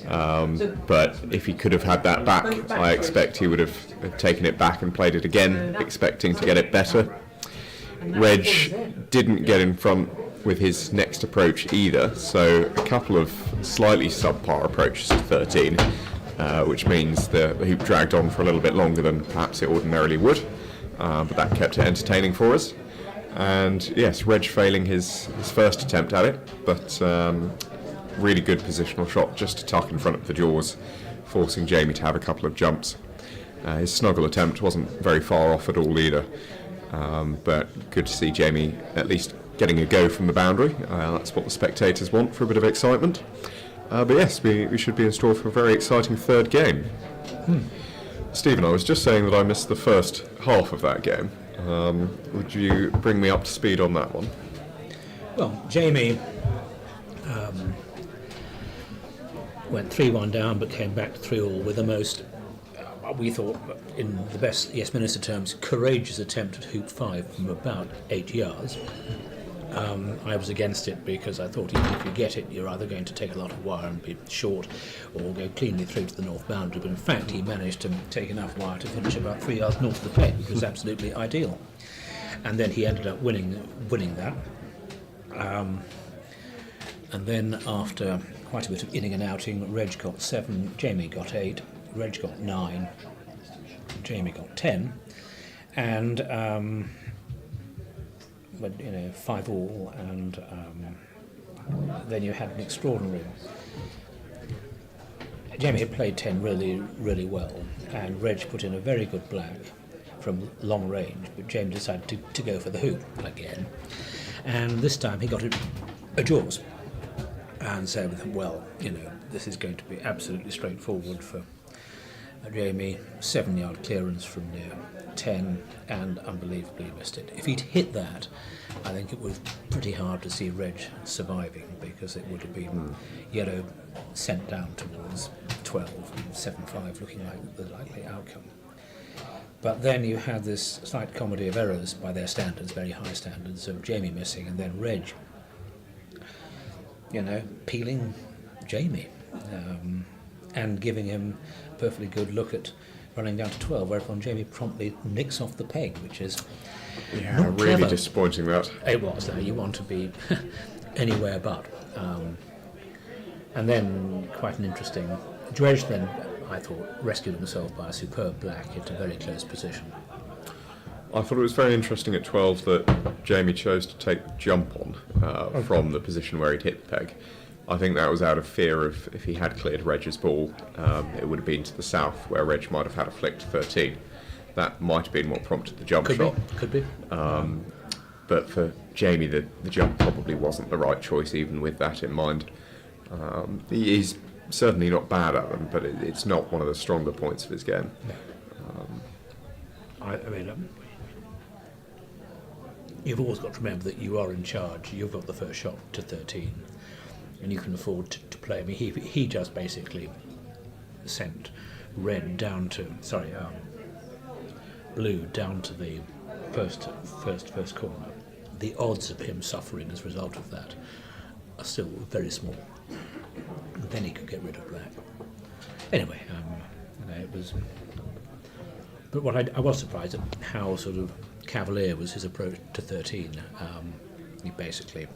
But if he could have had that back, I expect he would have taken it back and played it again, expecting to get it better. Reg didn't get in front with his next approach either, so a couple of slightly subpar approaches to 13, which means the hoop dragged on for a little bit longer than perhaps it ordinarily would, but that kept it entertaining for us. And yes, Reg failing his first attempt at it, but really good positional shot just to tuck in front of the jaws, forcing Jamie to have a couple of jumps. His snuggle attempt wasn't very far off at all either, but good to see Jamie at least getting a go from the boundary. That's what the spectators want, for a bit of excitement. But yes, we should be in store for a very exciting third game. Stephen, I was just saying that I missed the first half of that game. Would you bring me up to speed on that one? Well, Jamie went 3-1 down but came back to 3-all with the most, we thought, in the best Yes Minister terms, courageous attempt at hoop 5 from about 8 yards. I was against it because I thought even if you get it, you're either going to take a lot of wire and be short or go cleanly through to the north boundary. But in fact, he managed to take enough wire to finish about 3 yards north of the peg, which was absolutely ideal. And then he ended up winning that. And then after quite a bit of inning and outing, Reg got 7, Jamie got 8, Reg got 9, Jamie got 10, and 5-all, and then you had an extraordinary. Jamie had played 10 really, really well, and Reg put in a very good black from long range, but Jamie decided to go for the hoop again, and this time he got a jaws. And so, well, this is going to be absolutely straightforward for Jamie, 7-yard clearance from near 10, and unbelievably missed it. If he'd hit that, I think it was pretty hard to see Reg surviving, because it would have been yellow sent down towards 12, 7-5, looking like the likely outcome. But then you had this slight comedy of errors by their standards, very high standards, of Jamie missing, and then Reg, peeling Jamie, and giving him a perfectly good look at running down to 12, whereupon Jamie promptly nicks off the peg, which is not really clever. disappointing that. It was, you want to be anywhere but. And then quite an interesting... Dredge then, I thought, rescued himself by a superb black into very close position. I thought it was very interesting at 12 that Jamie chose to take the jump on from the position where he'd hit the peg. I think that was out of fear of, if he had cleared Reg's ball, it would have been to the south, where Reg might have had a flick to 13. That might have been what prompted the jump shot. Could be. But for Jamie, the jump probably wasn't the right choice, even with that in mind. He's certainly not bad at them, but it's not one of the stronger points of his game. You've always got to remember that you are in charge. You've got the first shot to 13, and you can afford to play. I mean, he just basically sent red down to blue down to the first corner. The odds of him suffering as a result of that are still very small. And then he could get rid of black. Anyway, it was. But what I was surprised at how sort of cavalier was his approach to 13. He basically,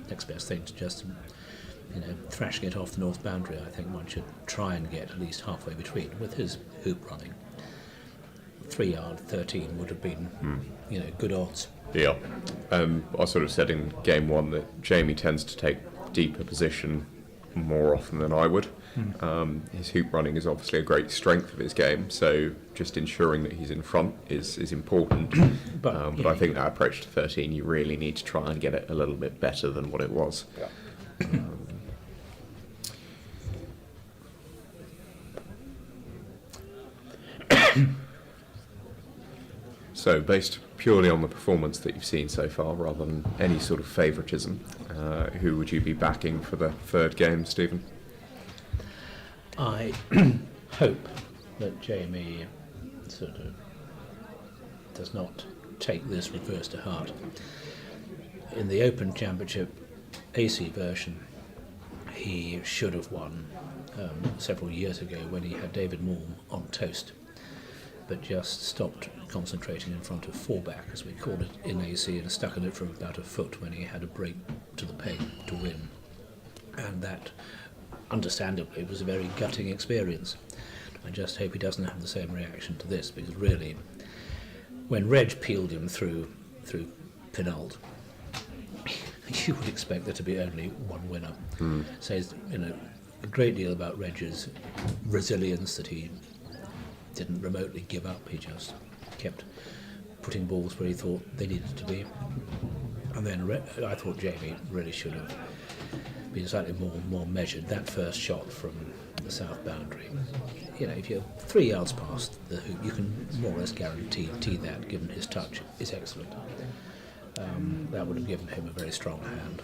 next best thing to just, thrashing it off the north boundary. I think one should try and get at least halfway between with his hoop running. 3-yard 13 would have been, good odds. Yeah. I sort of said in game one that Jamie tends to take deeper position more often than I would. His hoop running is obviously a great strength of his game, so just ensuring that he's in front is important. But I think that approach to 13, you really need to try and get it a little bit better than what it was. Yeah. So, based purely on the performance that you've seen so far, rather than any sort of favouritism, who would you be backing for the third game, Stephen? I hope that Jamie sort of does not take this reverse to heart. In the Open Championship AC version, he should have won several years ago when he had David Moore on toast, but just stopped concentrating in front of 4-back, as we call it in AC, and stuck in it for about a foot when he had a break to the peg to win. And that, understandably, was a very gutting experience. I just hope he doesn't have the same reaction to this, because really, when Reg peeled him through Penalt, you would expect there to be only one winner. Says, a great deal about Reg's resilience, that he didn't remotely give up. He just kept putting balls where he thought they needed to be. And then I thought Jamie really should have been slightly more measured. That first shot from the south boundary, if you're 3 yards past the hoop, you can more or less guarantee that, given his touch is excellent. That would have given him a very strong hand.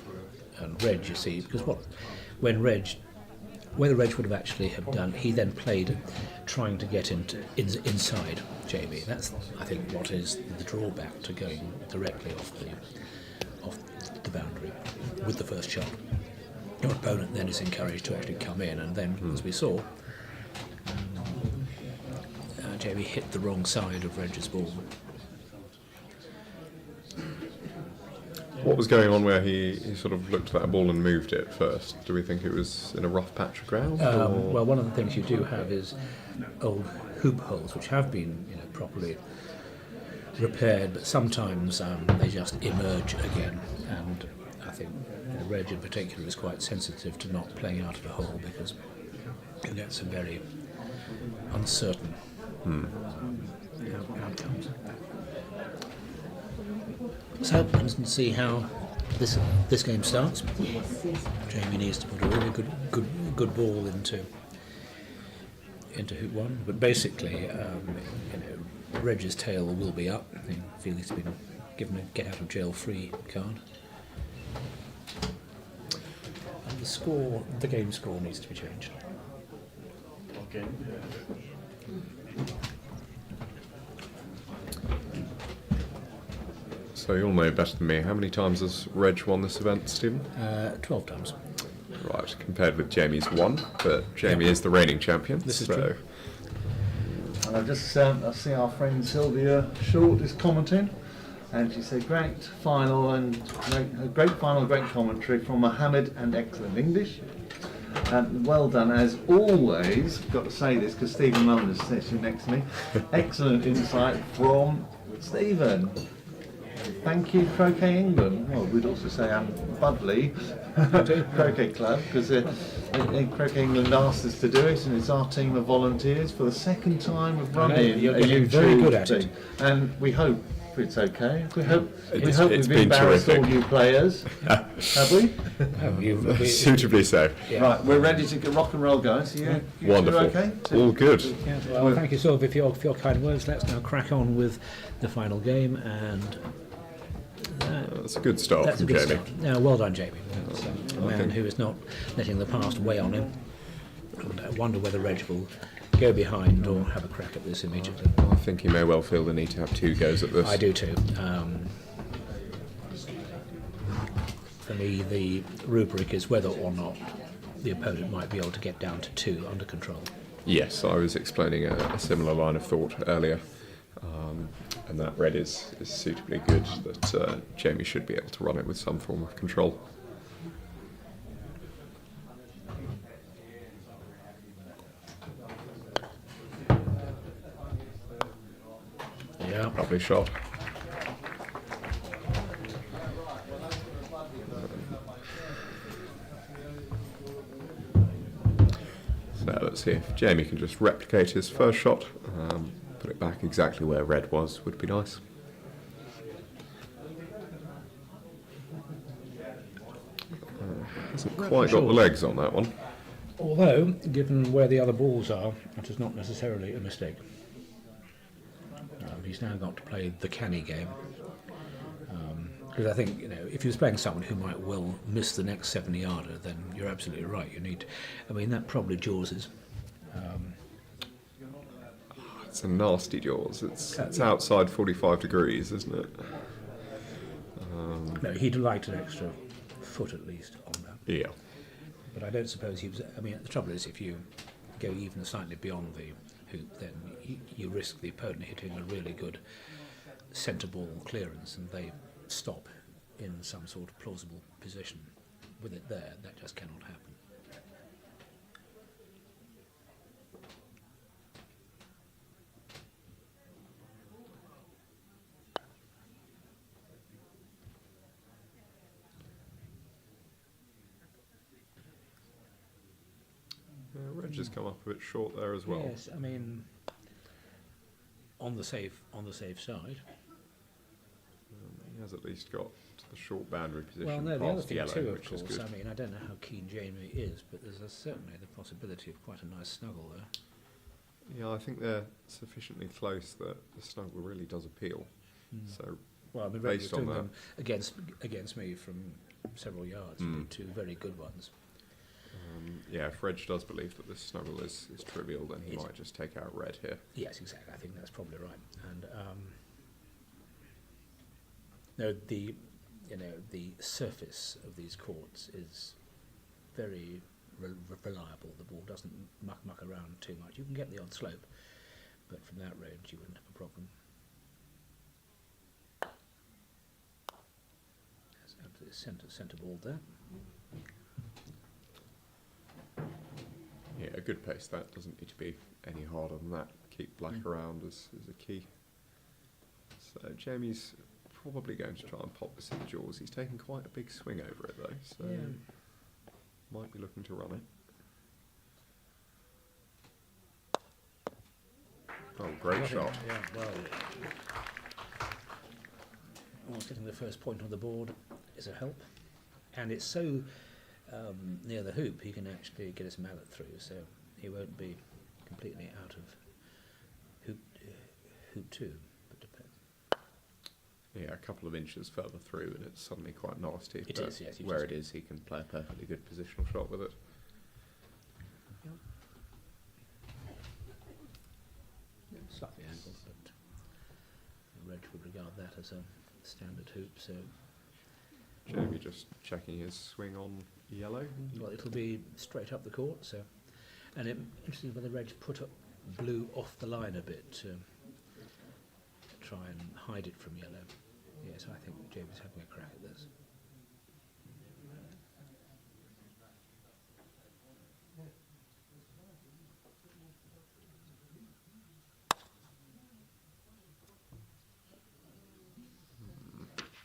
And Reg, you see, because whether Reg would have actually have done, he then played trying to get inside Jamie. That's, I think, what is the drawback to going directly off the boundary with the first shot. Your opponent then is encouraged to actually come in, and then, as we saw, Jamie hit the wrong side of Reg's ball. What was going on where he sort of looked at that ball and moved it first? Do we think it was in a rough patch of ground? Well, one of the things you do have is old hoop holes, which have been properly repaired, but sometimes they just emerge again. And I think Reg in particular is quite sensitive to not playing out of a hole, because you get some very uncertain outcomes. So let's see how this game starts. Jamie needs to put a really good ball into hoop one. But basically, Reg's tail will be up. I feel he's been given a get out of jail free card. And the game score needs to be changed. Okay. So you'll know better than me. How many times has Reg won this event, Stephen? 12 times. Right, compared with Jamie's 1, but Jamie is the reigning champion. This is so true. And I see our friend Sylvia Short is commenting, and she said great final and great commentary from Mohammed and excellent English. And well done as always. Got to say this because Stephen Mullen is sitting next to me. Excellent insight from Stephen. Thank you, Croquet England. Well, we'd also say Budleigh Croquet Club, because Croquet England asked us to do it, and it's our team of volunteers for the second time of running you're a getting YouTube very good at thing. it. And we hope it's okay. We hope It's we've been embarrassed all terrific. you players, have we? Suitably so. Yeah. Right, we're ready to get rock and roll, guys. You Wonderful. okay? All good. Yeah, well, thank you, Sylvia, for your kind words. Let's now crack on with the final game, and That's a good start that's a from good Jamie. start. Now, well done, Jamie. That's a man who is not letting the past weigh on him. And I wonder whether Reg will go behind or have a crack at this immediately. I think he may well feel the need to have 2 goes at this. I do too. For me, the rubric is whether or not the opponent might be able to get down to 2 under control. Yes, I was explaining a similar line of thought earlier. And that red is suitably good that Jamie should be able to run it with some form of control. Yeah. Lovely shot. So let's see if Jamie can just replicate his first shot. Put it back exactly where red was would be nice. Hasn't quite got the legs on that one. Although, given where the other balls are, it is not necessarily a mistake. He's now got to play the canny game. Because I think, if he was playing someone who might well miss the next 7-yarder, then you're absolutely right. That probably jawses. It's a nasty jaws. It's outside 45 degrees, isn't it? No, he'd liked an extra foot at least on that. Yeah. But I don't suppose he was. The trouble is, if you go even slightly beyond the hoop, then you risk the opponent hitting a really good centre ball clearance, and they stop in some sort of plausible position. With it there, that just cannot happen. Reg has come up a bit short there as well. Yes, on the safe side. He has at least got to the short boundary position Well, no, the other past thing yellow, too, of which is course, good. I don't know how keen Jamie is, but there's certainly the possibility of quite a nice snuggle there. Yeah, I think they're sufficiently close that the snuggle really does appeal. So, Well, Reg was based on doing that, them against me from several yards. He did 2 very good ones. yeah, if Reg does believe that this snuggle is trivial, then he might just take out red here. Yes, exactly. I think that's probably right. And no, the surface of these courts is very reliable. The ball doesn't muck around too much. You can get the odd slope, but from that range you wouldn't have a problem. That's absolutely centre ball there. Yeah, a good pace. That doesn't need to be any harder than that. Keep black around is a key. So Jamie's probably going to try and pop this in the jaws. He's taken quite a big swing over it though, so might be looking to run it. Oh, great shot. Yeah, well, getting the first point on the board is a help, and it's so near the hoop he can actually get his mallet through, so he won't be completely out of hoop 2, but Yeah, a couple of inches further through, and it's suddenly quite nasty. It but is, yes, where it is, he can play a perfectly good positional shot with it. slightly angled, but Reg would regard that as a standard hoop, so Jamie just checking his swing on yellow. well, it'll be straight up the court. So, and interesting whether Reg put up blue off the line a bit to try and hide it from yellow. Yes, I think Jamie's having a crack at this.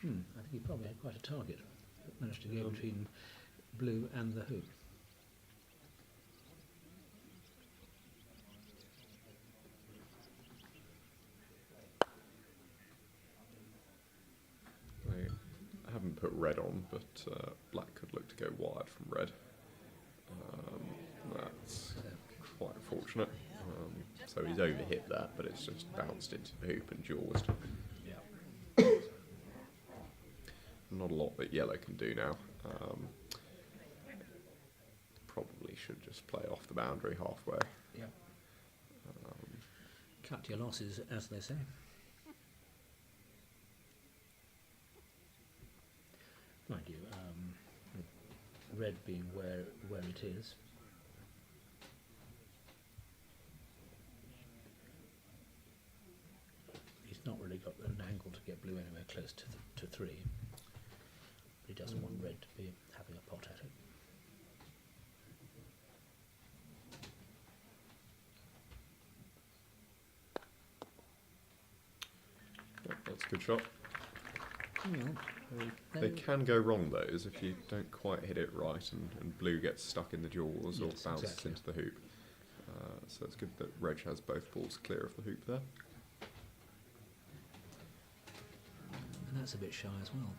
I think he probably had quite a target. Managed to go between blue and the hoop. I haven't put red on, but black could look to go wide from red. That's quite unfortunate. So he's overhit that, but it's just bounced into the hoop and jawsed. Yeah. Not a lot that yellow can do now. Probably should just play off the boundary halfway. Yeah. Cut your losses, as they say. Mind you, red being where it is. He's not really got an angle to get blue anywhere close to 3. But he doesn't want red to be having a pot at it. Yeah, that's a good shot. Well, They can go wrong, those, if you don't quite hit it right and blue gets stuck in the jaws or Yes, bounces exactly. into the hoop. So it's good that Reg has both balls clear of the hoop there. And that's a bit shy as well.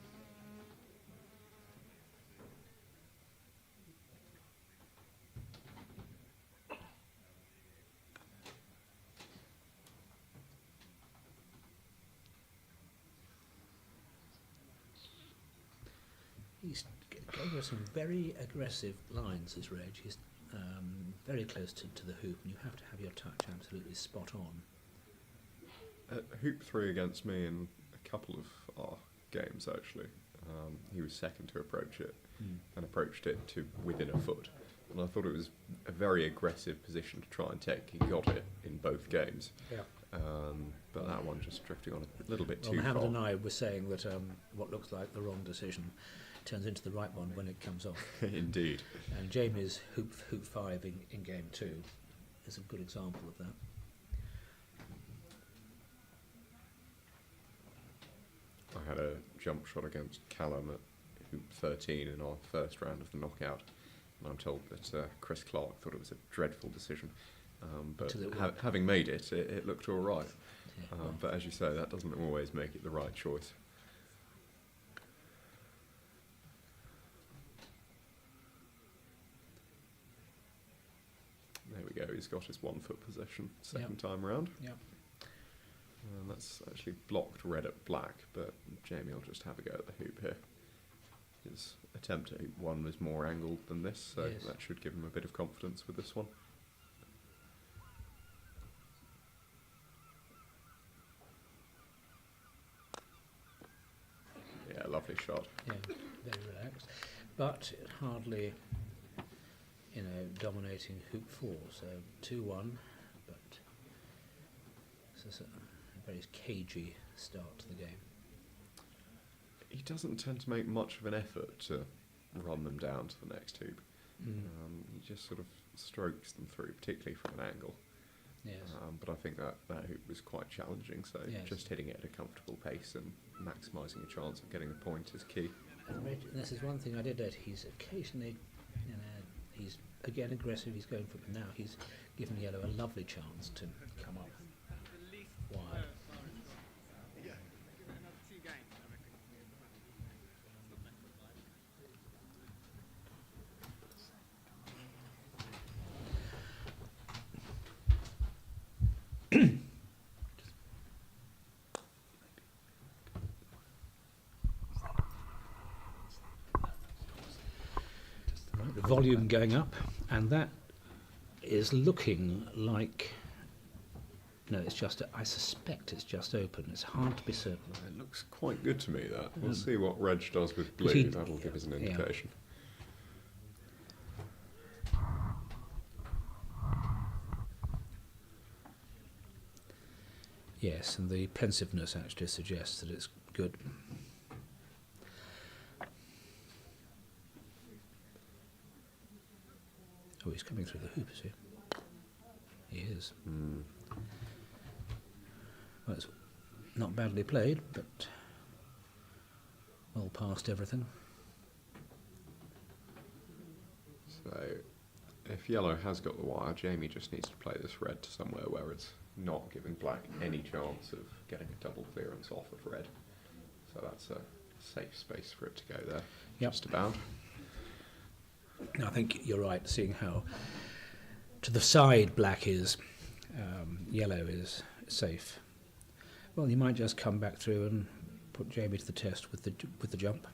He's going with some very aggressive lines, this Reg. He's very close to the hoop, and you have to have your touch absolutely spot on. Hoop 3 against me in a couple of our games, actually. He was second to approach it and approached it to within a foot. And I thought it was a very aggressive position to try and take. He got it in both games. Yeah. But that one just drifting on a little bit Well, too Mohammed far. and I were saying that what looks like the wrong decision turns into the right one when it comes off. Indeed. And Jamie's hoop 5 in game 2 is a good example of that. I had a jump shot against Callum at hoop 13 in our first round of the knockout, and I'm told that Chris Clark thought it was a dreadful decision. But Until it having made it, it looked all right. Yeah, well, But as you say, that doesn't always make it the right choice. There we go, he's got his 1 foot possession second time round. yeah. And that's actually blocked red at black, but Jamie will just have a go at the hoop here. His attempt at hoop 1 was more angled than this, so Yes. that should give him a bit of confidence with this one. Yeah, lovely shot. Yeah, very relaxed, but hardly, dominating hoop 4. So 2-1, but this is a very cagey start to the game. He doesn't tend to make much of an effort to run them down to the next hoop. He just sort of strokes them through, particularly from an angle. Yes. But I think that hoop was quite challenging, so Yes. just hitting it at a comfortable pace and maximising a chance of getting the point is key. And this is one thing I did note. He's occasionally, he's again aggressive. He's going for it now. He's given yellow a lovely chance to come up wide. The volume going up, and that is looking like. No, it's just. I suspect it's just open. It's hard to be certain. It looks quite good to me, that. We'll see what Reg does with blue. He- That'll give us an yeah. indication. Yes, and the pensiveness actually suggests that it's good. Oh, he's coming through the hoop, is he? He is. Well, it's not badly played, but well past everything. So, if yellow has got the wire, Jamie just needs to play this red to somewhere where it's not giving black any chance of getting a double clearance off of red. So that's a safe space for it to go there, Yep. just about. I think you're right, seeing how to the side black is, yellow is safe. Well, you might just come back through and put Jamie to the test with the jump.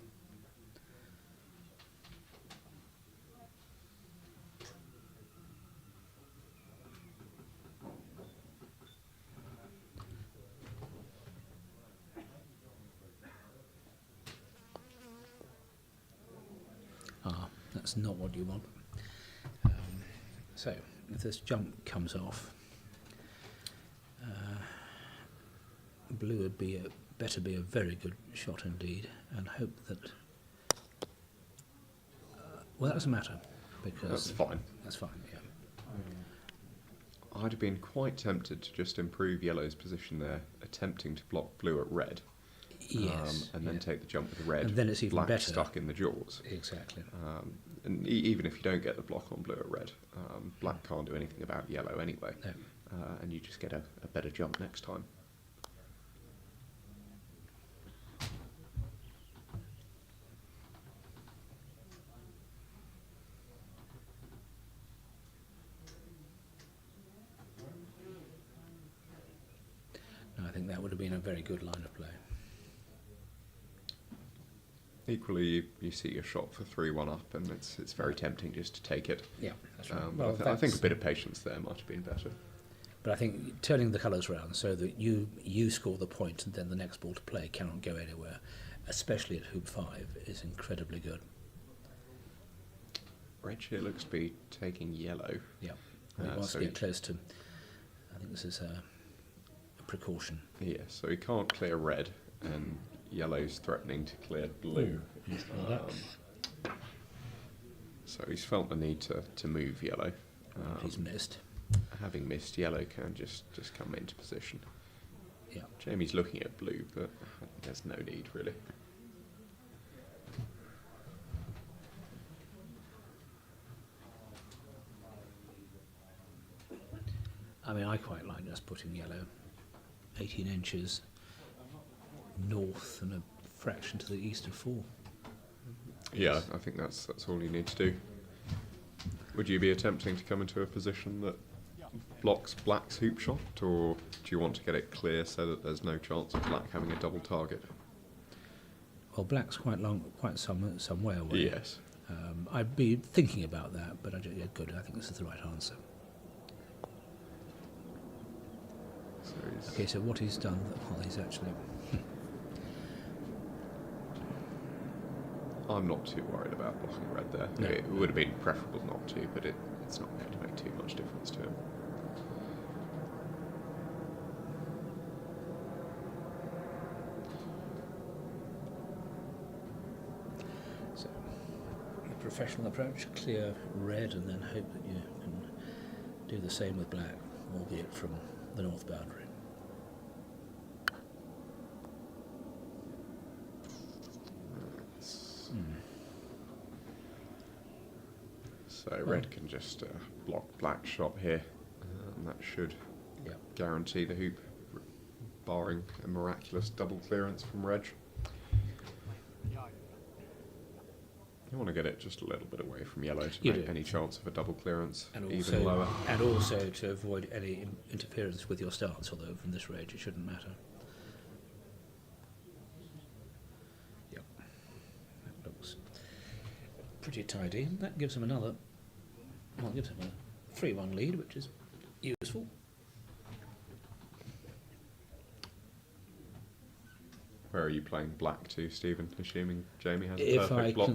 Ah, that's not what you want. So, if this jump comes off, blue would be better be a very good shot indeed, and hope that. Well, that doesn't matter because That's fine. That's fine. Yeah. I'd have been quite tempted to just improve yellow's position there, attempting to block blue at red. Yes. And then yeah. take the jump with red. And then it's even black better. stuck in the jaws. Exactly. And even if you don't get the block on blue at red, black can't do anything about yellow anyway. No. And you just get a better jump next time. No, I think that would have been a very good line of play. Equally, you see your shot for 3-1 up, and it's very tempting just to take it. Yeah, that's right. But I think a bit of patience there might have been better. But I think turning the colours round so that you score the point and then the next ball to play cannot go anywhere, especially at hoop 5, is incredibly good. Reg here looks to be taking yellow. Yeah. Well, he wants so to get close to. I think this is a precaution. Yeah, so he can't clear red, and yellow's threatening to clear blue. So he's felt the need to move yellow. He's missed. Having missed, yellow can just come into position. Yeah. Jamie's looking at blue, but there's no need really. I mean, I quite like just putting yellow 18 inches north and a fraction to the east of 4. Yeah, I think that's all you need to do. Would you be attempting to come into a position that blocks black's hoop shot, or do you want to get it clear so that there's no chance of black having a double target? Well, black's quite some way away. Yes. I'd be thinking about that, but yeah, good. I think this is the right answer. So he's Okay, so what he's done, well, he's actually. I'm not too worried about blocking red there. No. It would have been preferable not to, but it's not going to make too much difference to him. So, the professional approach, clear red and then hope that you can do the same with black, albeit from the north boundary. So red can just block black's shot here, and that should Yeah. guarantee the hoop, barring a miraculous double clearance from Reg. You want to get it just a little bit away from yellow to You make do. any chance of a double clearance And even also, lower. and also to avoid any interference with your stance, although from this range it shouldn't matter. Yep. That looks. pretty tidy. That gives him another, well, gives him a 3-1 lead, which is useful. Where are you playing black to, Stephen? Assuming Jamie has a If perfect block.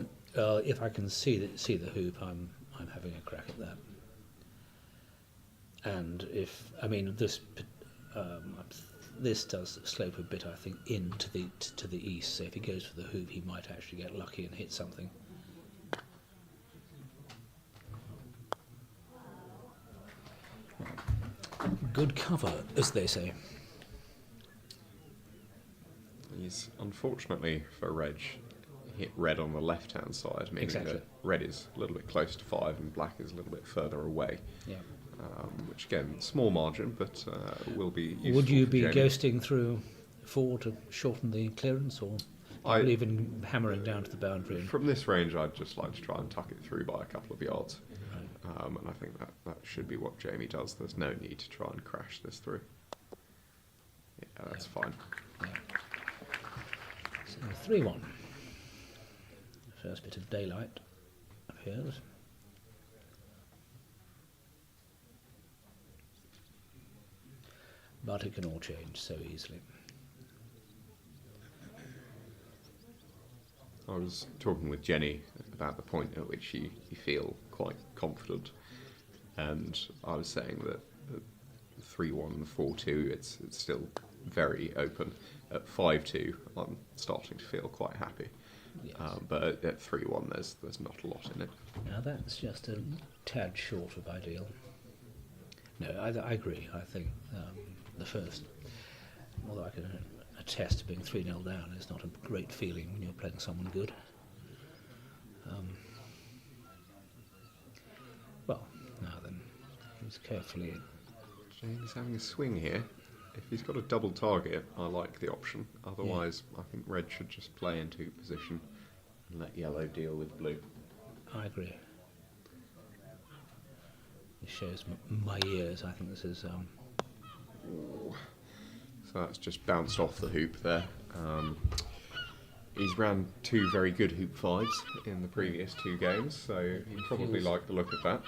if I can see the hoop, I'm having a crack at that. And if this does slope a bit, I think, into to the east. So if he goes for the hoop, he might actually get lucky and hit something. Good cover, as they say. He's unfortunately for Reg hit red on the left-hand side, meaning Exactly. that red is a little bit close to 5 and black is a little bit further away. Yeah. Which again, small margin, but will be useful. Would you for be Jamie. ghosting through 4 to shorten the clearance, or I- even hammering down to the boundary? From this range, I'd just like to try and tuck it through by a couple of yards. And I think that should be what Jamie does. There's no need to try and crash this through. Yeah, that's fine. Yeah. So 3-1. First bit of daylight appears. But it can all change so easily. I was talking with Jenny about the point at which you feel quite confident, and I was saying that at 3-1, 4-2, it's still very open. At 5-2, I'm starting to feel quite happy. Yes. But at 3-1, there's not a lot in it. Now that's just a tad short of ideal. No, I agree. I think the first, although I can attest to being 3-0 down, is not a great feeling when you're playing someone good. Well, now then, he's carefully. Jamie's having a swing here. If he's got a double target, I like the option. Otherwise, I think red should just play into position and let yellow deal with blue. I agree. This shows my ears. I think this is. So that's just bounced off the hoop there. He's ran 2 very good hoop 5s in the previous 2 games, so he probably feels- liked the look of that.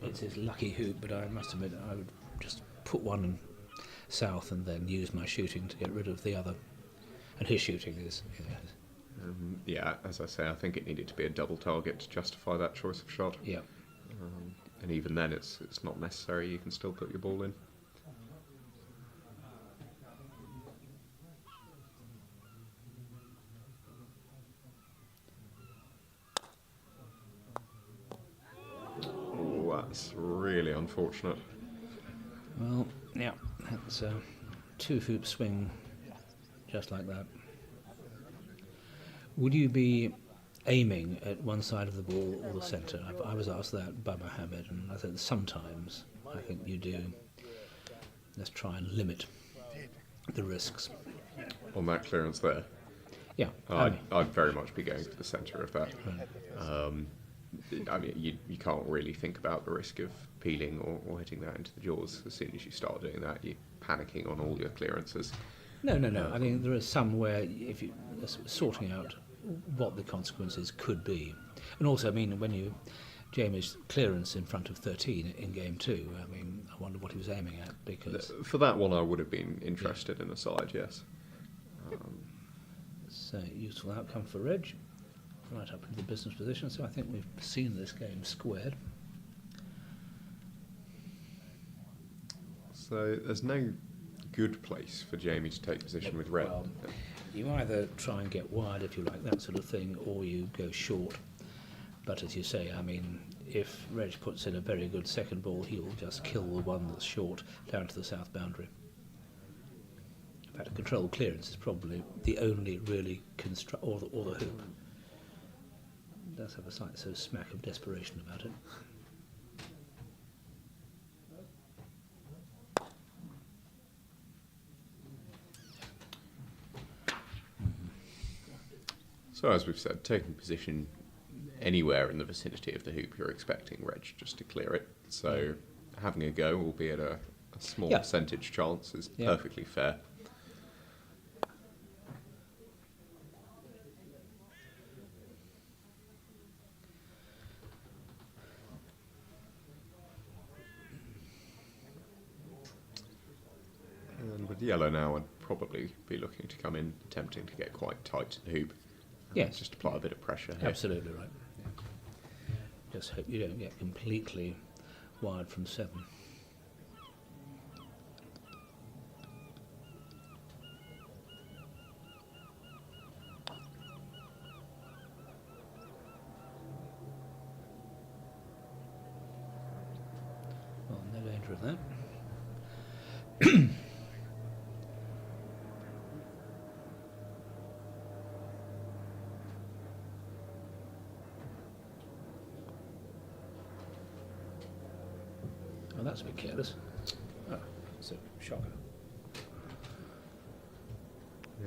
It's his lucky hoop, but I must admit I would just put one south and then use my shooting to get rid of the other. And his shooting is. Yeah, as I say, I think it needed to be a double target to justify that choice of shot. Yeah. And even then, it's not necessary. You can still put your ball in. Oh, that's really unfortunate. Well, yeah, that's a 2-hoop swing, just like that. Would you be aiming at one side of the ball or the centre? I was asked that by Mohammed, and I said sometimes I think you do. Let's try and limit the risks. On that clearance there, Yeah, I'd very much be going to the centre of that. I mean, you can't really think about the risk of peeling or hitting that into the jaws. As soon as you start doing that, you're panicking on all your clearances. No. I mean, there are some where if you sorting out what the consequences could be, and also, I mean, when Jamie's clearance in front of 13 in game 2, I mean, I wonder what he was aiming at, because For that one, I would have been interested in a side, yes. it's a useful outcome for Reg, right up into the business position. So I think we've seen this game squared. So there's no good place for Jamie to take position with red. Well, you either try and get wide, if you like, that sort of thing, or you go short. But as you say, I mean, if Reg puts in a very good second ball, he will just kill the one that's short down to the south boundary. In fact, a controlled clearance is probably the only really or the hoop. It does have a slight sort of smack of desperation about it. So as we've said, taking position anywhere in the vicinity of the hoop, you're expecting Reg just to clear it. So having a go, albeit a small Yeah. percentage chance, is Yeah. perfectly fair. With yellow now, I'd probably be looking to come in, attempting to get quite tight to the hoop. Yes. Just apply a bit of pressure here. Absolutely right. Yeah. Just hope you don't get completely wired from 7. Well, no danger of that. Oh, that's a bit careless. Oh, it's a shocker.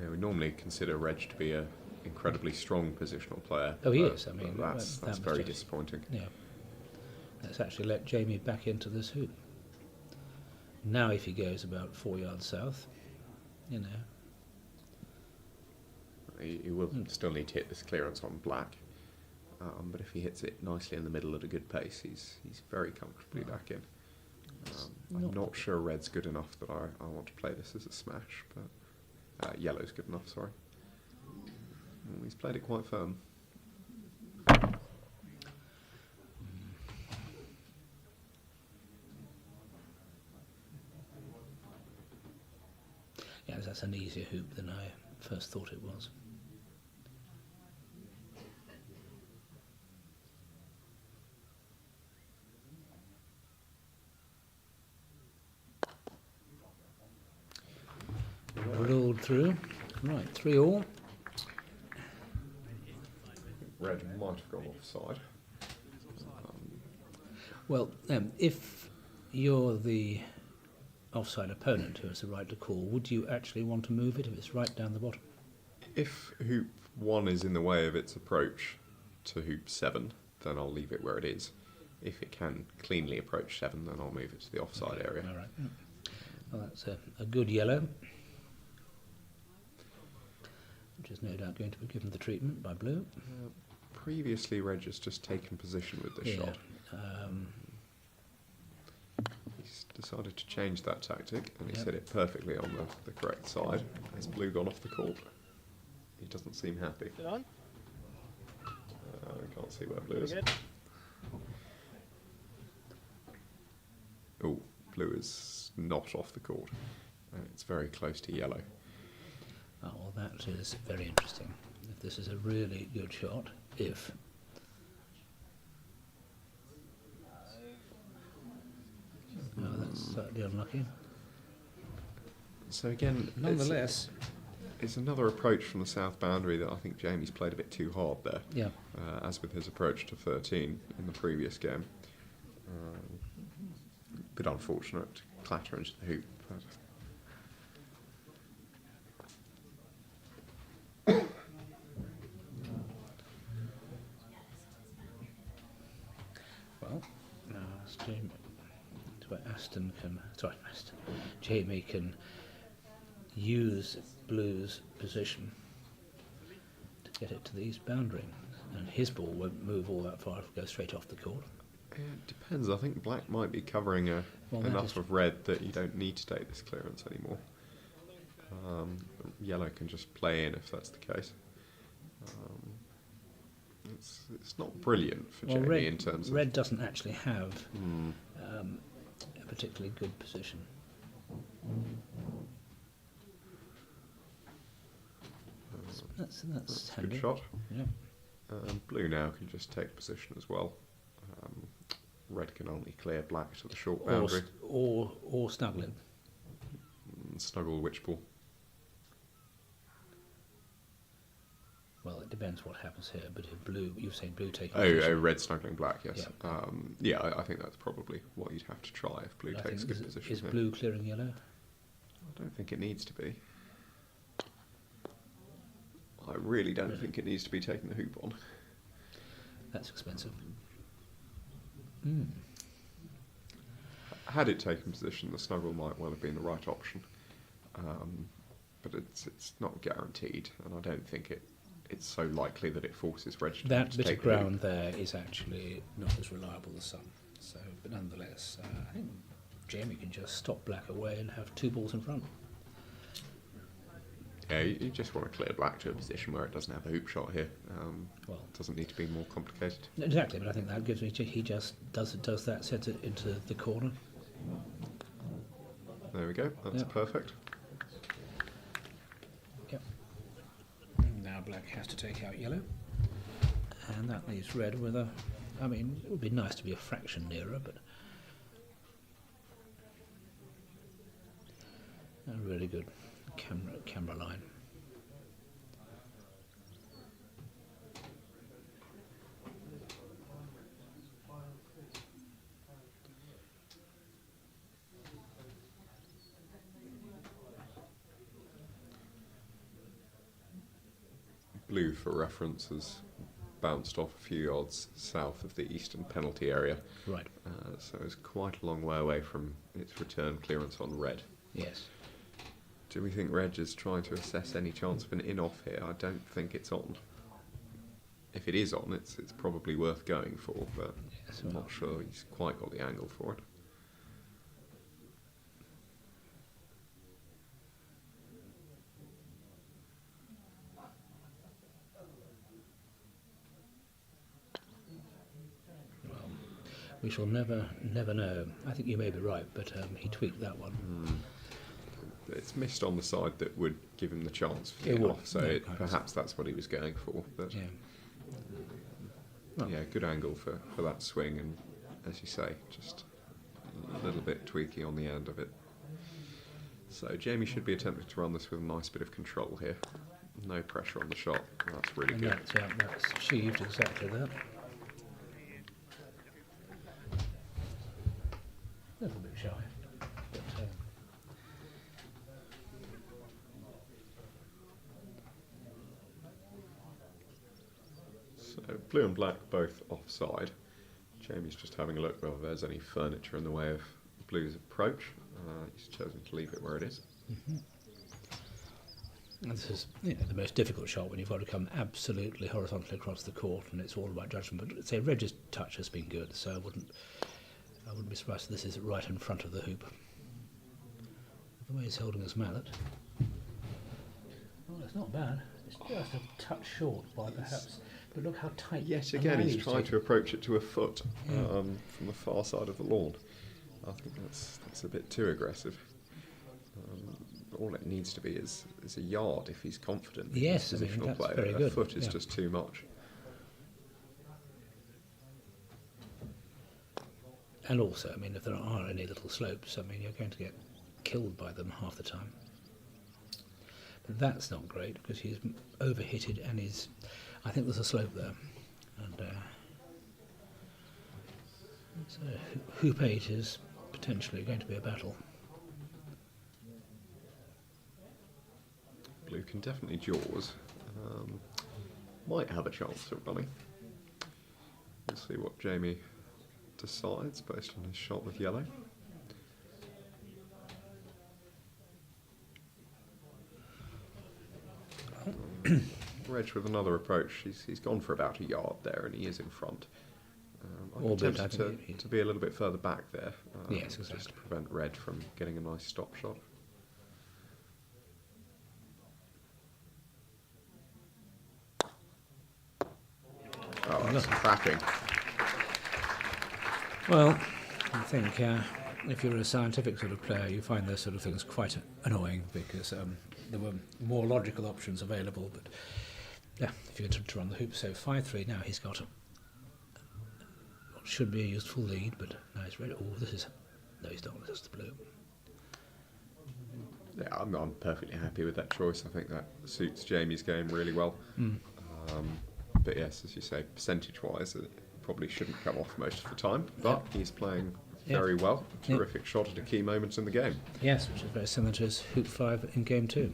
Yeah, we normally consider Reg to be an incredibly strong positional player. Oh, he but- is. I mean, but that's that very mistake. disappointing. Yeah. Let's actually let Jamie back into this hoop. Now if he goes about 4 yards south, you know. He will still need to hit this clearance on black, but if he hits it nicely in the middle at a good pace, he's very comfortably back in. I'm not sure red's good enough that I want to play this as a smash, but yellow's good enough, sorry. He's played it quite firm. Yeah, that's an easier hoop than I first thought it was. Rolled through. Right, 3 all. Red might have gone offside. Well, if you're the offside opponent who has the right to call, would you actually want to move it if it's right down the bottom? If hoop 1 is in the way of its approach to hoop 7, then I'll leave it where it is. If it can cleanly approach 7, then I'll move it to the offside area. All right. Well, that's a good yellow, which is no doubt going to be given the treatment by blue. Previously, Reg has just taken position with this shot. He's decided to change that tactic, and he's Yep. hit it perfectly on the correct side. Has blue gone off the court? He doesn't seem happy. Sit on. I can't see where blue is. Good. Oh, blue is not off the court. It's very close to yellow. Oh, well, that is very interesting. If this is a really good shot, if. Oh, that's slightly unlucky. So again, Nonetheless, it's another approach from the south boundary that I think Jamie's played a bit too hard there, yeah. as with his approach to 13 in the previous game. Bit unfortunate to clatter into the hoop. Well, Jamie can use blue's position to get it to the east boundary, and his ball won't move all that far, it'll go straight off the court. It depends. I think black might be covering Well, that enough is- of red that you don't need to take this clearance anymore. Yellow can just play in if that's the case. It's not brilliant for Well, Jamie in terms of... red doesn't actually have a particularly good position. That's That's a handy. good shot. Yeah. Blue now can just take position as well. Red can only clear black to the short boundary. Or snuggle it. Snuggle which ball? Well, it depends what happens here, but if blue, you're saying blue taking Oh, position. red snuggling black, yes. Yeah. I think that's probably what you'd have to try if blue I takes think good position. is here. blue clearing yellow? I don't think it needs to be. I really don't think it needs to be taking the hoop on. That's expensive. Had it taken position, the snuggle might well have been the right option. But it's not guaranteed, and I don't think it's so likely that it forces Reg to That to bit of take the hoop. ground there is actually not as reliable as some. So, but nonetheless, I think Jamie can just stop black away and have 2 balls in front. Yeah, you just want to clear black to a position where it doesn't have a hoop shot here. Well, It doesn't need to be more complicated. exactly, but I think that gives me. He just does that, sets it into the corner. There we go. That's Yeah. perfect. Yep. Now black has to take out yellow, and that leaves red with a. I mean, it would be nice to be a fraction nearer, but a really good camera line. Blue, for reference, has bounced off a few yards south of the eastern penalty area. Right. So it's quite a long way away from its return clearance on red. Yes. Do we think Reg is trying to assess any chance of an in-off here? I don't think it's on. If it is on, it's probably worth going for, but Yes, I'm well. not sure he's quite got the angle for it. We shall never know. I think you may be right, but he tweaked that one. It's missed on the side that would give him the chance for It the would, off, so yeah, perhaps that's what he was going for. But Yeah. Well. yeah, good angle for that swing, and as you say, just a little bit tweaky on the end of it. So Jamie should be attempting to run this with a nice bit of control here. No pressure on the shot. That's really And good. that's achieved exactly that. A little bit shy, but So blue and black both offside. Jamie's just having a look whether there's any furniture in the way of blue's approach. He's chosen to leave it where it is. and this is the most difficult shot when you've got to come absolutely horizontally across the court, and it's all about judgment. But say Reg's touch has been good, so I wouldn't be surprised if this is right in front of the hoop. The way he's holding his mallet. Well, it's not bad. It's just a touch short by perhaps. But look how tight. Yet the again, line he's is trying taken. to approach it to a foot from the far side of the lawn. I think that's a bit too aggressive. All it needs to be is a yard if he's confident in Yes, his I mean, positional that's play. very A good, foot is yeah. just too much. And also, I mean, if there are any little slopes, I mean, you're going to get killed by them half the time. But that's not great because he's overhitted and I think there's a slope there. And so hoop 8 is potentially going to be a battle. Blue can definitely jaws. Might have a chance of running. We'll see what Jamie decides based on his shot with yellow. Reg with another approach. He's gone for about a yard there, and he is in front. I'm Albeit, tempted I think he- to be a little bit further back there, Yes, just exactly. to prevent Red from getting a nice stop shot. Oh, that's cracking. Well, I think if you're a scientific sort of player, you find those sort of things quite annoying because there were more logical options available. But yeah, if you're to run the hoop, so 5-3 now, he's got what should be a useful lead, but now he's ready. Oh, this is no, he's not. This is the blue. Yeah, I'm perfectly happy with that choice. I think that suits Jamie's game really well. But yes, as you say, percentage-wise, it probably shouldn't come off most of the time. But he's playing very well. Terrific shot at a key moment in the game. Yes, which is very similar to his hoop 5 in game 2.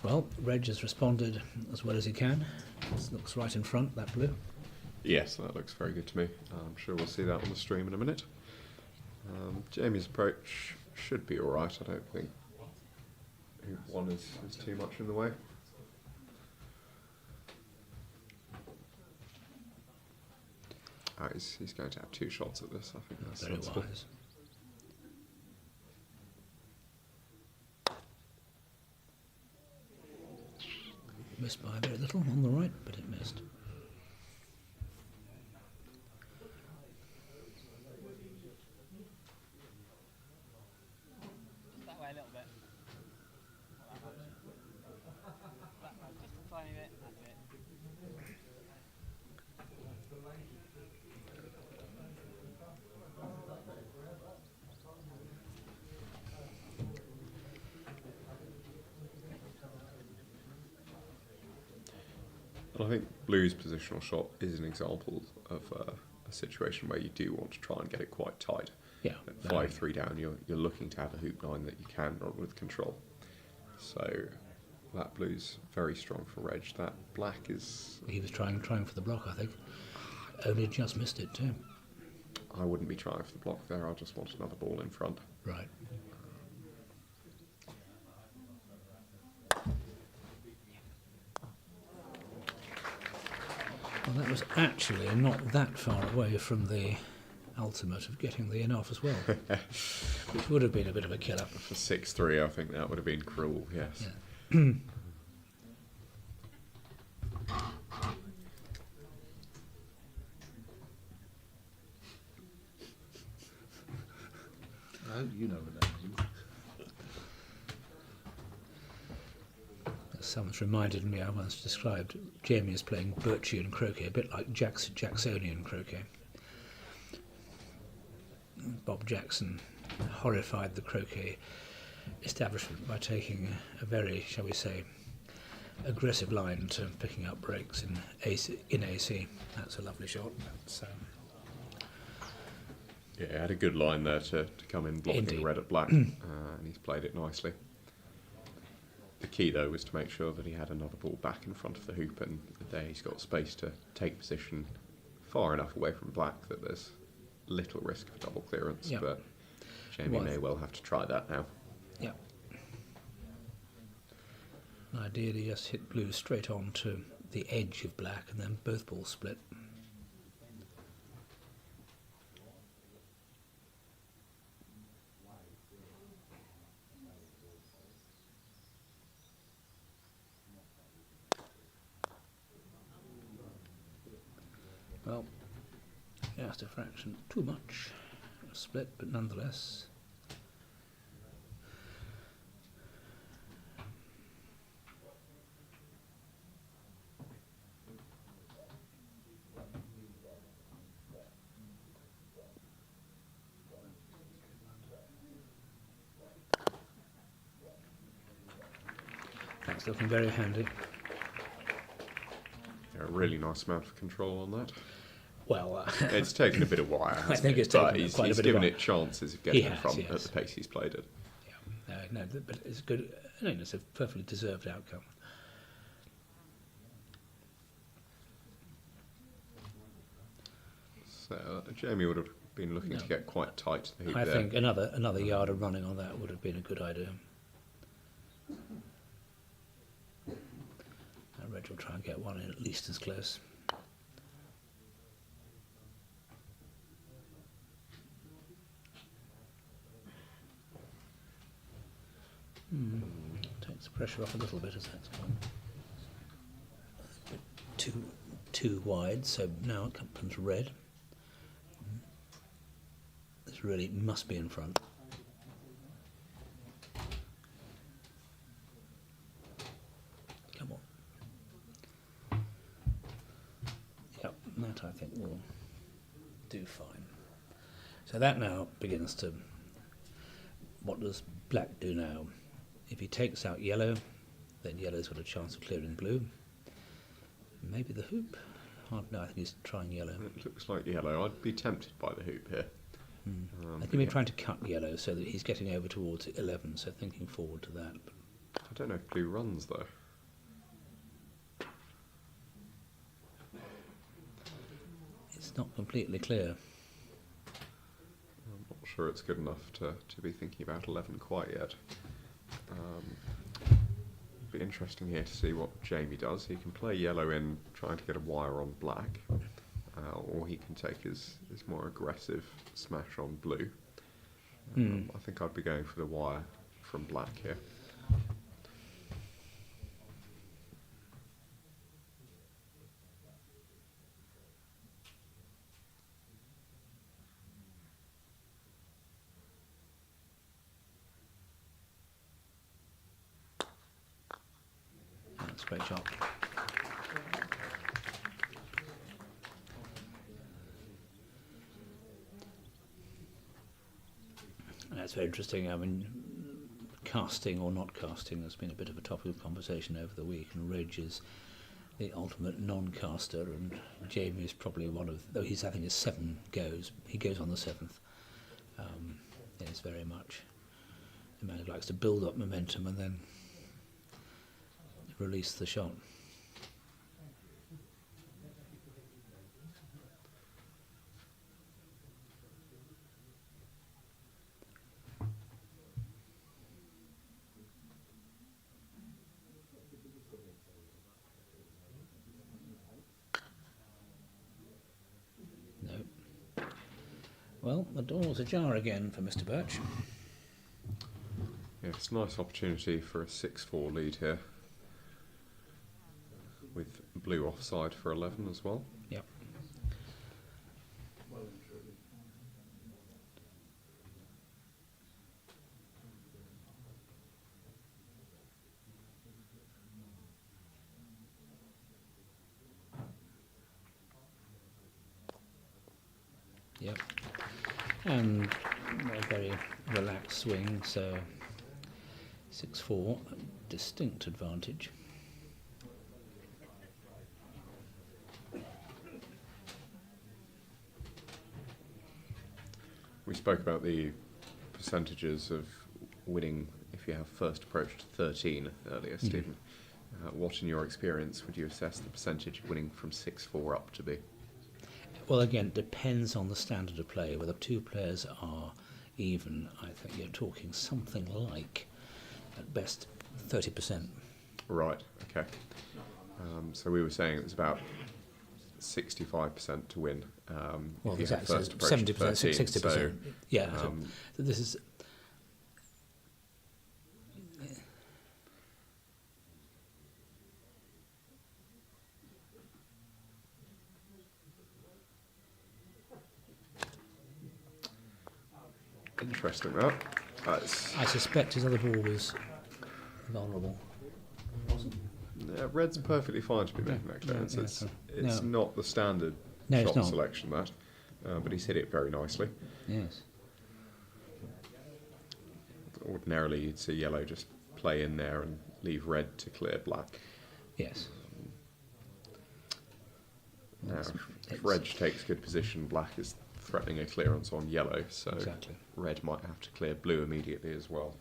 Well, Reg has responded as well as he can. This looks right in front, that blue. Yes, that looks very good to me. I'm sure we'll see that on the stream in a minute. Jamie's approach should be all right. I don't think hoop 1 is too much in the way. He's going to have 2 shots at this. I think that's Very sensible. wise. Missed by very little on the right, but it missed. That way a little bit. Not that much. That way, just a tiny bit. That's it. And I think blue's positional shot is an example of a situation where you do want to try and get it quite tight. Yeah. At 5-3 down, you're looking to have a hoop line that you can run with control. So that blue's very strong for reg. That black is... He was trying for the block, I think. Only just missed it too. I wouldn't be trying for the block there. I just want another ball in front. Right. Well, that was actually not that far away from the ultimate of getting the in off as well, which would have been a bit of a killer. For 6-3, I think that would have been cruel, yes. Yeah. Oh, you know what that means. Someone's reminded me, I once described Jamie as playing Birchian croquet, a bit like Jacksonian croquet. Bob Jackson horrified the croquet establishment by taking a very, shall we say, aggressive line to picking up breaks in AC. That's a lovely shot. Yeah, he had a good line there to come in blocking Indeed. red at black, and he's played it nicely. The key, though, was to make sure that he had another ball back in front of the hoop, and there he's got space to take position far enough away from black that there's little risk of double clearance, Yep. but Jamie may well have to try that now. Yeah. Ideally, just hit blue straight on to the edge of black, and then both balls split. Well, just a fraction too much. Split, but nonetheless. That's looking very handy. Yeah, a really nice amount of control on that. Well, It's taken a bit of wire, I think it's but taken he's quite a bit of given wire. it chances of getting He in has, front at yes. the pace he's played it. yeah, no, but it's good. I mean, it's a perfectly deserved outcome. So Jamie would have been looking No. to get quite tight to the hoop I there. think another yard of running on that would have been a good idea. Reg will try and get one in at least as close. Takes the pressure off a little bit as that's gone. Too wide, so now it comes red. This really must be in front. Come on. Yep, that I think will do fine. So that now begins to... What does black do now? If he takes out yellow, then yellow's got a chance of clearing blue. Maybe the hoop? No, I think he's trying yellow. It looks like yellow. I'd be tempted by the hoop here. I think we're trying to cut yellow so that he's getting over towards 11, so thinking forward to that. But I don't know if blue runs though. it's not completely clear. I'm not sure it's good enough to be thinking about 11 quite yet. Be interesting here to see what Jamie does. He can play yellow in trying to get a wire on black, or he can take his more aggressive smash on blue. I think I'd be going for the wire from black here. That's a great shot. That's very interesting. I mean, casting or not casting has been a bit of a topic of conversation over the week, and Reg is the ultimate non-caster, and Jamie is probably one of, though he's having his 7 goes, he goes on the 7th. Is very much the man who likes to build up momentum and then release the shot. Well, the door's ajar again for Mr. Birch. Yeah, it's a nice opportunity for a 6-4 lead here, with blue offside for 11 as well. Yep. Yep. And a very relaxed swing, so 6-4, distinct advantage. We spoke about the percentages of winning if you have first approach to 13 earlier, Stephen. What, in your experience, would you assess the percentage of winning from 6-4 up to be? Well, again, depends on the standard of play. Whether 2 players are even, I think you're talking something like, at best, 30%. Right, okay. So we were saying it was about 65% to win. Well, if you have exactly, first so approach to 70%, 13, 60%. so, Yeah, so this is... interesting, that. I suspect his other ball was vulnerable. Yeah, red's perfectly fine to be making that clearance. It's not the standard it's shot not. selection, that, but he's hit it very nicely. Yes. Ordinarily, you'd see yellow just play in there and leave red to clear black. Yes. Now, if red takes good position, black is threatening a clearance on yellow, so Exactly. red might have to clear blue immediately as well.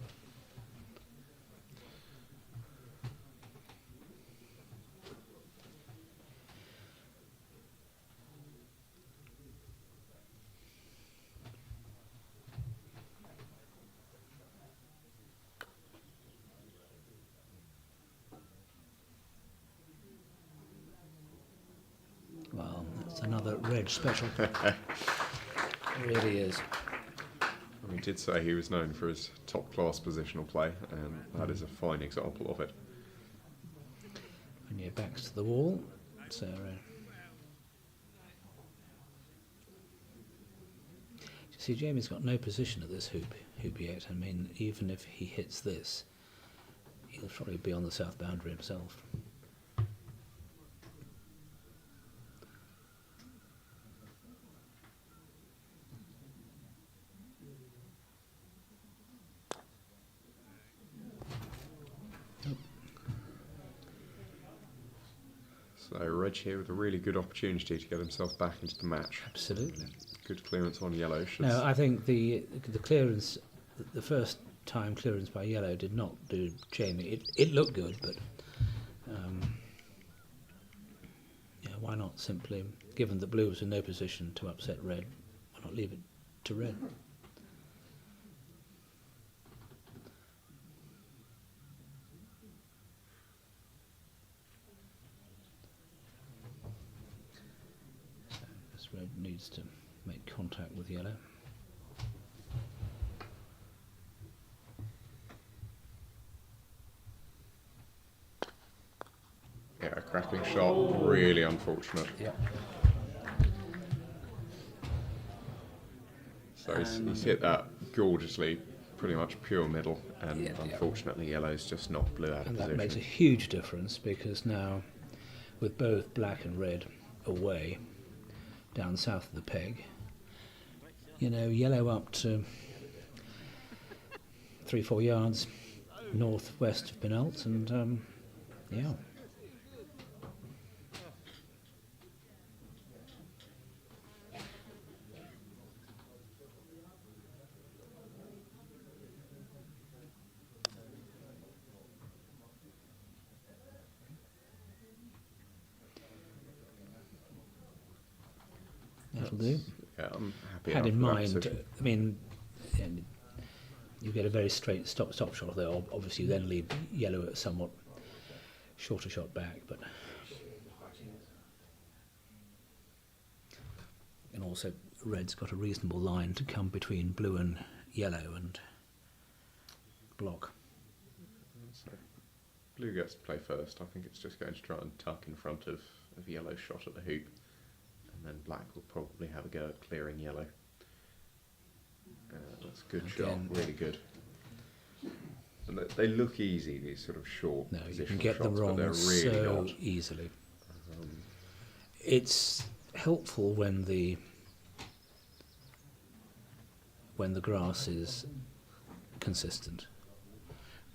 Well, that's another red special. It really is. He did say he was known for his top-class positional play, and that is a fine example of it. And your back's to the wall, so... you see, Jamie's got no position at this hoop yet. I mean, even if he hits this, he'll probably be on the south boundary himself. So Reg here with a really good opportunity to get himself back into the match. Absolutely. Good clearance on yellow. No, I think the clearance, the first time clearance by yellow did not do Jamie. It looked good, but yeah, why not simply, given that blue was in no position to upset red, why not leave it to red? Red needs to make contact with yellow. Yeah, a cracking shot. Really unfortunate. Yeah. So he's hit that gorgeously pretty much pure middle, and Yeah. unfortunately yellow's just knocked blue out of And that position. makes a huge difference, because now, with both black and red away, down south of the peg, you know, yellow up to 3-4 yards northwest of Penalt, and yeah. That'll do. Yeah, I'm happy Had enough in with that mind, position. I mean, and you get a very straight stop shot there. Obviously, you then leave yellow at a somewhat shorter shot back, but and also red's got a reasonable line to come between blue and yellow and block. So blue gets to play first. I think it's just going to try and tuck in front of yellow shot at the hoop, and then black will probably have a go at clearing yellow. That's a good shot, Again. really good. And they look easy, these sort of short No, you positional can get them shots, but wrong they're really so not. easily. Um, It's helpful when the grass is consistent,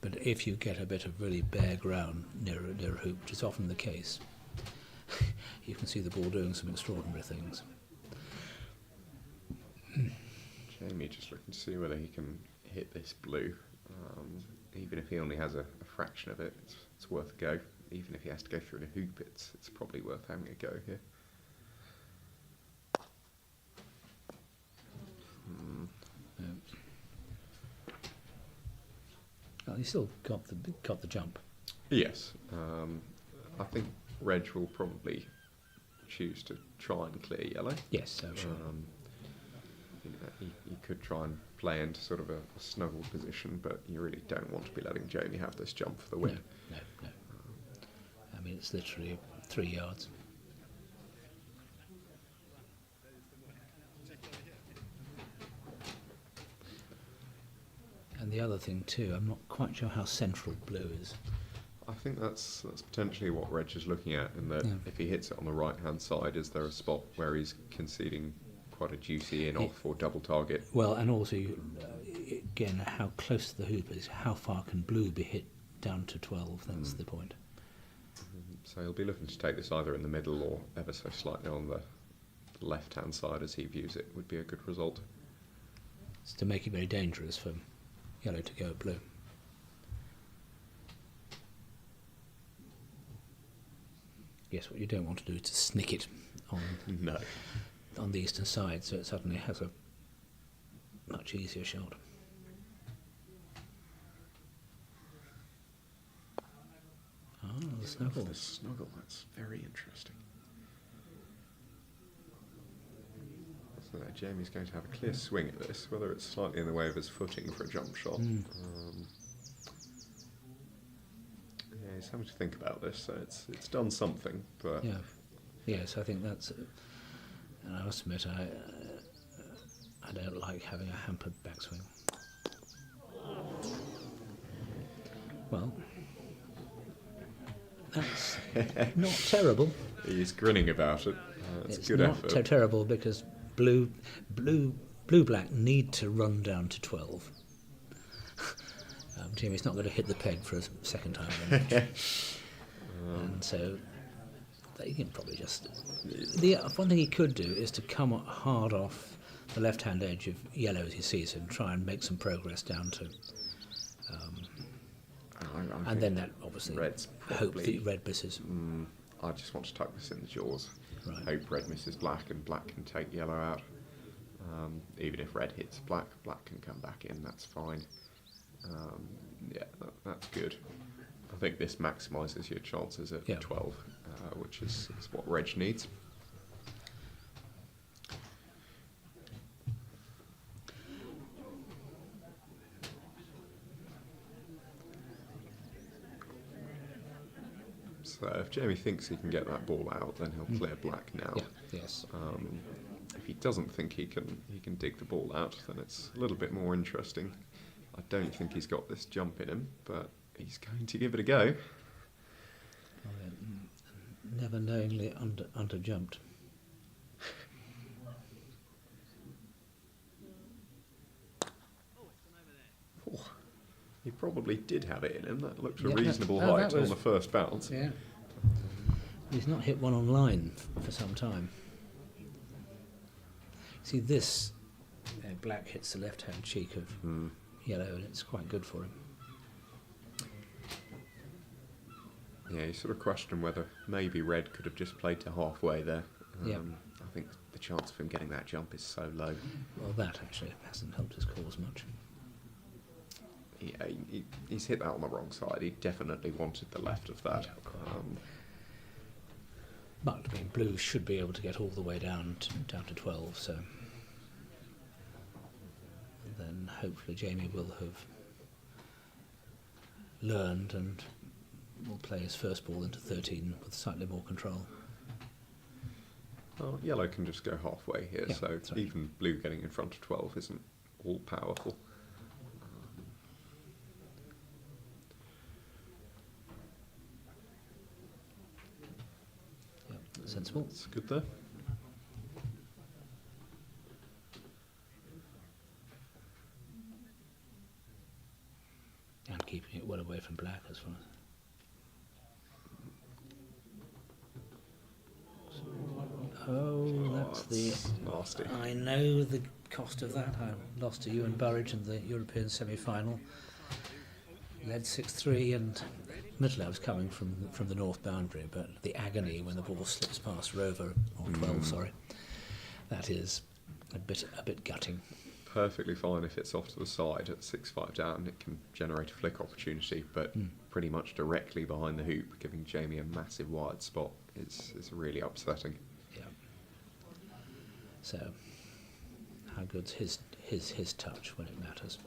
but if you get a bit of really bare ground near a hoop, which is often the case, you can see the ball doing some extraordinary things. Jamie just looking to see whether he can hit this blue. Even if he only has a fraction of it, it's worth a go. Even if he has to go through the hoop, it's probably worth having a go here. Well, you still got the jump. Yes, I think Reg will probably choose to try and clear yellow. Yes, so sure. You know, he could try and play into sort of a snuggled position, but you really don't want to be letting Jamie have this jump for the win. No. I mean, it's literally 3 yards. And the other thing too, I'm not quite sure how central blue is. I think that's potentially what Reg is looking at, in that Yeah. if he hits it on the right hand side, is there a spot where he's conceding quite a juicy in-off or double target? Well, and also, again, how close to the hoop is, how far can blue be hit down to 12, that's the point. So he'll be looking to take this either in the middle or ever so slightly on the left hand side, as he views it, would be a good result. It's to make it very dangerous for yellow to go at blue. Yes, what you don't want to do is to snick it No. on the eastern side, so it suddenly has a much easier shot. Ah, the snuggle. The snuggle, that's very interesting. So Jamie's going to have a clear swing at this, whether it's slightly in the way of his footing for a jump shot. Yeah, he's having to think about this, so it's done something, but Yeah. Yes, I think that's. And I must admit, I don't like having a hampered backswing. Well, that's not terrible. he's grinning about it. It's a good not effort. terrible, because blue-black need to run down to 12. Jamie's not going to hit the peg for a second time. And so they can probably just. The one thing he could do is to come hard off the left-hand edge of yellow as he sees him, try and make some progress down to. I And then that obviously Red's hope probably- that red misses. I just want to tuck this in the jaws. Right. Hope red misses black and black can take yellow out. Even if red hits black, black can come back in, that's fine. Yeah, that's good. I think this maximises your chances at Yeah. 12, which is what Reg needs. So if Jamie thinks he can get that ball out, then he'll clear black now. Yeah. Yes. If he doesn't think he can dig the ball out, then it's a little bit more interesting. I don't think he's got this jump in him, but he's going to give it a go. Never knowingly under jumped. He probably did have it in him. That looked a Yeah, reasonable that height on was- the first bounce. Yeah. He's not hit one on line for some time. See, this black hits the left-hand cheek of yellow, and it's quite good for him. Yeah, you sort of question whether maybe red could have just played to halfway there. Yeah. I think the chance of him getting that jump is so low. Well, that actually hasn't helped his cause much. Yeah, he's hit that on the wrong side. He definitely wanted the left of that. Yeah, But I mean, blue should be able to get all the way down to 12. So then hopefully Jamie will have learned and will play his first ball into 13 with slightly more control. Well, yellow can just go halfway here, Yeah, so that's right. even blue getting in front of 12 isn't all powerful. Yeah, sensible. It's good there. And keeping it well away from black as well. Oh, that's That's nasty. I know the cost of that. I lost to Ewan Burridge in the European semi-final. Led 6-3, and admittedly I was coming from the north boundary, but the agony when the ball slips past Rover, or 12, sorry, that is a bit gutting. Perfectly fine if it's off to the side at 6-5 down. It can generate a flick opportunity, but pretty much directly behind the hoop, giving Jamie a massive wide spot. It's really upsetting. Yeah. So, how good's his touch when it matters?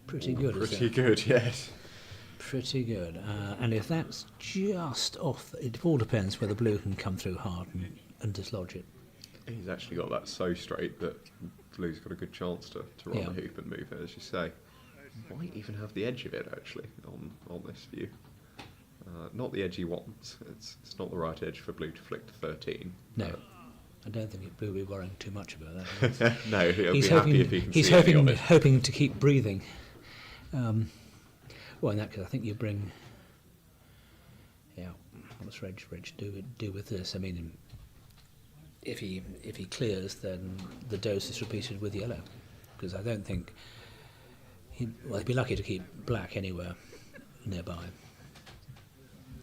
Pretty good, isn't Pretty it? good, yes. Pretty good. And if that's just off, it all depends whether blue can come through hard and dislodge it. He's actually got that so straight that blue's got a good chance to run Yeah. the hoop and move it, as you say. Might even have the edge of it, actually, on this view. Not the edge he wants. It's not the right edge for blue to flick to 13. No, I don't think blue will be worrying too much about that. No, he'll He's be hoping, happy if he can he's see any of it. hoping to keep breathing. Well, in that case, I think you bring. Yeah, what does Reg do with this? I mean, if he clears, then the dose is repeated with yellow, because I don't think he'd be lucky to keep black anywhere nearby,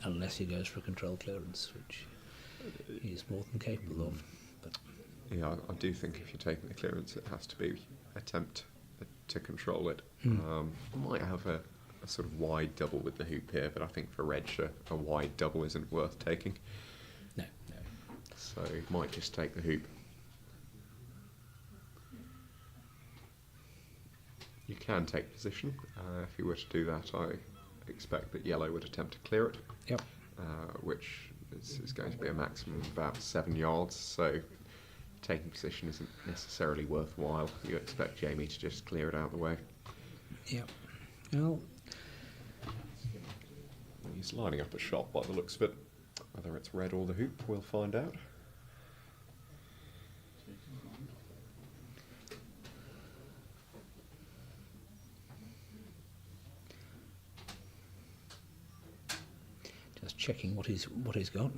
unless he goes for a control clearance, which he's more than capable of. But Yeah, I do think if you're taking the clearance, it has to be attempt to control it. Might have a sort of wide double with the hoop here, but I think for Reg, a wide double isn't worth taking. no. So he might just take the hoop. You can take position. If you were to do that, I expect that yellow would attempt to clear it, Yep. which is going to be a maximum of about 7 yards. So taking position isn't necessarily worthwhile. You expect Jamie to just clear it out of the way. Yep. Well, He's lining up a shot by the looks of it. Whether it's red or the hoop, we'll find out. just checking what he's got.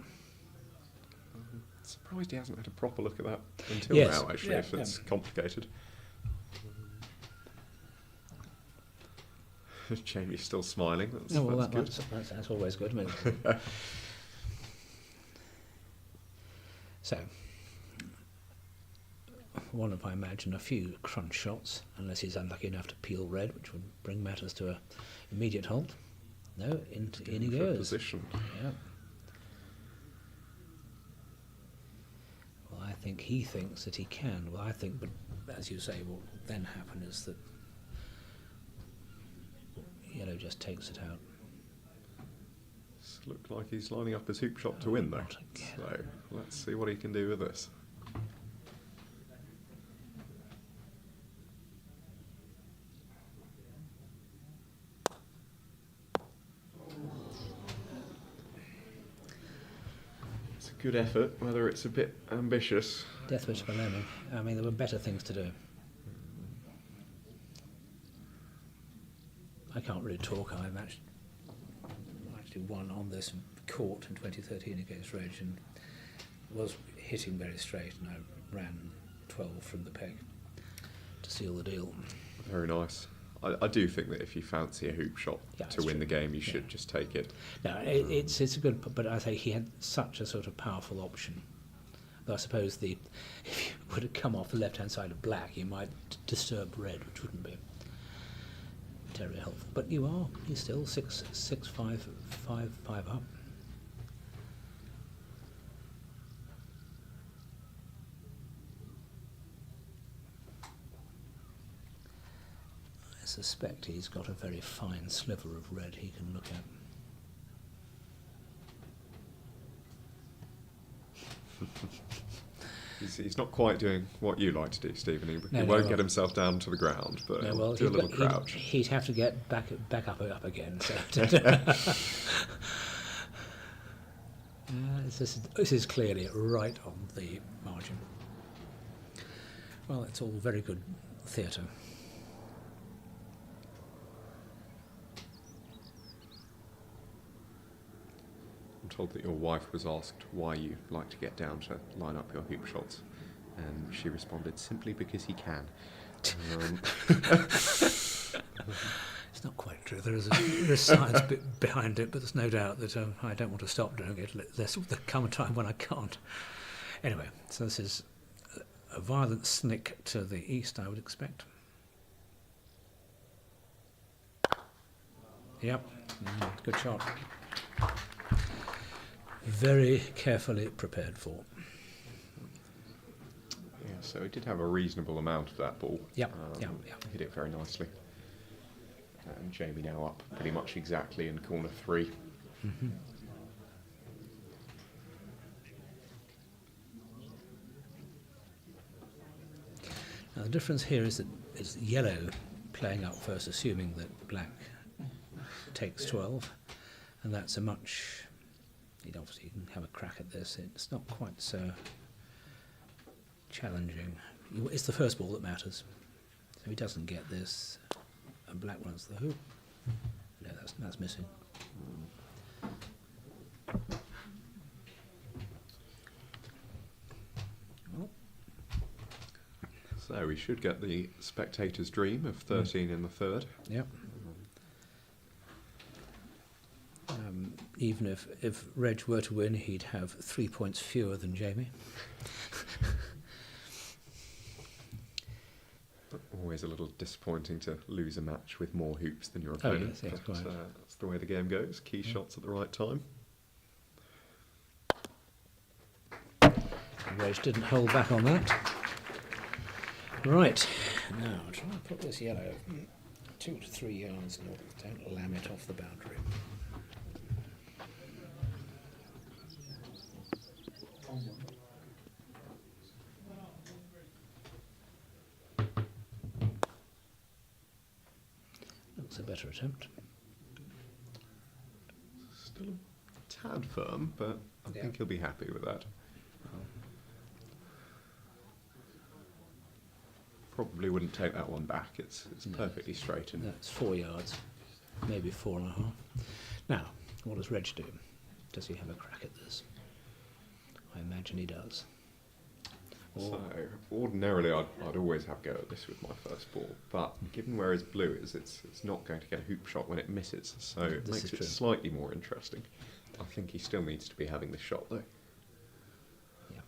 Surprised he hasn't had a proper look at that until Yes, now, actually, yeah, if it's complicated. Jamie's still smiling. That's, Oh, well, that's good. that's always good. Isn't it? So, one of, I imagine, a few crunch shots, unless he's unlucky enough to peel red, which would bring matters to an immediate halt. No, in he For goes. position. Yeah. Well, I think he thinks that he can. Well, I think, but as you say, what will then happen is that yellow just takes it out. Look like he's lining up his hoop shot to win, though. Not again. So let's see what he can do with this. It's a good effort, whether it's a bit ambitious. Death wish for Lemmy. I mean, there were better things to do. I can't really talk. I've actually won on this court in 2013 against Reg and was hitting very straight, and I ran 12 from the peg to seal the deal. Very nice. I do think that if you fancy a hoop shot to win the game, you should just take it. No, it's a good, but I say he had such a sort of powerful option. Though I suppose if you would have come off the left-hand side of black, you might disturb red, which wouldn't be terribly helpful. But you're still 6-5 up. I suspect he's got a very fine sliver of red he can look at. He's not quite doing what you like to do, Stephen. He No, won't no, get himself down to the ground, but No, well, do a little crouch. He'd have to get back up again. So this is clearly right on the margin. Well, it's all very good theatre. I'm told that your wife was asked why you like to get down to line up your hoop shots, and she responded, simply because he can. It's not quite true. There's science behind it, but there's no doubt that I don't want to stop doing it. There'll come a time when I can't. Anyway, so this is a violent snick to the east, I would expect. Yep, good shot. Very carefully prepared for. Yeah, so he did have a reasonable amount of that ball. Yep. Hit it very nicely. And Jamie now up pretty much exactly in corner 3. Mm-hmm. Now the difference here is that it's yellow playing up first, assuming that black takes 12, and that's a much. He'd obviously have a crack at this. It's not quite so challenging. It's the first ball that matters. So he doesn't get this. And black runs the hoop. No, that's missing. Well. So we should get the spectator's dream of 13 in the third. Yep. Even if Reg were to win, he'd have 3 points fewer than Jamie. Always a little disappointing to lose a match with more hoops than your opponent. Yes, but, quite. that's the way the game goes. Key shots at the right time. Reg didn't hold back on that. Right, now try and put this yellow 2 to 3 yards north. Don't lam it off the boundary. That's a better attempt. Still a tad firm, but I think he'll be happy with that. Probably wouldn't take that one back. It's perfectly straight. And That's 4 yards, maybe 4.5. Now, what does Reg do? Does he have a crack at this? I imagine he does. so ordinarily I'd always have a go at this with my first ball, but given where his blue is, it's not going to get a hoop shot when it misses, so it This makes is it true. slightly more interesting. I think he still needs to be having this shot though. Yeah.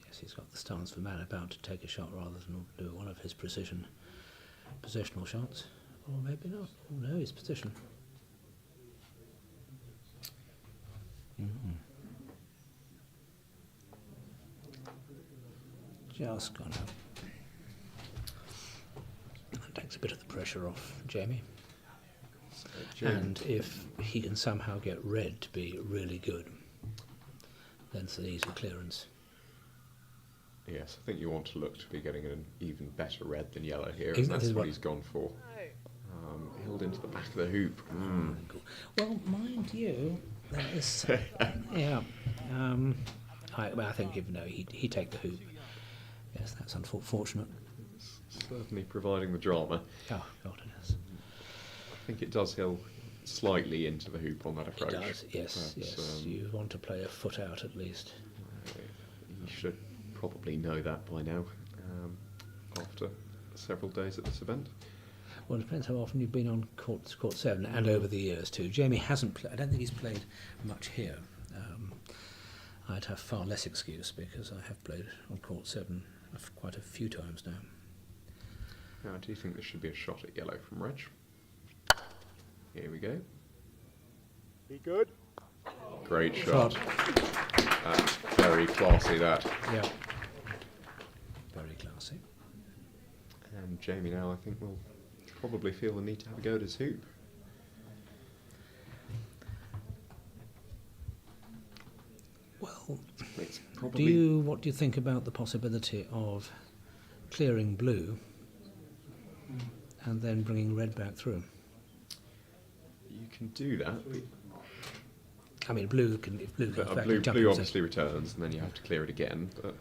Yes, Yes, he's got the stance for man about to take a shot rather than do one of his positional shots. Or maybe not. Oh no, his position. Just gone out. That takes a bit of the pressure off Jamie. And if he can somehow get red to be really good, then it's an easy clearance. Yes, I think you want to look to be getting an even better red than yellow here, and Exactly that's what what- he's gone for. Held into the back of the hoop. Well, mind you, that is, yeah. I think even though he'd take the hoop. Yes, that's unfortunate. Certainly providing the drama. Oh, God, it is. I think it does hill slightly into the hoop on that approach. It does, yes, but, yes. You want to play a foot out at least. You should probably know that by now, after several days at this event. Well, it depends how often you've been on court 7 and over the years too. Jamie hasn't played, I don't think he's played much here. I'd have far less excuse because I have played on court 7 quite a few times now. Now, do you think this should be a shot at yellow from Reg? Here we go. Be good. Great shot. That's very classy, that. Yeah. Very classy. And Jamie now, I think, will probably feel the need to have a go at his hoop. Well, It's probably... what do you think about the possibility of clearing blue and then bringing red back through? You can do that, but I mean, if blue comes back, blue jump blue in obviously returns, and then you have to clear it again. But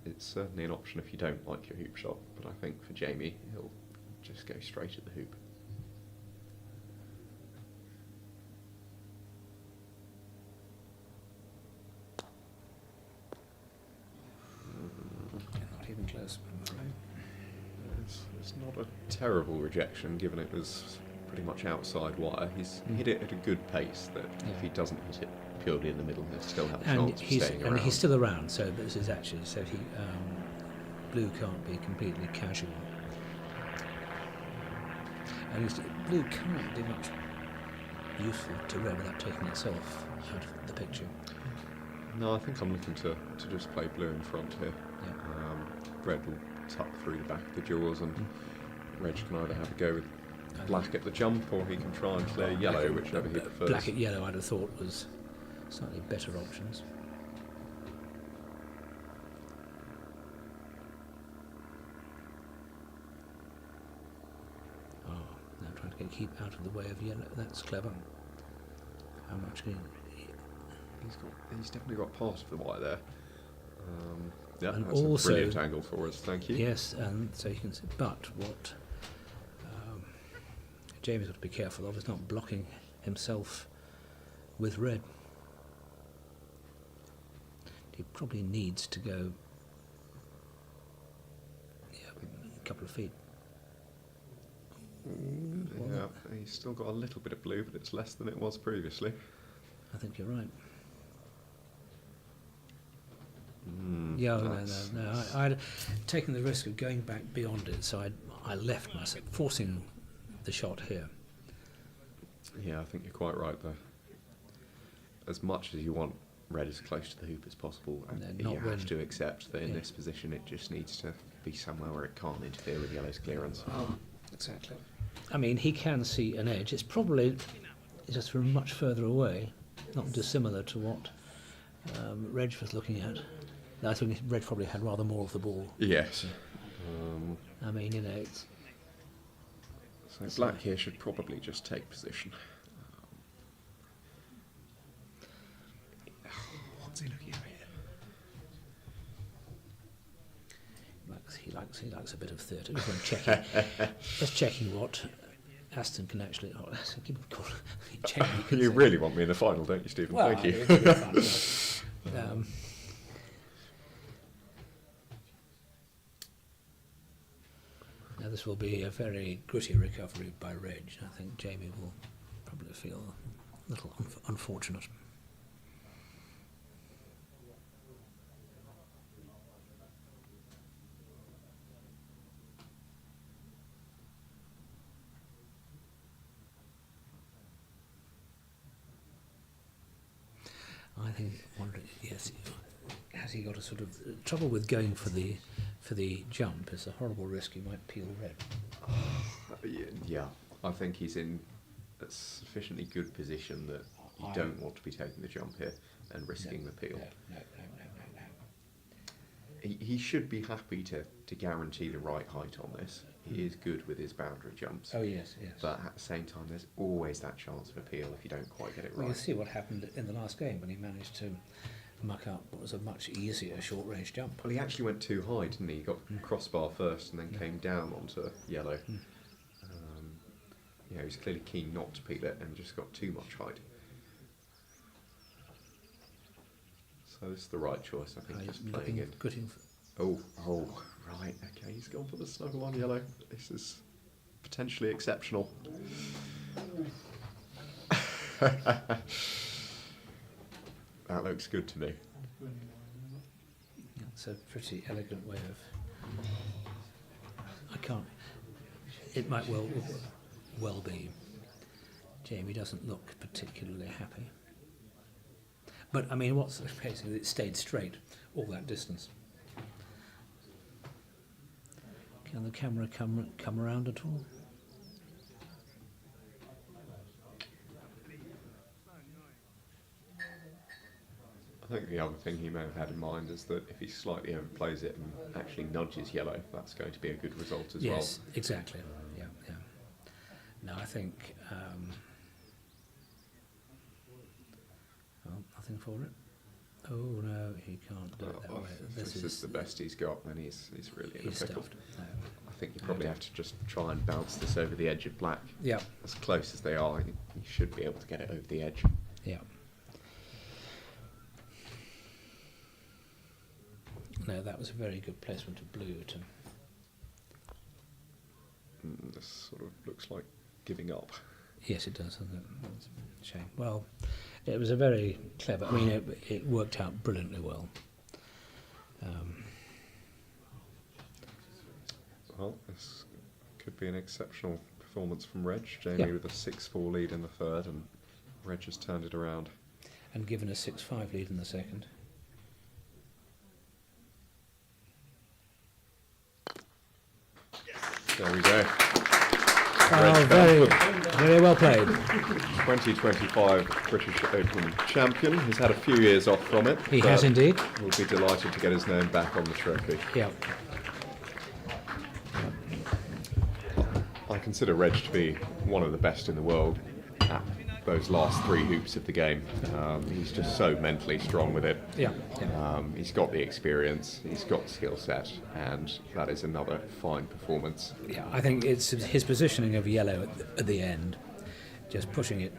it's certainly an option if you don't like your hoop shot. But I think for Jamie, he'll just go straight at the hoop. Not even close. It's not a terrible rejection, given it was pretty much outside wire. He's hit it at a good pace that if he doesn't hit it purely in the middle, he'll still have a And chance of staying around. he's still around, so this is actually so he blue can't be completely casual. And blue can't be much useful to red without taking itself out of the picture. No, I think I'm looking to just play blue in front here. Yeah. Red will tuck through the back of the jaws, and Reg can either have a go with black at the jump, or he can try and clear yellow, whichever he prefers. Black at yellow, I'd have thought, was slightly better options. Oh, now trying to keep out of the way of yellow. That's clever. How much can He's definitely got part of the wire there. Yeah, And that's also- a brilliant angle for us, thank you. Yes, and so you can see. But what Jamie's got to be careful of is not blocking himself with red. He probably needs to go a couple of feet. Yeah, he's still got a little bit of blue, but it's less than it was previously. I think you're right. Yeah, No. I'd taken the risk of going back beyond it, so I left myself, forcing the shot here. Yeah, I think you're quite right there. As much as you want red as close to the hoop as possible, No, you not have when- to accept that in yeah. this position it just needs to be somewhere where it can't interfere with yellow's clearance. Exactly. I mean, he can see an edge. It's probably just from much further away, not dissimilar to what Reg was looking at. I think Reg probably had rather more of the ball. Yes. I mean, it's... So black here should probably just take position. What's he looking at here? He likes a bit of theatre. Just when checking, just checking what Aston can actually... Oh, keep checking. You really want me in the final, don't you, Stephen? Well, Thank you. it's good fun, yeah. Now this will be a very gritty recovery by Reg. I think Jamie will probably feel a little unfortunate. Yes. Has he got a sort of trouble with going for the jump? It's a horrible risk. You might peel red. Yeah, I think he's in a sufficiently good position that you don't want to be taking the jump here and risking the peel. No. He should be happy to guarantee the right height on this. He is good with his boundary jumps. Oh yes. But at the same time, there's always that chance of a peel if you don't quite get it Well, right. you see what happened in the last game when he managed to muck up what was a much easier short-range jump. Well, he actually went too high, didn't he? He got crossbar first and then came down onto yellow. He was clearly keen not to peel it and just got too much height. So this is the right choice, I think, just playing it. Oh, right, okay, he's gone for the snuggle on yellow. This is potentially exceptional. That looks good to me. It's a pretty elegant way of. It might well be. Jamie doesn't look particularly happy. But I mean, what's basically it stayed straight all that distance. Can the camera come around at all? I think the other thing he may have had in mind is that if he slightly overplays it and actually nudges yellow, that's going to be a good result as well. Yes, exactly. Yeah. No, I think. Well, nothing for it. Oh no, he can't do it that way. This is the best he's got, and he's really in a pickle. Stuffed. No. I think you probably have to just try and bounce this over the edge of black. Yeah. As close as they are, you should be able to get it over the edge. Yeah. No, that was a very good placement of blue to. This sort of looks like giving up. Yes, it does, doesn't it? It's a shame. Well, it was a very clever. I mean, it worked out brilliantly well. Well, this could be an exceptional performance from Reg. Jamie with a 6-4 lead in the third, and Reg has turned it around. And given a 6-5 lead in the second. There we go. Oh, very well played. 2025 British Open champion. He's had a few years off from it. He has indeed. We'll be delighted to get his name back on the trophy. Yeah. I consider Reg to be one of the best in the world at those last 3 hoops of the game. He's just so mentally strong with it. Yeah. He's got the experience, he's got the skill set, and that is another fine performance. Yeah, I think it's his positioning of yellow at the end, just pushing it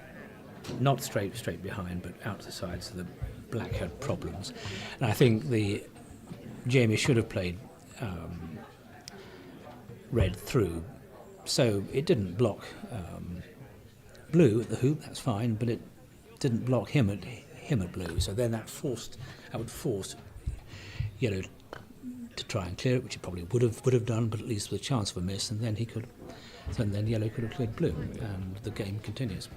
not straight behind, but out to the side, so the black had problems. And I think Jamie should have played red through, so it didn't block blue at the hoop. That's fine, but it didn't block him at blue. So then that would force yellow to try and clear it, which he probably would have done, but at least with a chance of a miss, and then yellow could have cleared blue, and the game continues.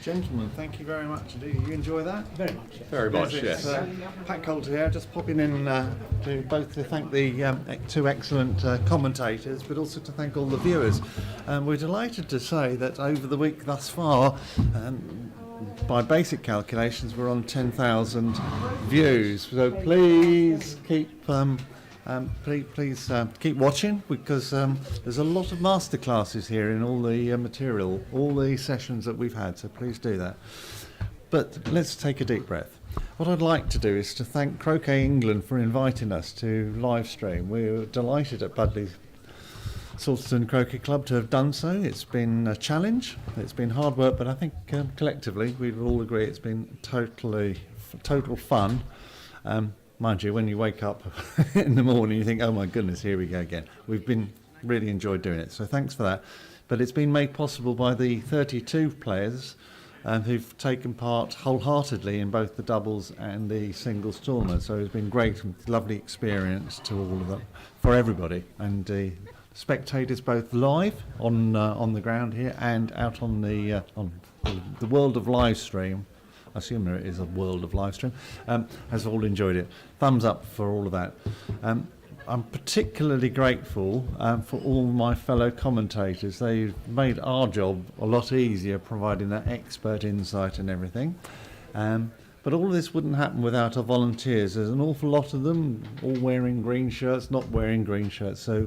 Gentlemen, thank you very much indeed. Did you enjoy that? Very much. Yes. Very much, yes. Pat Coulter here, just popping in to both to thank the 2 excellent commentators, but also to thank all the viewers. We're delighted to say that over the week thus far, by basic calculations, we're on 10,000 views. So please keep keep watching, because there's a lot of masterclasses here in all the material, all the sessions that we've had, so please do that. But let's take a deep breath. What I'd like to do is to thank Croquet England for inviting us to live stream. We're delighted at Budleigh Salterton Croquet Club to have done so. It's been a challenge, it's been hard work, but I think collectively we'd all agree it's been total fun. Mind you, when you wake up in the morning, you think, oh my goodness, here we go again. We've been really enjoyed doing it, so thanks for that. But it's been made possible by the 32 players who've taken part wholeheartedly in both the doubles and the singles tournament. So it's been great and lovely experience to all of them, for everybody. And spectators both live on the ground here and out on the world of live stream I assume there is a world of live stream, has all enjoyed it. Thumbs up for all of that. I'm particularly grateful for all my fellow commentators. They've made our job a lot easier, providing that expert insight and everything. But all of this wouldn't happen without our volunteers. There's an awful lot of them, all wearing green shirts, not wearing green shirts. So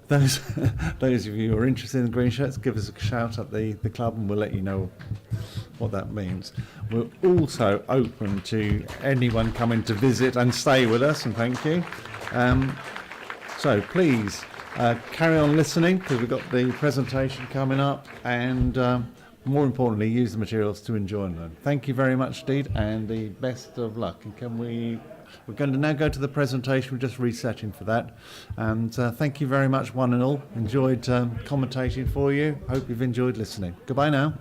those those of you who are interested in green shirts, give us a shout at the club and we'll let you know what that means. We're also open to anyone coming to visit and stay with us, and thank you. So please carry on listening, because we've got the presentation coming up, and more importantly, use the materials to enjoy them. Thank you very much, Steed, and the best of luck. And we're going to now go to the presentation. We're just resetting for that. And thank you very much, one and all. Enjoyed commentating for you. Hope you've enjoyed listening. Goodbye now.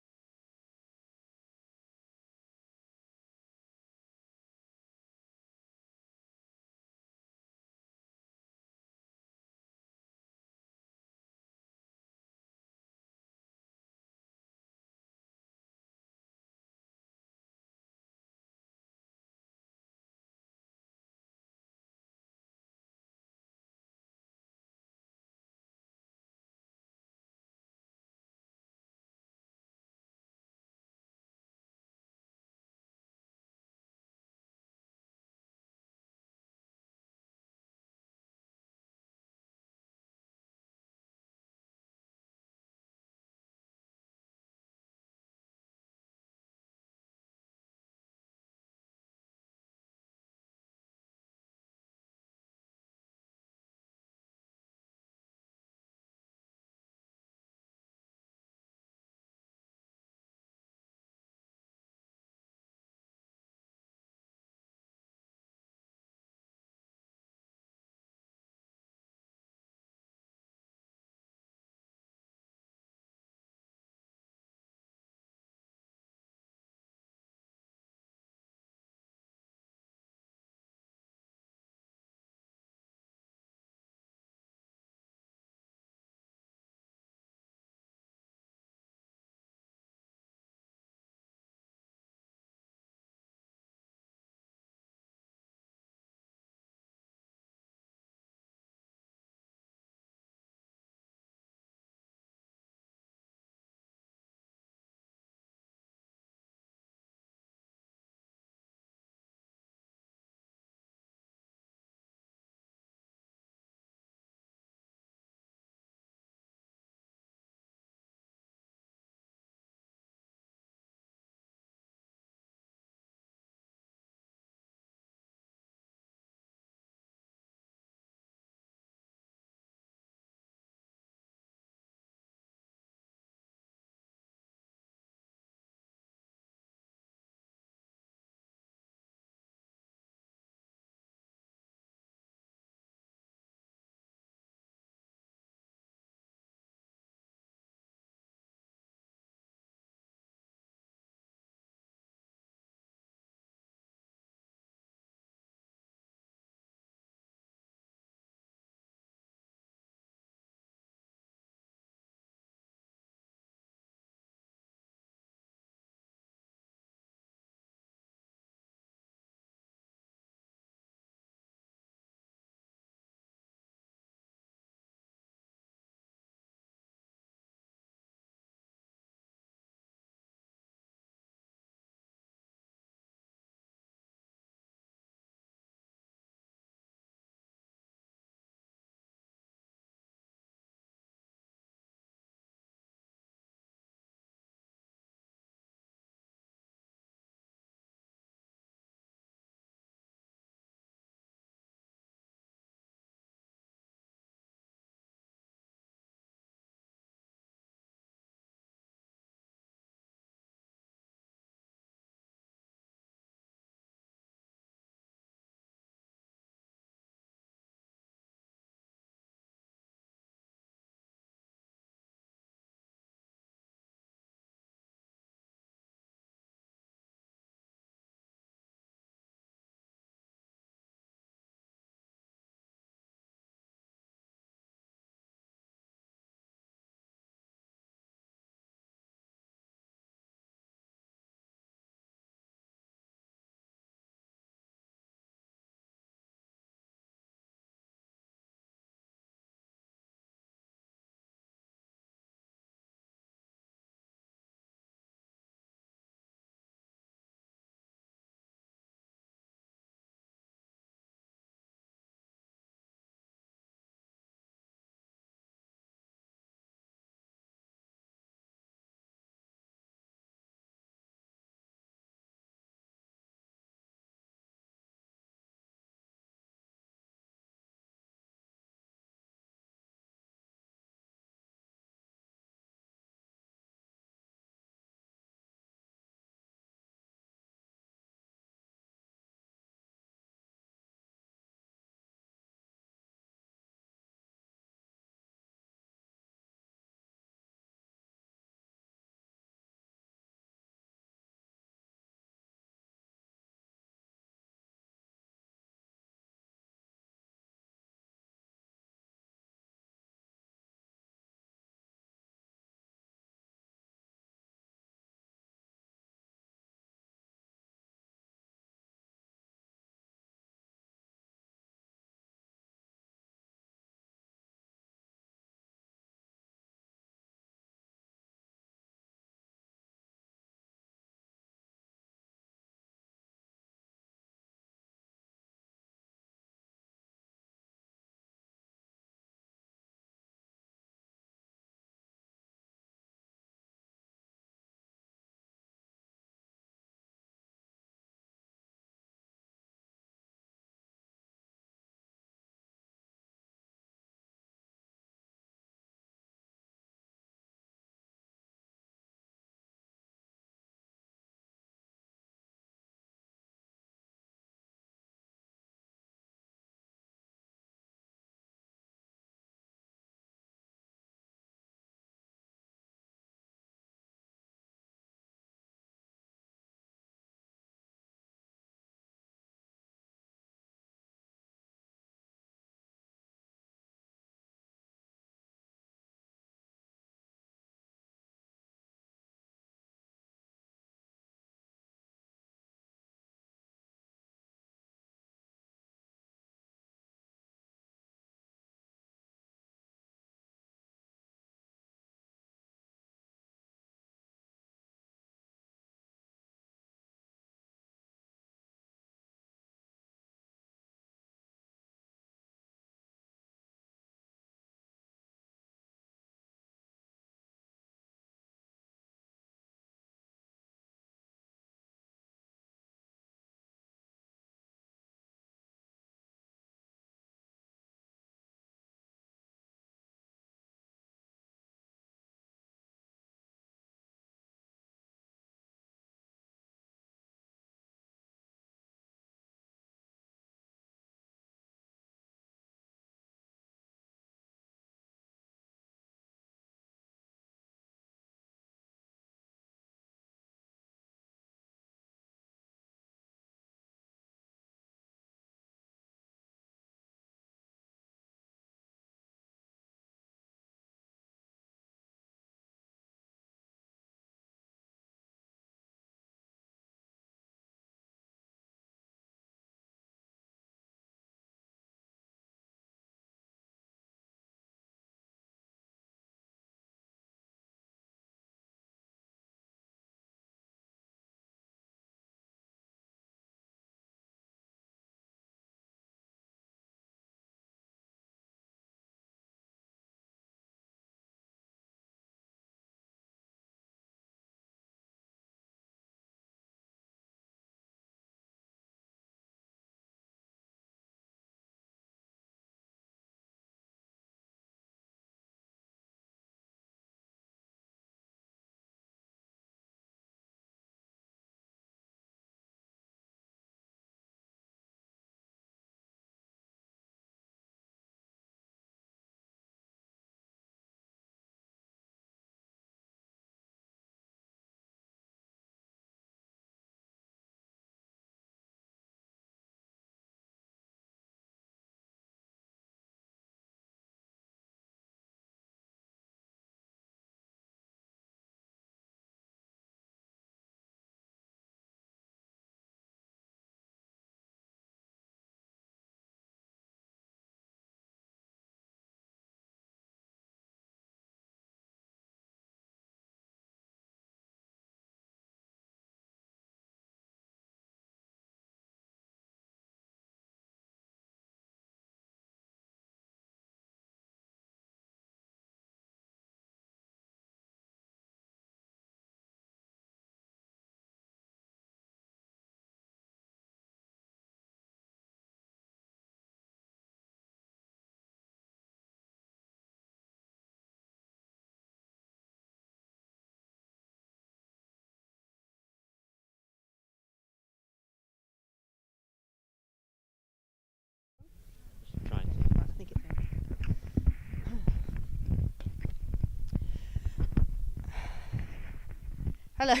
Hello.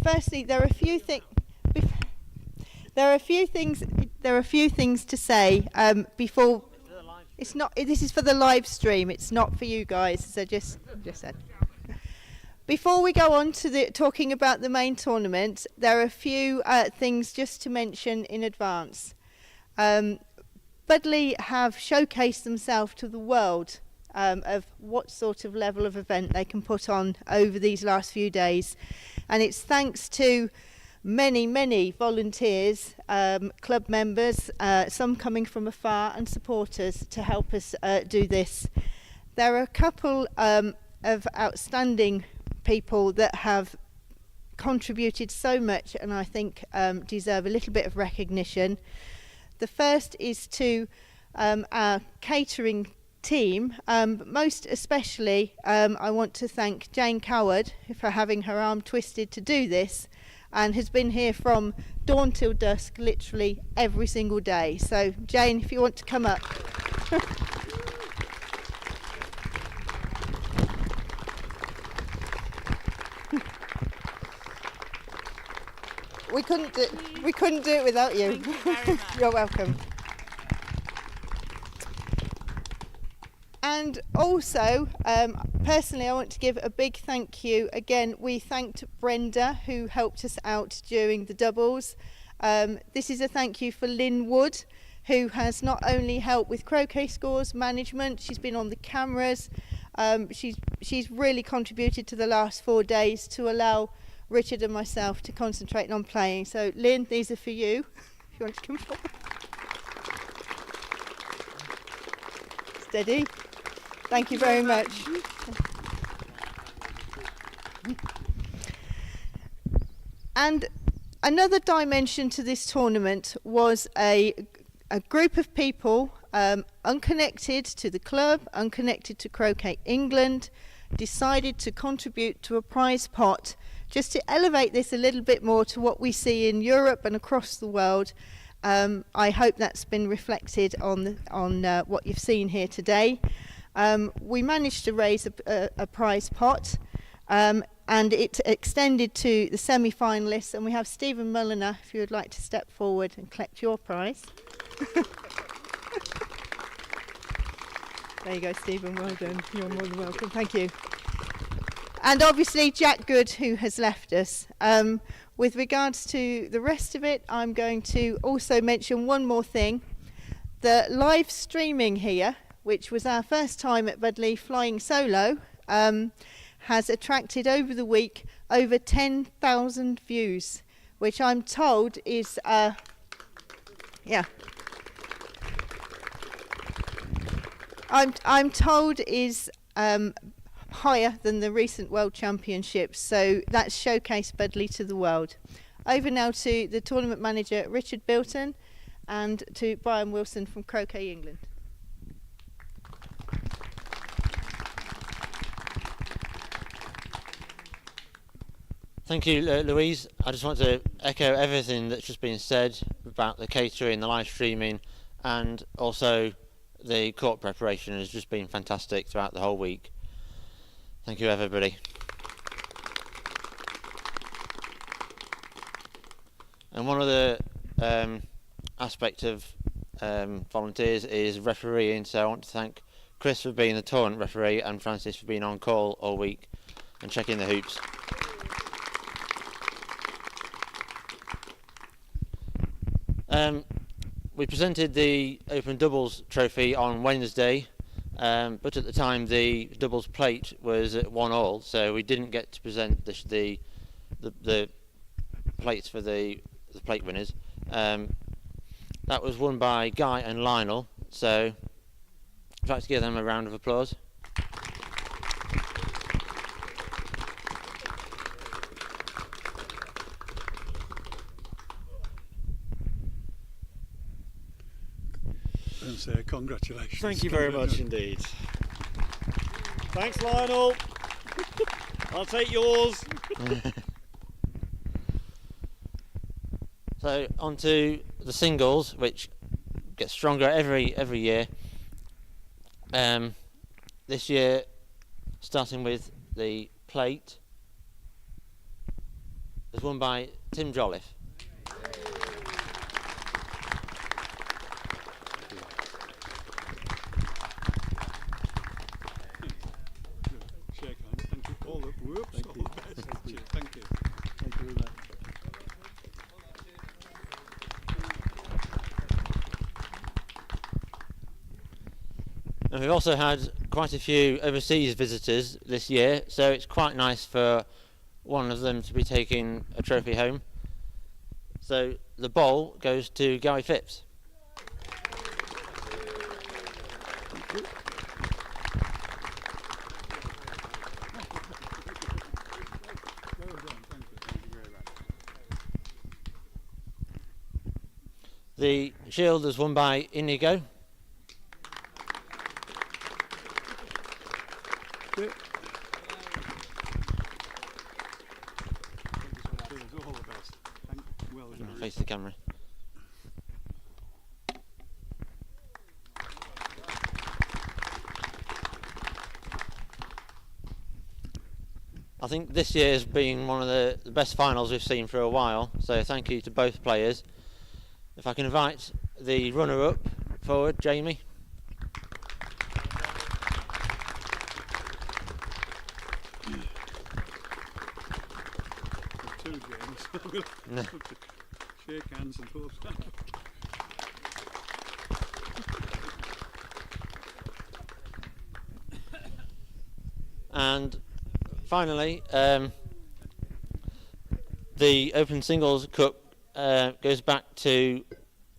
Firstly, there are a few things. There are a few things. There are a few things to say before. It's not. This is for the live stream. It's not for you guys. So just said. Before we go on to talking about the main tournament, there are a few things just to mention in advance. Budleigh have showcased themselves to the world of what sort of level of event they can put on over these last few days, and it's thanks to many volunteers, club members, some coming from afar, and supporters to help us do this. There are a couple of outstanding people that have contributed so much and I think deserve a little bit of recognition. The first is to our catering team, but most especially I want to thank Jane Coward for having her arm twisted to do this, and has been here from dawn till dusk literally every single day. So Jane, if you want to come up. We couldn't do it without you. Thank you very much. You're welcome. And also, personally, I want to give a big thank you. Again, we thanked Brenda, who helped us out during the doubles. This is a thank you for Lynn Wood, who has not only helped with croquet scores management, she's been on the cameras. She's really contributed to the last 4 days to allow Richard and myself to concentrate on playing. So, Lynn, these are for you. If you want to come forward. Steady. Thank you very much. And another dimension to this tournament was a group of people unconnected to the club, unconnected to Croquet England, decided to contribute to a prize pot just to elevate this a little bit more to what we see in Europe and across the world. I hope that's been reflected on what you've seen here today. We managed to raise a prize pot, and it extended to the semi-finalists, and we have Stephen Mulliner, if you would like to step forward and collect your prize. There you go, Stephen, well done. You're more than welcome. Thank you. And obviously Jack Good, who has left us. With regards to the rest of it, I'm going to also mention one more thing. The live streaming here, which was our first time at Budleigh flying solo, has attracted over the week over 10,000 views, which I'm told is, I'm told is higher than the recent World Championships, so that's showcased Budleigh to the world. Over now to the tournament manager Richard Bilton and to Brian Wilson from Croquet England. Thank you, Louise. I just want to echo everything that's just been said about the catering, the live streaming, and also the court preparation has just been fantastic throughout the whole week. Thank you, everybody. And one of the aspects of volunteers is refereeing, so I want to thank Chris for being the tournament referee and Francis for being on call all week and checking the hoops. We presented the Open Doubles trophy on Wednesday, but at the time the doubles plate was at 1-1, so we didn't get to present the plates for the plate winners. That was won by Guy and Lionel, so I'd like to give them a round of applause. And say congratulations. Thank you very much indeed. Thanks, Lionel. I'll take yours. So on to the singles, which gets stronger every year. This year, starting with the plate is won by Tim Jolliffe. Shake hands. Thank you. All the whoops. Thank All you. the best. Cheers. Thank you. Thank you very much. And we've also had quite a few overseas visitors this year, so it's quite nice for one of them to be taking a trophy home. So the bowl goes to Gary Phipps. Well done. Thank you. Thank you very much. The shield is won by Inigo. Cheers. All the best. Well done. Face the camera. I think this year has been one of the best finals we've seen for a while, so thank you to both players. If I can invite the runner-up forward, Jamie. Two James. No. Shake hands and hold hands. And finally, the Open Singles Cup goes back to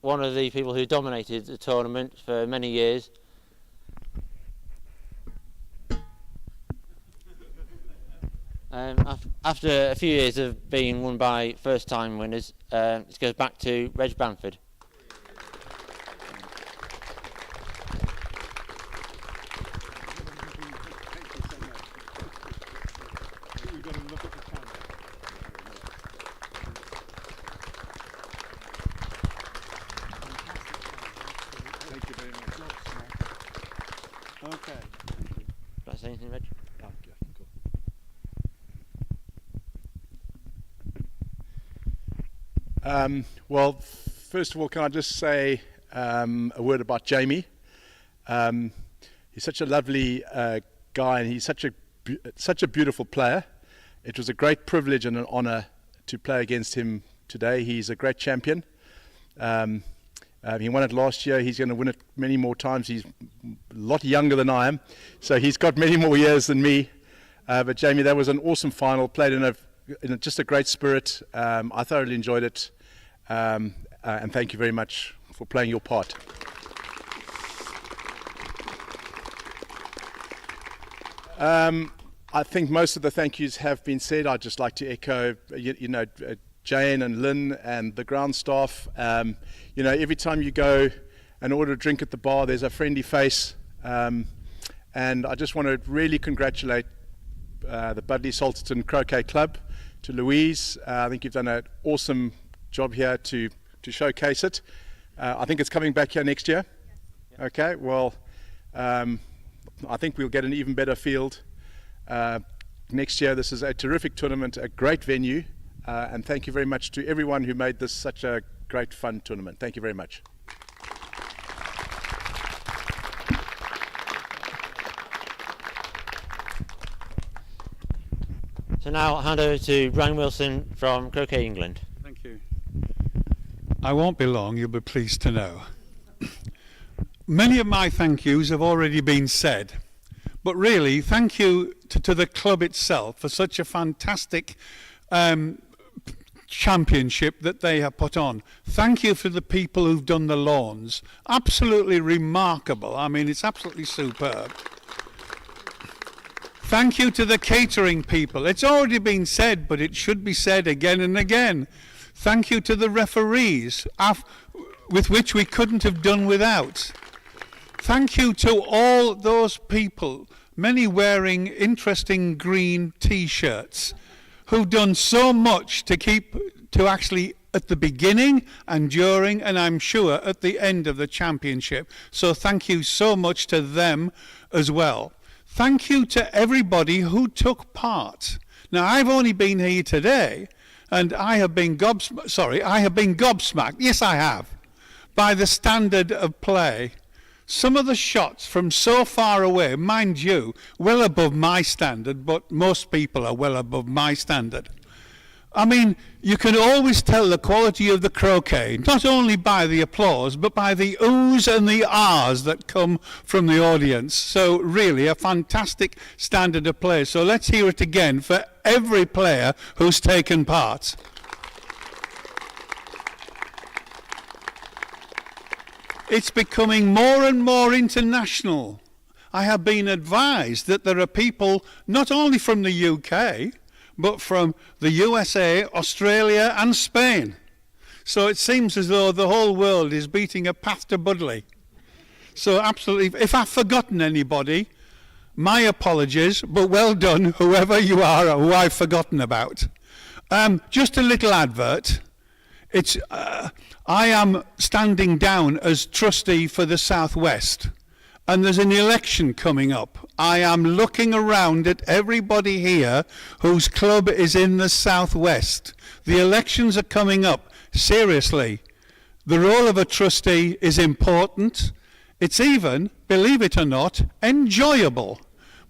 one of the people who dominated the tournament for many years. After a few years of being won by first-time winners, it goes back to Reg Bamford. We've got to look at the camera. Thank you very much. Okay. Did I say anything, Reg? Oh, yeah, cool. Well, first of all, can I just say a word about Jamie? He's such a lovely guy, and he's such a beautiful player. It was a great privilege and an honour to play against him today. He's a great champion. He won it last year. He's going to win it many more times. He's a lot younger than I am, so he's got many more years than me. But Jamie, that was an awesome final. Played in just a great spirit. I thoroughly enjoyed it, and thank you very much for playing your part. I think most of the thank yous have been said. I'd just like to echo, Jane and Lynn and the ground staff. Every time you go and order a drink at the bar, there's a friendly face. And I just want to really congratulate the Budleigh Salterton Croquet Club, to Louise. I think you've done an awesome job here to showcase it. I think it's coming back here next year. Yes. Okay, well, I think we'll get an even better field next year. This is a terrific tournament, a great venue, and thank you very much to everyone who made this such a great fun tournament. Thank you very much. So now I'll hand over to Brian Wilson from Croquet England. Thank you. I won't be long, you'll be pleased to know. Many of my thank yous have already been said, but really thank you to the club itself for such a fantastic championship that they have put on. Thank you for the people who've done the lawns. Absolutely remarkable. I mean, it's absolutely superb. Thank you to the catering people. It's already been said, but it should be said again and again. Thank you to the referees, with which we couldn't have done without. Thank you to all those people, many wearing interesting green T-shirts, who've done so much to actually at the beginning and during, and I'm sure at the end of the championship. So thank you so much to them as well. thank you to everybody who took part. Now, I've only been here today, and I have been gobsmacked, yes I have, by the standard of play. Some of the shots from so far away, mind you, well above my standard, but most people are well above my standard. I mean, you can always tell the quality of the croquet, not only by the applause, but by the oohs and the ahs that come from the audience. So really, a fantastic standard of play. So let's hear it again for every player who's taken part. It's becoming more and more international. I have been advised that there are people not only from the UK, but from the USA, Australia and Spain. So it seems as though the whole world is beating a path to Budleigh. So absolutely, if I've forgotten anybody, my apologies, but well done, whoever you are or who I've forgotten about. Just a little advert. I am standing down as trustee for the South West, and there's an election coming up. I am looking around at everybody here whose club is in the South West. The elections are coming up. Seriously, the role of a trustee is important. It's even, believe it or not, enjoyable.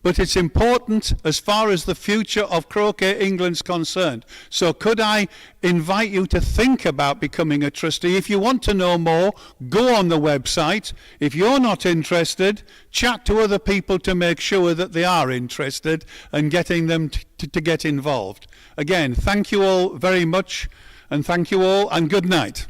But it's important as far as the future of Croquet England's concerned. So could I invite you to think about becoming a trustee? If you want to know more, go on the website. If you're not interested, chat to other people to make sure that they are interested and getting them to get involved. Again, thank you all very much, and thank you all, and good night.